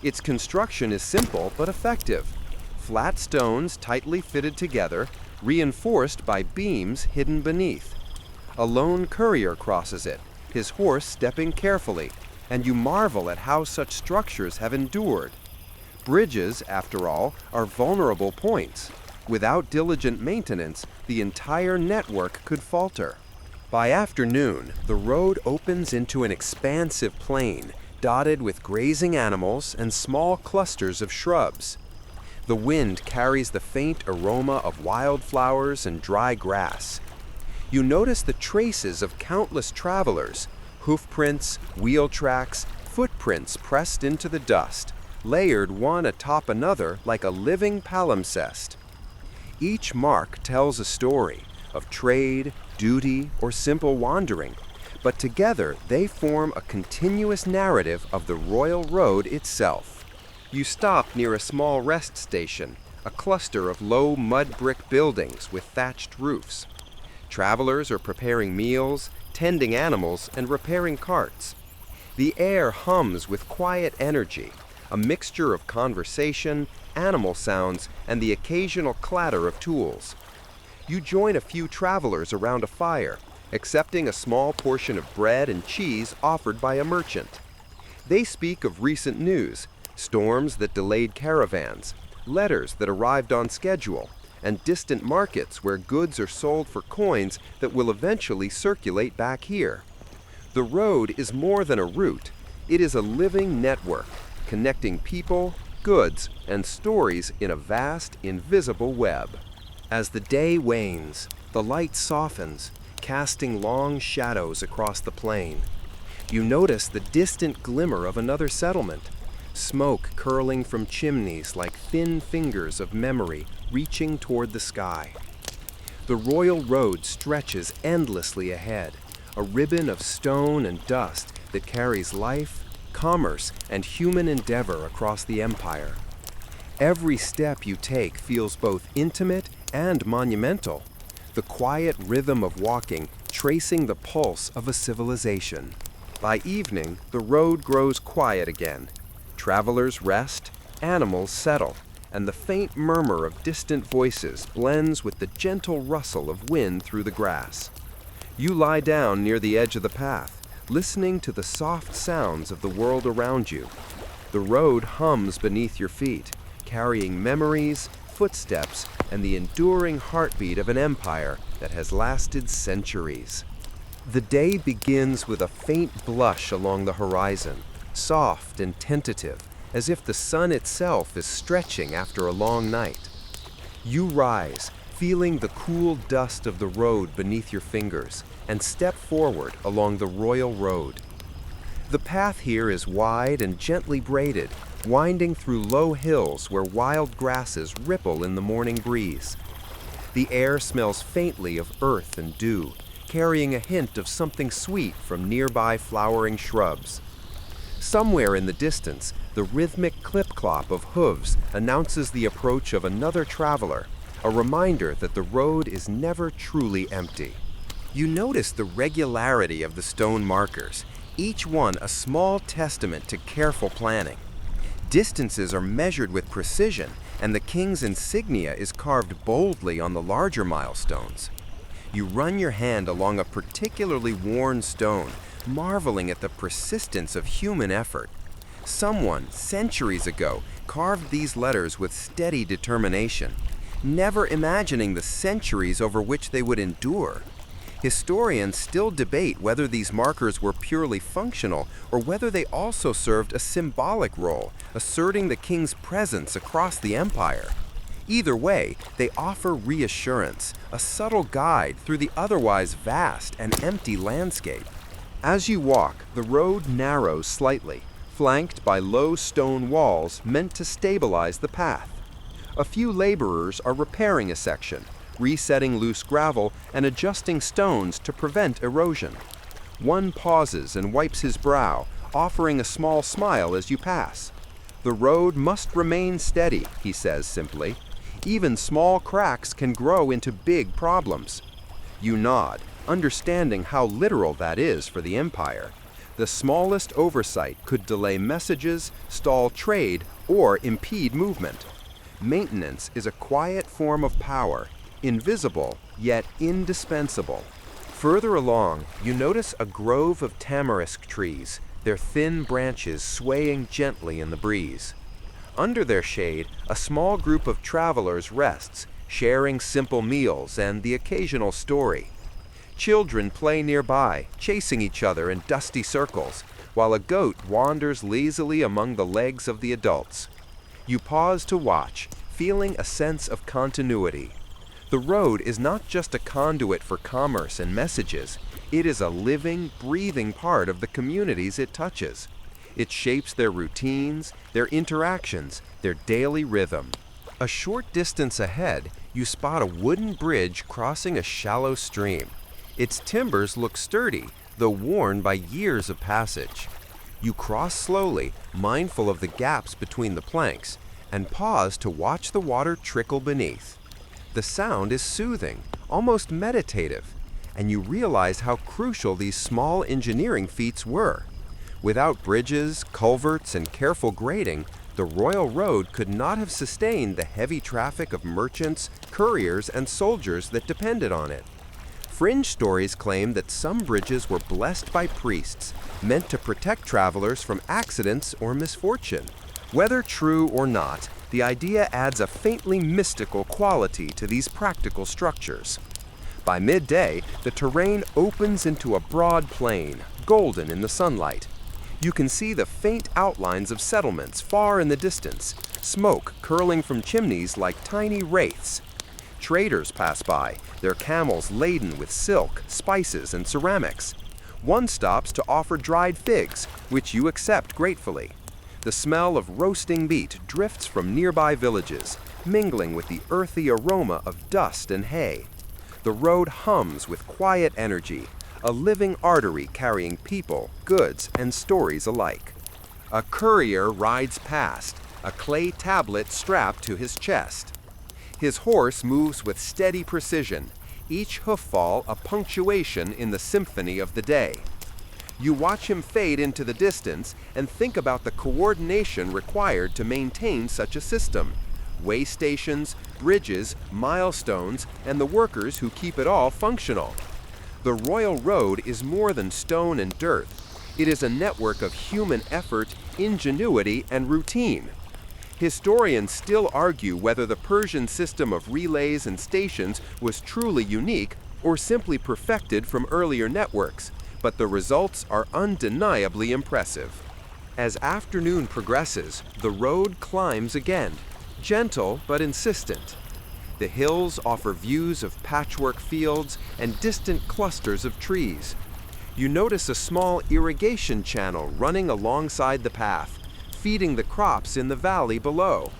Its construction is simple but effective. Flat stones tightly fitted together, reinforced by beams hidden beneath. A lone courier crosses it, his horse stepping carefully, and you marvel at how such structures have endured. Bridges, after all, are vulnerable points. Without diligent maintenance, the entire network could falter. By afternoon, the road opens into an expansive plain, dotted with grazing animals and small clusters of shrubs. The wind carries the faint aroma of wildflowers and dry grass. You notice the traces of countless travelers, hoof prints, wheel tracks, footprints pressed into the dust, layered one atop another like a living palimpsest. Each mark tells a story of trade, duty, or simple wandering, but together they form a continuous narrative of the royal road itself. You stop near a small rest station, a cluster of low mud brick buildings with thatched roofs. Travelers are preparing meals, tending animals, and repairing carts. The air hums with quiet energy, a mixture of conversation, animal sounds, and the occasional clatter of tools. You join a few travelers around a fire, accepting a small portion of bread and cheese offered by a merchant. They speak of recent news, storms that delayed caravans, letters that arrived on schedule, and distant markets where goods are sold for coins that will eventually circulate back here. The road is more than a route. It is a living network, connecting people, goods, and stories in a vast, invisible web. As the day wanes, the light softens, casting long shadows across the plain. You notice the distant glimmer of another settlement, smoke curling from chimneys like thin fingers of memory reaching toward the sky. The royal road stretches endlessly ahead, a ribbon of stone and dust that carries life, commerce, and human endeavor across the empire. Every step you take feels both intimate and monumental, the quiet rhythm of walking tracing the pulse of a civilization. By evening, the road grows quiet again. Travelers rest, animals settle, and the faint murmur of distant voices blends with the gentle rustle of wind through the grass. You lie down near the edge of the path, listening to the soft sounds of the world around you. The road hums beneath your feet, carrying memories, footsteps, and the enduring heartbeat of an empire that has lasted centuries. The day begins with a faint blush along the horizon, soft and tentative, as if the sun itself is stretching after a long night. You rise, feeling the cool dust of the road beneath your fingers, and step forward along the royal road. The path here is wide and gently braided, winding through low hills where wild grasses ripple in the morning breeze. The air smells faintly of earth and dew, carrying a hint of something sweet from nearby flowering shrubs. Somewhere in the distance, the rhythmic clip-clop of hooves announces the approach of another traveler, a reminder that the road is never truly empty. You notice the regularity of the stone markers, each one a small testament to careful planning. Distances are measured with precision, and the king's insignia is carved boldly on the larger milestones. You run your hand along a particularly worn stone, marveling at the persistence of human effort. Someone, centuries ago, carved these letters with steady determination, never imagining the centuries over which they would endure. Historians still debate whether these markers were purely functional or whether they also served a symbolic role, asserting the king's presence across the empire. Either way, they offer reassurance, a subtle guide through the otherwise vast and empty landscape. As you walk, the road narrows slightly, flanked by low stone walls meant to stabilize the path. A few laborers are repairing a section, resetting loose gravel and adjusting stones to prevent erosion. One pauses and wipes his brow, offering a small smile as you pass. "The road must remain steady," he says simply. "Even small cracks can grow into big problems." You nod, understanding how literal that is for the empire. The smallest oversight could delay messages, stall trade, or impede movement. Maintenance is a quiet form of power, invisible yet indispensable. Further along, you notice a grove of tamarisk trees, their thin branches swaying gently in the breeze. Under their shade, a small group of travelers rests, sharing simple meals and the occasional story. Children play nearby, chasing each other in dusty circles, while a goat wanders lazily among the legs of the adults. You pause to watch, feeling a sense of continuity. The road is not just a conduit for commerce and messages, it is a living, breathing part of the communities it touches. It shapes their routines, their interactions, their daily rhythm. A short distance ahead, you spot a wooden bridge crossing a shallow stream. Its timbers look sturdy, though worn by years of passage. You cross slowly, mindful of the gaps between the planks, and pause to watch the water trickle beneath. The sound is soothing, almost meditative, and you realize how crucial these small engineering feats were. Without bridges, culverts, and careful grading, the royal road could not have sustained the heavy traffic of merchants, couriers, and soldiers that depended on it. Fringe stories claim that some bridges were blessed by priests, meant to protect travelers from accidents or misfortune. Whether true or not, the idea adds a faintly mystical quality to these practical structures. By midday, the terrain opens into a broad plain, golden in the sunlight. You can see the faint outlines of settlements far in the distance, smoke curling from chimneys like tiny wraiths. Traders pass by, their camels laden with silk, spices, and ceramics. One stops to offer dried figs, which you accept gratefully. The smell of roasting meat drifts from nearby villages, mingling with the earthy aroma of dust and hay. The road hums with quiet energy, a living artery carrying people, goods, and stories alike. A courier rides past, a clay tablet strapped to his chest. His horse moves with steady precision, each hoof-fall a punctuation in the symphony of the day. You watch him fade into the distance and think about the coordination required to maintain such a system. Waystations, bridges, milestones, and the workers who keep it all functional. The royal road is more than stone and dirt. It is a network of human effort, ingenuity, and routine. Historians still argue whether the Persian system of relays and stations was truly unique or simply perfected from earlier networks, but the results are undeniably impressive. As afternoon progresses, the road climbs again, gentle but insistent. The hills offer views of patchwork fields and distant clusters of trees. You notice a small irrigation channel running alongside the path, feeding the crops in the valley below.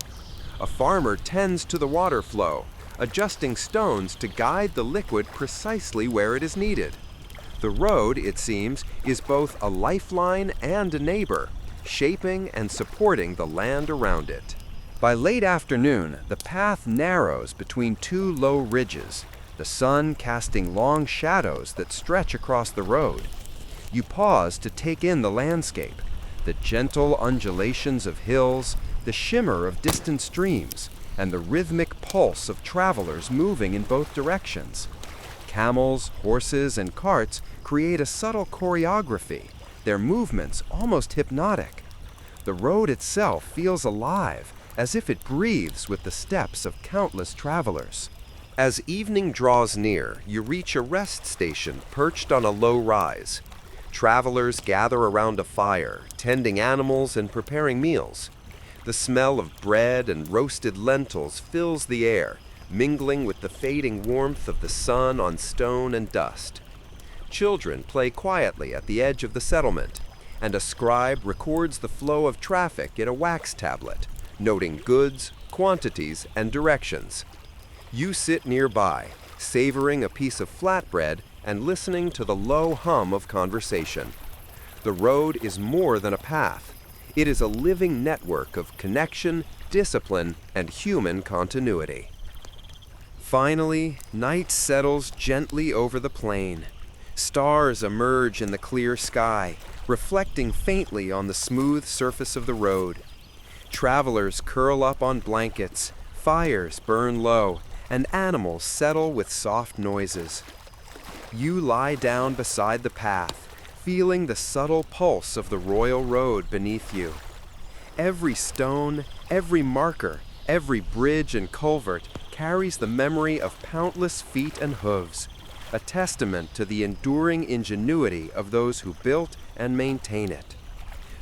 A farmer tends to the water flow, adjusting stones to guide the liquid precisely where it is needed. The road, it seems, is both a lifeline and a neighbor, shaping and supporting the land around it. By late afternoon, the path narrows between two low ridges, the sun casting long shadows that stretch across the road. You pause to take in the landscape, the gentle undulations of hills, the shimmer of distant streams, and the rhythmic pulse of travelers moving in both directions. Camels, horses, and carts create a subtle choreography, their movements almost hypnotic. The road itself feels alive, as if it breathes with the steps of countless travelers. As evening draws near, you reach a rest station perched on a low rise. Travelers gather around a fire, tending animals and preparing meals. The smell of bread and roasted lentils fills the air, mingling with the fading warmth of the sun on stone and dust. Children play quietly at the edge of the settlement, and a scribe records the flow of traffic in a wax tablet, noting goods, quantities, and directions. You sit nearby, savoring a piece of flatbread and listening to the low hum of conversation. The road is more than a path. It is a living network of connection, discipline, and human continuity. Finally, night settles gently over the plain. Stars emerge in the clear sky, reflecting faintly on the smooth surface of the road. Travelers curl up on blankets, fires burn low, and animals settle with soft noises. You lie down beside the path, feeling the subtle pulse of the royal road beneath you. Every stone, every marker, every bridge and culvert carries the memory of countless feet and hooves, a testament to the enduring ingenuity of those who built and maintain it.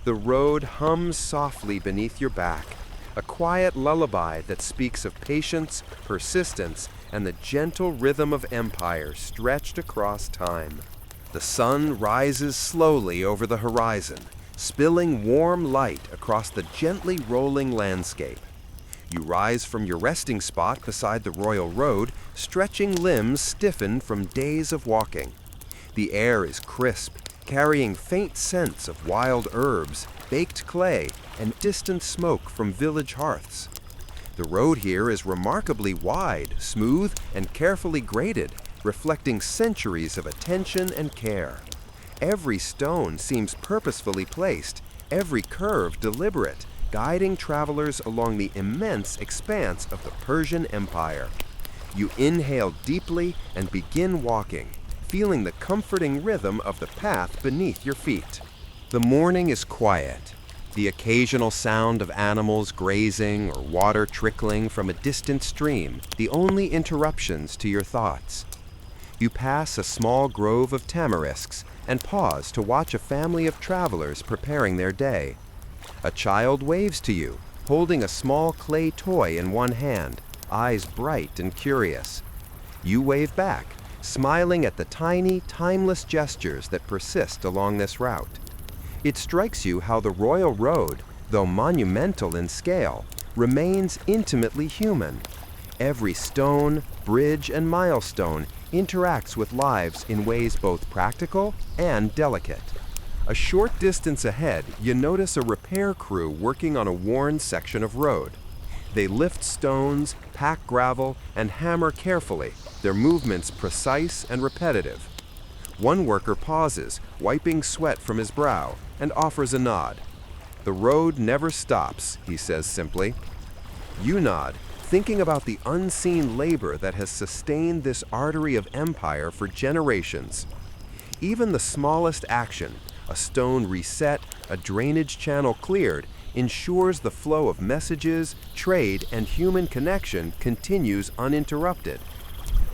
The road hums softly beneath your back, a quiet lullaby that speaks of patience, persistence, and the gentle rhythm of empire stretched across time. The sun rises slowly over the horizon, spilling warm light across the gently rolling landscape. You rise from your resting spot beside the royal road, stretching limbs stiffened from days of walking. The air is crisp, carrying faint scents of wild herbs, baked clay, and distant smoke from village hearths. The road here is remarkably wide, smooth, and carefully graded, reflecting centuries of attention and care. Every stone seems purposefully placed, every curve deliberate, guiding travelers along the immense expanse of the Persian Empire. You inhale deeply and begin walking, feeling the comforting rhythm of the path beneath your feet. The morning is quiet, the occasional sound of animals grazing or water trickling from a distant stream, the only interruptions to your thoughts. You pass a small grove of tamarisks and pause to watch a family of travelers preparing their day. A child waves to you, holding a small clay toy in one hand, eyes bright and curious. You wave back, smiling at the tiny, timeless gestures that persist along this route. It strikes you how the royal road, though monumental in scale, remains intimately human. Every stone, bridge, and milestone interacts with lives in ways both practical and delicate. A short distance ahead, you notice a repair crew working on a worn section of road. They lift stones, pack gravel, and hammer carefully, their movements precise and repetitive. One worker pauses, wiping sweat from his brow, and offers a nod. "The road never stops," he says simply. You nod, thinking about the unseen labor that has sustained this artery of empire for generations. Even the smallest action, a stone reset, a drainage channel cleared, ensures the flow of messages, trade, and human connection continues uninterrupted.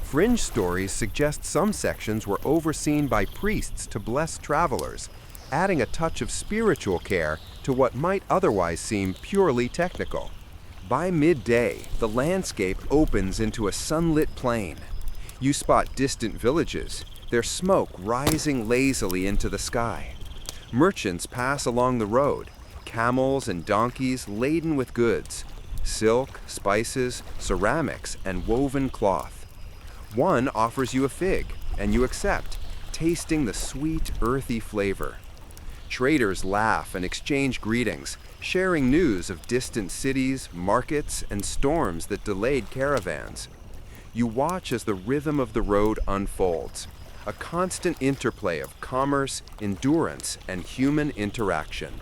Fringe stories suggest some sections were overseen by priests to bless travelers, adding a touch of spiritual care to what might otherwise seem purely technical. By midday, the landscape opens into a sunlit plain. You spot distant villages, their smoke rising lazily into the sky. Merchants pass along the road, camels and donkeys laden with goods, silk, spices, ceramics, and woven cloth. One offers you a fig, and you accept, tasting the sweet, earthy flavor. Traders laugh and exchange greetings, sharing news of distant cities, markets, and storms that delayed caravans. You watch as the rhythm of the road unfolds, a constant interplay of commerce, endurance, and human interaction.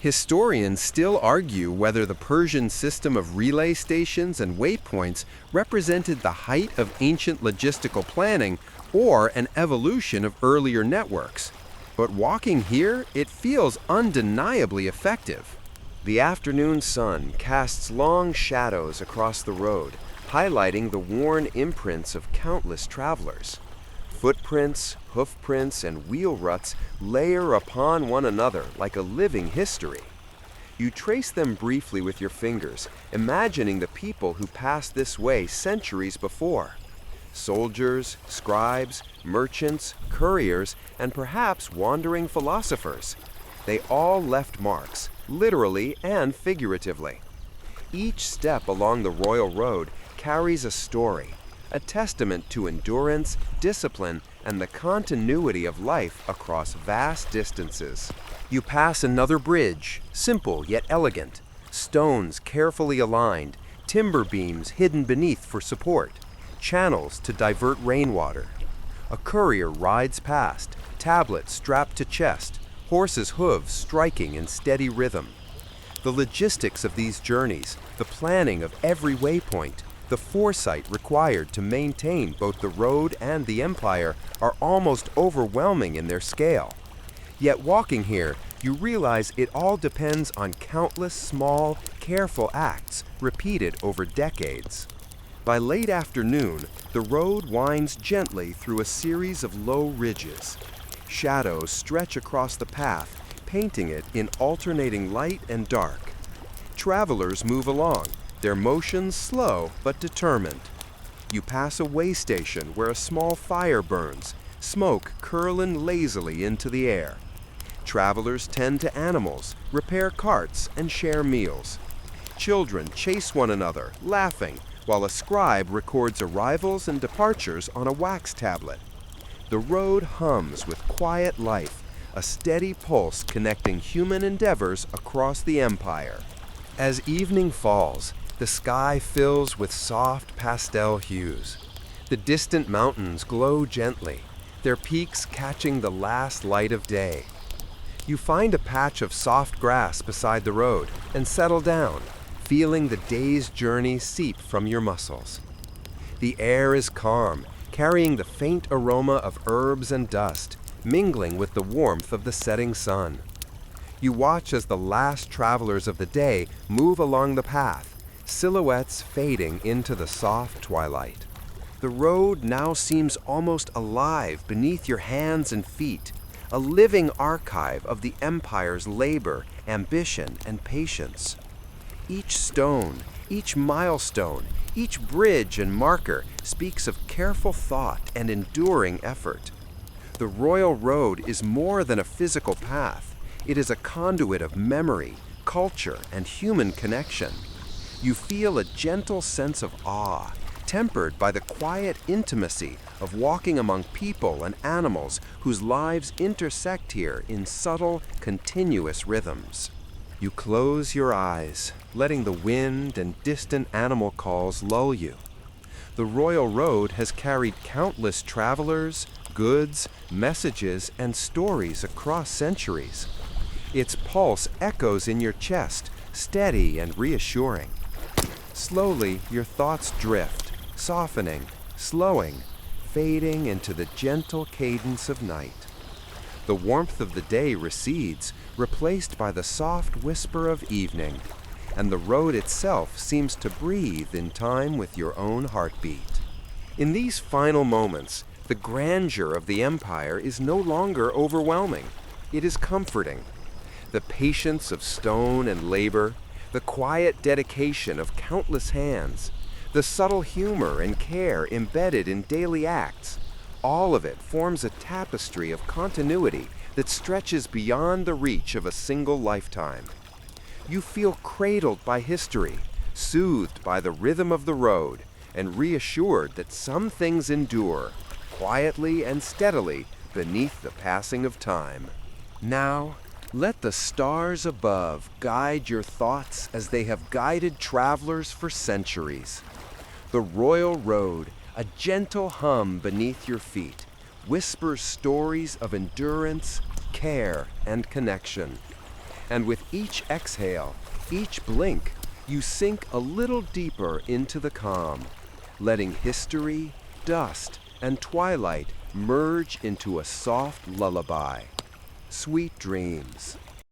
Historians still argue whether the Persian system of relay stations and waypoints represented the height of ancient logistical planning or an evolution of earlier networks. But walking here, it feels undeniably effective. The afternoon sun casts long shadows across the road, highlighting the worn imprints of countless travelers. Footprints, hoofprints, and wheel ruts layer upon one another like a living history. You trace them briefly with your fingers, imagining the people who passed this way centuries before. Soldiers, scribes, merchants, couriers, and perhaps wandering philosophers. They all left marks, literally and figuratively. Each step along the royal road carries a story, a testament to endurance, discipline, and the continuity of life across vast distances. You pass another bridge, simple yet elegant, stones carefully aligned, timber beams hidden beneath for support, channels to divert rainwater. A courier rides past, tablet strapped to chest, horse's hooves striking in steady rhythm. The logistics of these journeys, the planning of every waypoint, the foresight required to maintain both the road and the empire are almost overwhelming in their scale. Yet walking here, you realize it all depends on countless small, careful acts repeated over decades. By late afternoon, the road winds gently through a series of low ridges. Shadows stretch across the path, painting it in alternating light and dark. Travelers move along, their motions slow but determined. You pass a waystation where a small fire burns, smoke curling lazily into the air. Travelers tend to animals, repair carts, and share meals. Children chase one another, laughing, while a scribe records arrivals and departures on a wax tablet. The road hums with quiet life, a steady pulse connecting human endeavors across the empire. As evening falls, the sky fills with soft pastel hues. The distant mountains glow gently, their peaks catching the last light of day. You find a patch of soft grass beside the road and settle down, feeling the day's journey seep from your muscles. The air is calm, carrying the faint aroma of herbs and dust, mingling with the warmth of the setting sun. You watch as the last travelers of the day move along the path, silhouettes fading into the soft twilight. The road now seems almost alive beneath your hands and feet, a living archive of the empire's labor, ambition, and patience. Each stone, each milestone, each bridge and marker speaks of careful thought and enduring effort. The royal road is more than a physical path. It is a conduit of memory, culture, and human connection. You feel a gentle sense of awe, tempered by the quiet intimacy of walking among people and animals whose lives intersect here in subtle, continuous rhythms. You close your eyes, letting the wind and distant animal calls lull you. The royal road has carried countless travelers, goods, messages, and stories across centuries. Its pulse echoes in your chest, steady and reassuring. Slowly, your thoughts drift, softening, slowing, fading into the gentle cadence of night. The warmth of the day recedes, replaced by the soft whisper of evening, and the road itself seems to breathe in time with your own heartbeat. In these final moments, the grandeur of the empire is no longer overwhelming. It is comforting. The patience of stone and labor, the quiet dedication of countless hands, the subtle humor and care embedded in daily acts, all of it forms a tapestry of continuity that stretches beyond the reach of a single lifetime. You feel cradled by history, soothed by the rhythm of the road, and reassured that some things endure, quietly and steadily beneath the passing of time. Now, Let the stars above guide your thoughts as they have guided travelers for centuries. The royal road, a gentle hum beneath your feet, whispers stories of endurance, care, and connection. And with each exhale, each blink, you sink a little deeper into the calm, letting history, dust, and twilight merge into a soft lullaby. Sweet dreams.